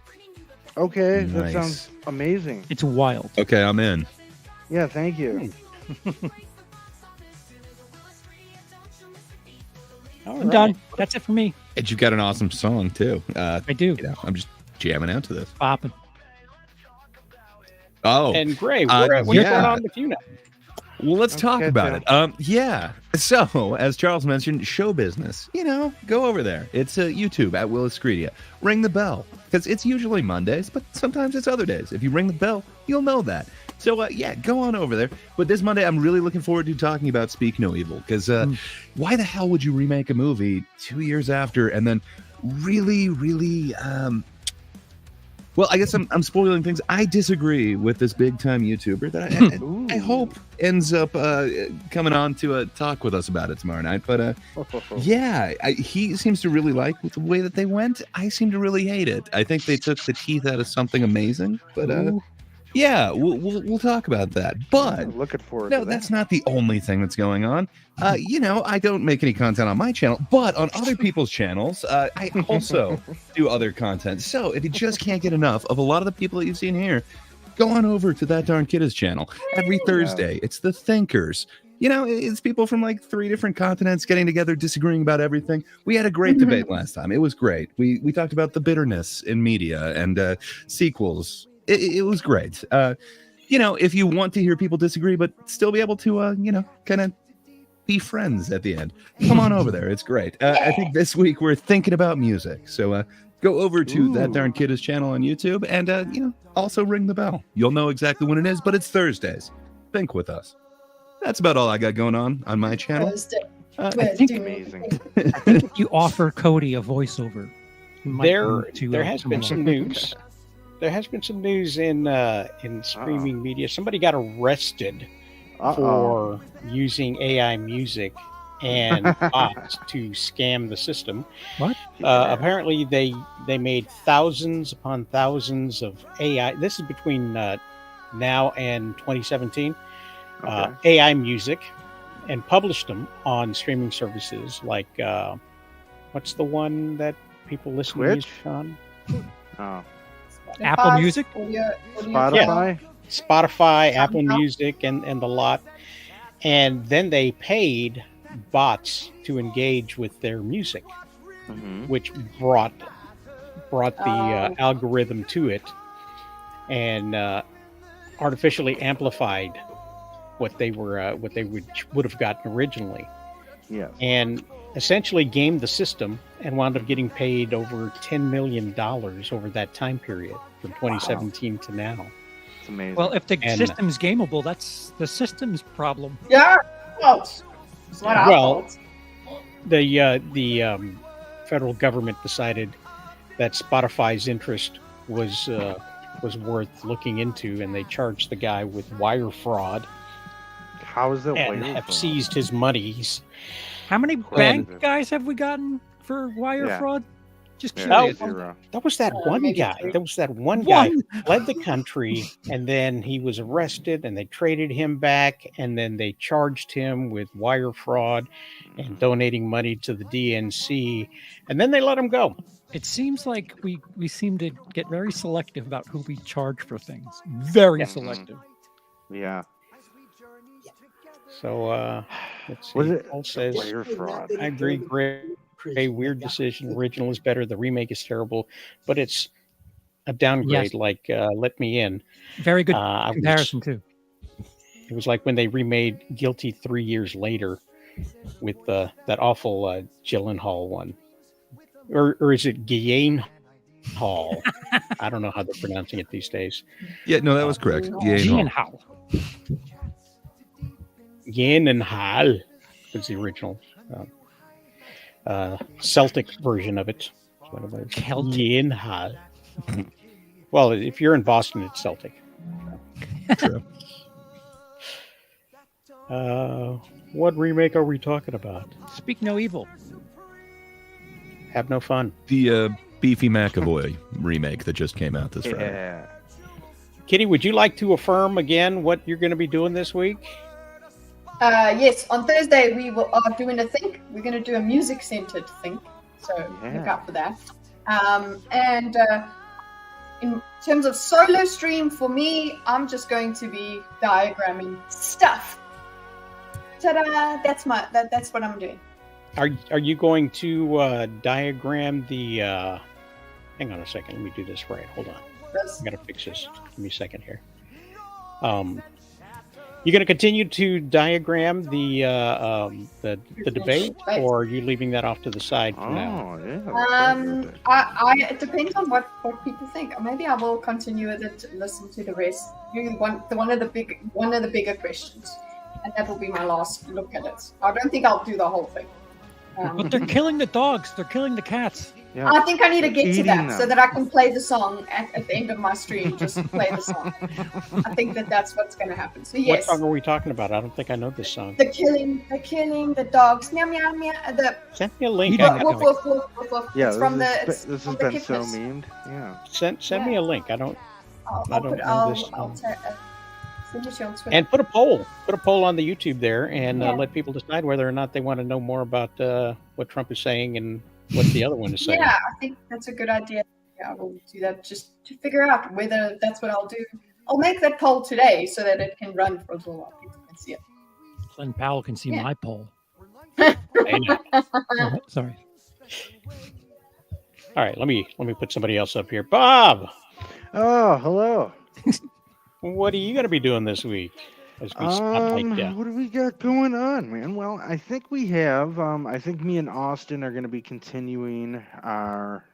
Okay, that Nice. sounds amazing. It's wild. Okay, I'm in. Yeah, thank you. I'm done. That's it for me. And you've got an awesome song too. I do. You know, I'm just jamming out to this. Popping. Oh, And Gray, Uh, what's yeah. going on with you now? well, let's talk Okay, about it. Yeah. So, as Charles mentioned, show business. You know, go over there. It's YouTube at Willis Credia. Ring the bell because it's usually Mondays, but sometimes it's other days. If you ring the bell, you'll know that. So, yeah, go on over there. But this Monday, I'm really looking forward to talking about Speak No Evil because why the hell would you remake a movie 2 years after and then really, well, I guess I'm spoiling things. I disagree with this big time YouTuber that I hope ends up coming on to talk with us about it tomorrow night. But yeah, he seems to really like the way that they went. I seem to really hate it. I think they took the teeth out of something amazing. But yeah, we'll talk about that. But looking forward no, to that. that's not the only thing that's going on. You know, I don't make any content on my channel, but on other people's channels, I also do other content. So if you just can't get enough of a lot of the people that you've seen here, go on over to That Darn Kid Is channel. Every Thursday, it's The Thinkers. You know, it's people from like 3 different continents getting together, disagreeing about everything. We had a great debate last time. It was great. We talked about the bitterness in media and sequels. It was great. You know, if you want to hear people disagree, but still be able to, you know, kind of be friends at the end, come on over there. It's great. I think this week we're thinking about music. So go over to That Darn Kid Is channel on YouTube and, you know, also ring the bell. You'll know exactly when it is, but it's Thursdays. Think with us. That's about all I got going on my channel. I think amazing. I think if you offer Cody a voiceover, he might come to, There has been more. some news. There has been some news in streaming media. Somebody got arrested for using AI music and bots to scam the system. What? Apparently, they made thousands upon thousands of AI. This is between now and 2017. AI music, and published them on streaming services like what's the one that people listen to Twitch? music on? Oh. Apple Music? Spotify? Spotify, Apple Music, and the lot. And then they paid bots to engage with their music, which brought the algorithm to it and artificially amplified what they would have gotten originally. Yes. And essentially gamed the system and wound up getting paid over $10 million over that time period from 2017 to now. It's amazing. Well, if the system's gameable, that's the system's problem. Yeah. It's not our fault. The federal government decided that Spotify's interest was worth looking into, and they charged the guy with wire fraud. How is it? And have seized his monies. How many bank guys have we gotten for wire fraud? Just curious. That was that one guy. There was that one guy who fled the country, and then he was arrested, and they traded him back, and then they charged him with wire fraud and donating money to the DNC, and then they let him go. It seems like we seem to get very selective about who we charge for things. Very selective. Yeah. So let's see. Was it Paul says, wire fraud? I agree, a weird decision. Original is better. The remake is terrible, but it's a downgrade. Yes. Like Let Me In. Very good comparison too. It was like when they remade Guilty 3 years later with that awful Gyllenhaal one, or is it Gyllenhaal? I don't know how they're pronouncing it these days. Yeah, no, that was correct. Gyllenhaal. Gyllenhaal was the original Celtic version of it. Gyllenhaal. Well, if you're in Boston, it's Celtic. True. What remake are we talking about? Speak No Evil. Have no fun. The Beefy McAvoy remake that just came out this Friday. Yeah. Kitty, would you like to affirm again what you're going to be doing this week? Yes, on Thursday we are doing a think. We're going to do a music-centered think, so look out for that. And in terms of solo stream, for me, I'm just going to be diagramming stuff. Ta-da! That's what I'm doing. Are you going to diagram the? Hang on a second. Let me do this right. Hold on. I gotta fix this. Give me a second here. You going to continue to diagram the debate, or are you leaving that off to the side for now? Yeah. It depends on what people think. Maybe I will continue with it. Listen to the rest. One of the bigger questions, and that will be my last look at it. I don't think I'll do the whole thing. But they're killing the dogs. They're killing the cats. Yeah. I think I need to get to that them. so that I can play the song at the end of my stream. Just play the song. I think that's what's going to happen. So yes. What song are we talking about? I don't think I know this song. The killing, the dogs. Meow meow meow. Send me a link. Woof, woof, woof, woof, woof. Yeah, It's from this has from been the so Kickers. memed. Yeah. Send me a link. I don't know this song. Send it to you on Twitter. And put a poll on the YouTube there, and let people decide whether or not they want to know more about what Trump is saying and what the other one is saying. Yeah, I think that's a good idea. Yeah, I will do that just to figure out whether that's what I'll do. I'll make that poll today so that it can run for a little while. People can see it. Glenn Powell can see my poll. Oh, sorry. All right, let me put somebody else up here. Bob. Oh, hello. What are you going to be doing this week? As we spotlight you? What do we got going on, man? Well, I think we have. I think me and Austin are going to be continuing our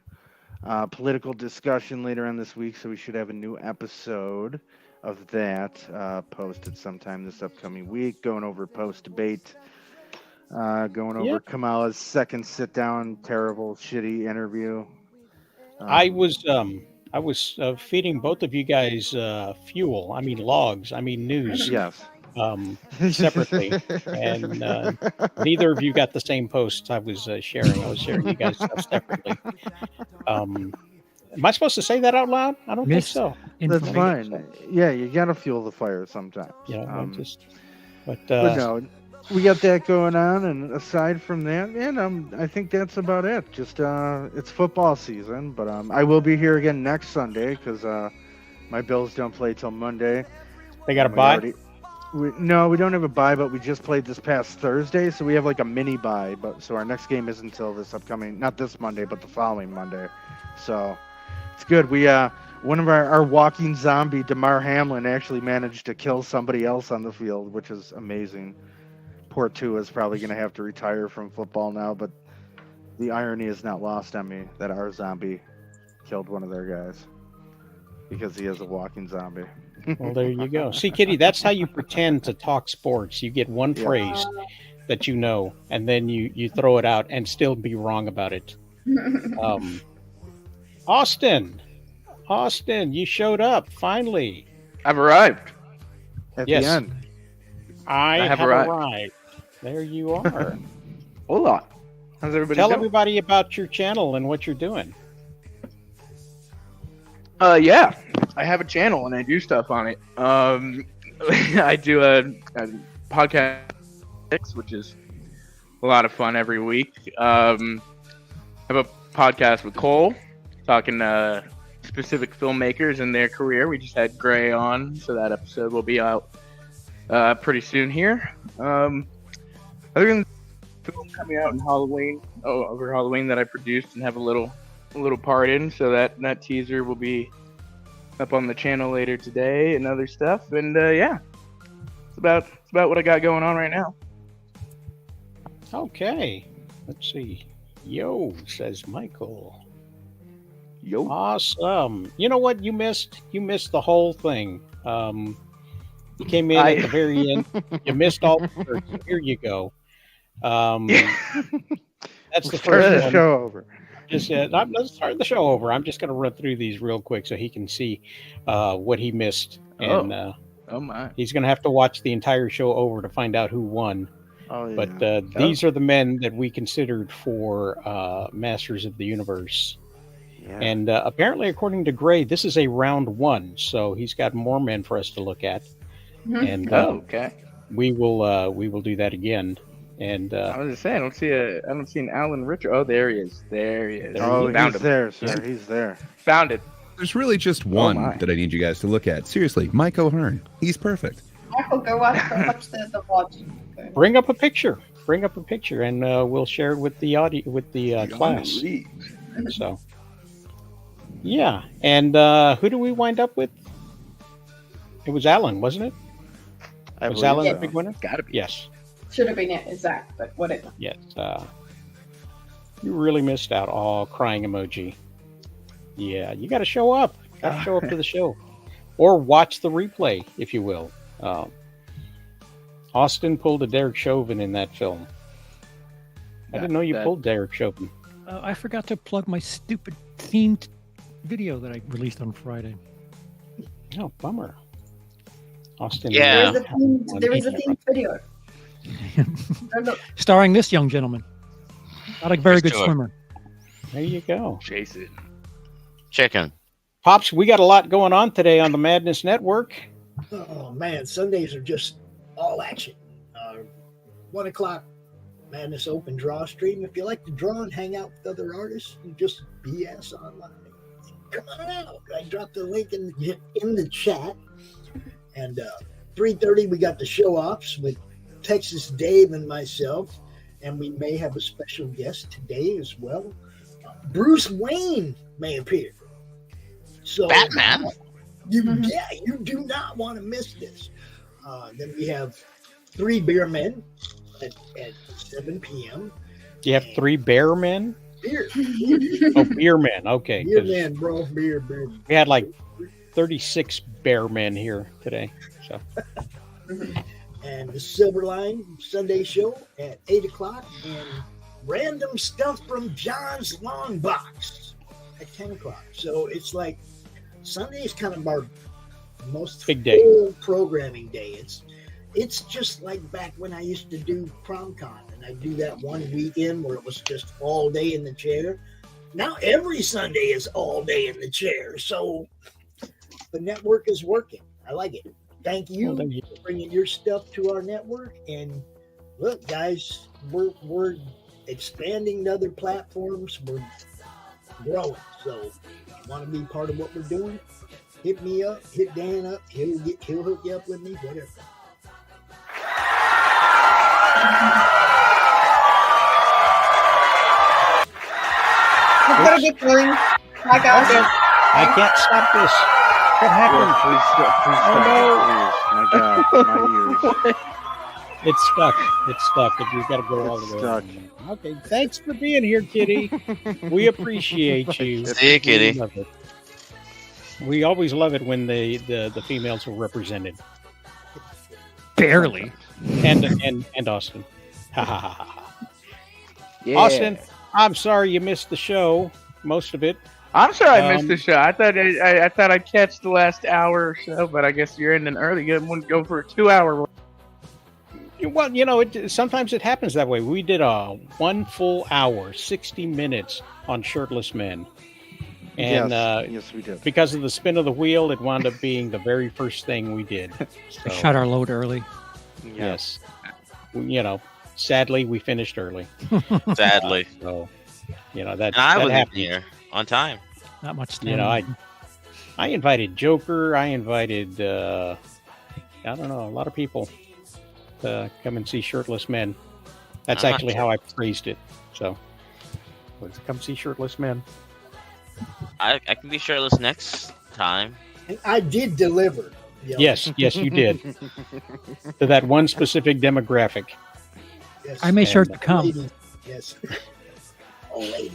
political discussion later on this week, so we should have a new episode of that posted sometime this upcoming week. Going over post-debate, going over Kamala's second sit-down, terrible, shitty interview. I was feeding both of you guys fuel. I mean logs. I mean news. Yes. Separately, and neither of you got the same posts I was sharing. I was sharing you guys stuff separately. Am I supposed to say that out loud? I don't think so. That's fine. Yeah, you gotta fuel the fire sometimes. Yeah, but no, we got that going on, and aside from that, man, I think that's about it. Just it's football season, but I will be here again next Sunday because my Bills don't play till Monday. They got a bye. No, we don't have a bye, but we just played this past Thursday, so we have like a mini bye. But so our next game isn't until this upcoming, not this Monday, but the following Monday. So it's good. We one of our walking zombie, Damar Hamlin, actually managed to kill somebody else on the field, which is amazing. Poor Tuah is probably going to have to retire from football now, but the irony is not lost on me that our zombie killed one of their guys because he is a walking zombie. Well, there you go. See, Kitty, that's how you pretend to talk sports. You get one phrase that you know, and then you throw it out and still be wrong about it. Austin, you showed up finally. I've arrived. At the end. I have arrived. There you are. Hola. How's everybody Tell doing? everybody about your channel and what you're doing. Yeah, I have a channel and I do stuff on it. I do a podcast, which is a lot of fun every week. I have a podcast with Cole, talking specific filmmakers and their career. We just had Gray on, so that episode will be out pretty soon here. Other than the film coming out in Halloween, over Halloween that I produced and have a little part in, so that teaser will be up on the channel later today and other stuff. And yeah, it's about what I got going on right now. Okay, let's see. Yo, says Michael. Yo, awesome. You know what you missed? You missed the whole thing. You came in at the very end. You missed all. Here you go. That's the first one. Show over. Let's start the show over. I'm just going to run through these real quick so he can see what he missed. And oh my, he's going to have to watch the entire show over to find out who won. Oh, yeah. But these are the men that we considered for Masters of the Universe. Yeah. And apparently, according to Gray, this is a round 1, so he's got more men for us to look at. Mhm. And Okay. we will do that again. And I was just saying, I don't see an Alan Richard. Oh, there he is. There he is. Oh, Found he's him. there, sir. He's there. Found it. There's really just Oh, one my. that I need you guys to look at. Seriously, Mike O'Hearn. He's perfect. Michael, go watch the VOD. Okay. bring up a picture. Bring up a picture, and we'll share it with the class. So, yeah. And who do we wind up with? It was Alan, wasn't it? Was Alan the big winner? Gotta be. Yes. Should have been it, Zach, but whatever. Yes. You really missed out. Oh, crying emoji. Yeah, you got to show up. Got to show up to the show, or watch the replay, if you will. Austin pulled a Derek Chauvin in that film. I didn't know you pulled Derek Chauvin. I forgot to plug my stupid themed video that I released on Friday. Oh, bummer. Austin. Yeah. There is a themed video. Starring this young gentleman. Not a very Let's good do it. swimmer. There you go. Jason. Chicken. Pops, we got a lot going on today on the Madness Network. Oh man, Sundays are just all action. 1 o'clock Madness Open Draw stream. If you like to draw and hang out with other artists and just BS online, come on out. I dropped the link in the chat. And 3:30 we got the show offs with Texas Dave and myself, and we may have a special guest today as well. Bruce Wayne may appear. So Batman. You do not want to miss this. Then we have 3 beer men at 7 p.m. You have 3 bear men? Beer. Oh, beer men. Okay. Beer 'cause men, bro. Beer. We had like 36 bear men here today. So And the Silverline Sunday show at 8 o'clock, and random stuff from John's Long Box at 10 o'clock. So it's like Sunday is kind of our most Big day. full programming day. It's just like back when I used to do PromCon, and I do that one weekend where it was just all day in the chair. Now every Sunday is all day in the chair. So the network is working. I like it. Thank you Well, thank you. for bringing your stuff to our network. And look, guys, we're expanding to other platforms. We're growing. So if you want to be part of what we're doing, hit me up, hit Dan up. He'll hook you up with me, whatever. We've got to get going. Bye, guys. I can't stop this. What happened? Please stop. My God, my ears. It's stuck. It's stuck. You've got to go all the way. Stuck. Okay. Thanks for being here, Kitty. We appreciate you. See you, Kitty. We love it. We always love it when the females are represented. Barely. And Austin. Ha ha ha ha. Yeah. Austin, I'm sorry you missed the show. Most of it. I'm sorry I missed the show. I thought I'd catch the last hour or so, but I guess you're ending early. You wouldn't go for a 2-hour. Well, sometimes it happens that way. We did a 1 full hour, 60 minutes on Shirtless Men. And yes, we did. because of the spin of the wheel, it wound up being the very first thing we did. So, Shut our load early. yes. Sadly, we finished early. Sadly. So, that, And I that wasn't happened. here on time. Not much time. I invited Joker. I invited, I don't know, a lot of people to come and see Shirtless Men. That's I'm not actually sure. how I phrased it. So, let's come see Shirtless Men. I can be shirtless next time. And I did deliver. Yo. Yes, you did. To that one specific demographic. Yes. I made sure And, to come. Lady. Yes. Oh, lady.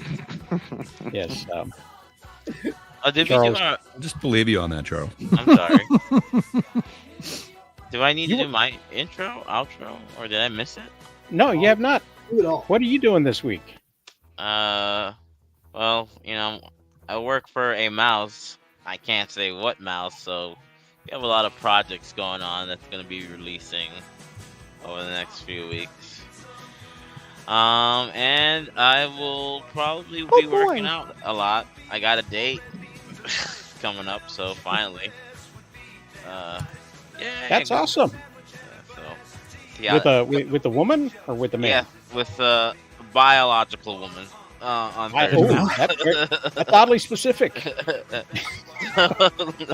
Yes. Oh, did we Charles. do our... Just believe you on that, Charles. I'm sorry. Do I need to do my intro, outro, or did I miss it? No, you have not. Do it all. What are you doing this week? Well, I work for a mouse. I can't say what mouse, so we have a lot of projects going on that's going to be releasing over the next few weeks. And I will probably Oh, be boy. working out a lot. I got a date coming up, so finally. Yeah. That's awesome. So, With a woman or with a man? yeah, with a biological woman on Thursday. That's oddly specific.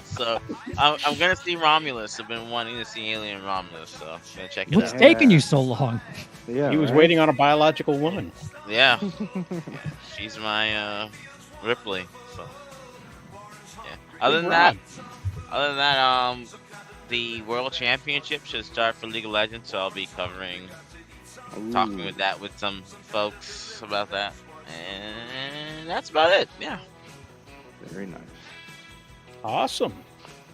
So I'm gonna see Romulus. I've been wanting to see Alien Romulus, so I'm gonna check it What's out. taking you so long? Yeah, He was waiting on a biological woman. Yeah, she's my Ripley. So yeah. Other than that, the World Championship should start for League of Legends, so I'll be talking with some folks about that, and that's about it. Yeah. Very nice. Awesome.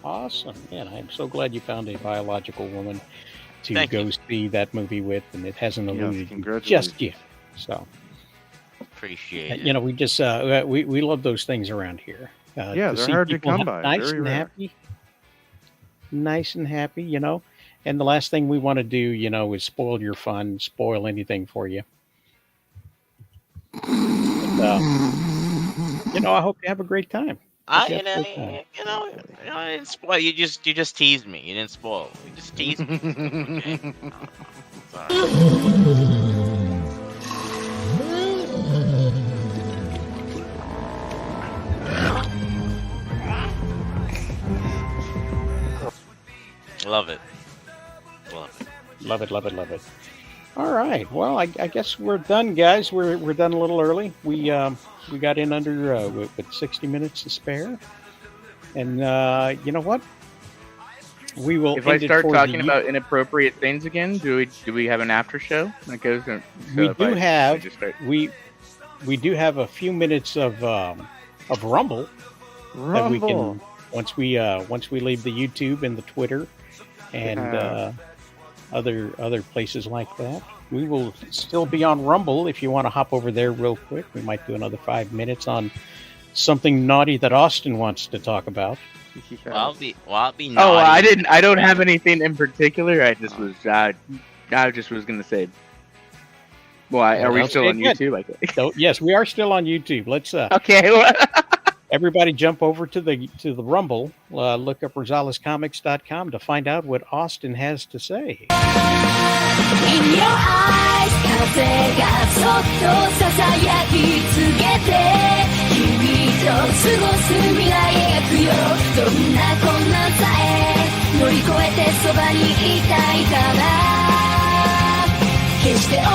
Man, I'm so glad you found a biological woman to Thank go you. see that movie with, and it hasn't eluded you congratulations. just yet. So, Appreciate it. you know, we just we love those things around here. Yeah, to they're see hard to people come by. Nice Very and rare. happy. Nice and happy, you know. And the last thing we want to do, you know, is spoil your fun, spoil anything for you. But, you know, I hope you have a great time. I didn't spoil. You just teased me. You didn't spoil. You just teased me. Okay. Love it. Love it. All right. Well, I guess we're done, guys. We're done a little early. We got in under with 60 minutes to spare, and you know what? We will. If I end it start for talking the- about inappropriate things again, do we have an after show that goes? So we if do I have just start- we do have a few minutes of Rumble that we can once we leave the YouTube and the Twitter and other places like that. We will still be on Rumble if you want to hop over there real quick. We might do another 5 minutes on something naughty that Austin wants to talk about. Well, I'll be naughty. Oh, I don't have anything in particular. I just was gonna say. Well, are we still on YouTube? I think. So, yes, we are still on YouTube. Let's Okay. everybody jump over to the Rumble. Look up RosalisComics.com to find out what Austin has to say. In your eyes 風がそっとささやきつけて君と過ごす未来描くよどんな困難さえ乗り越えてそばにいたいから決して終わ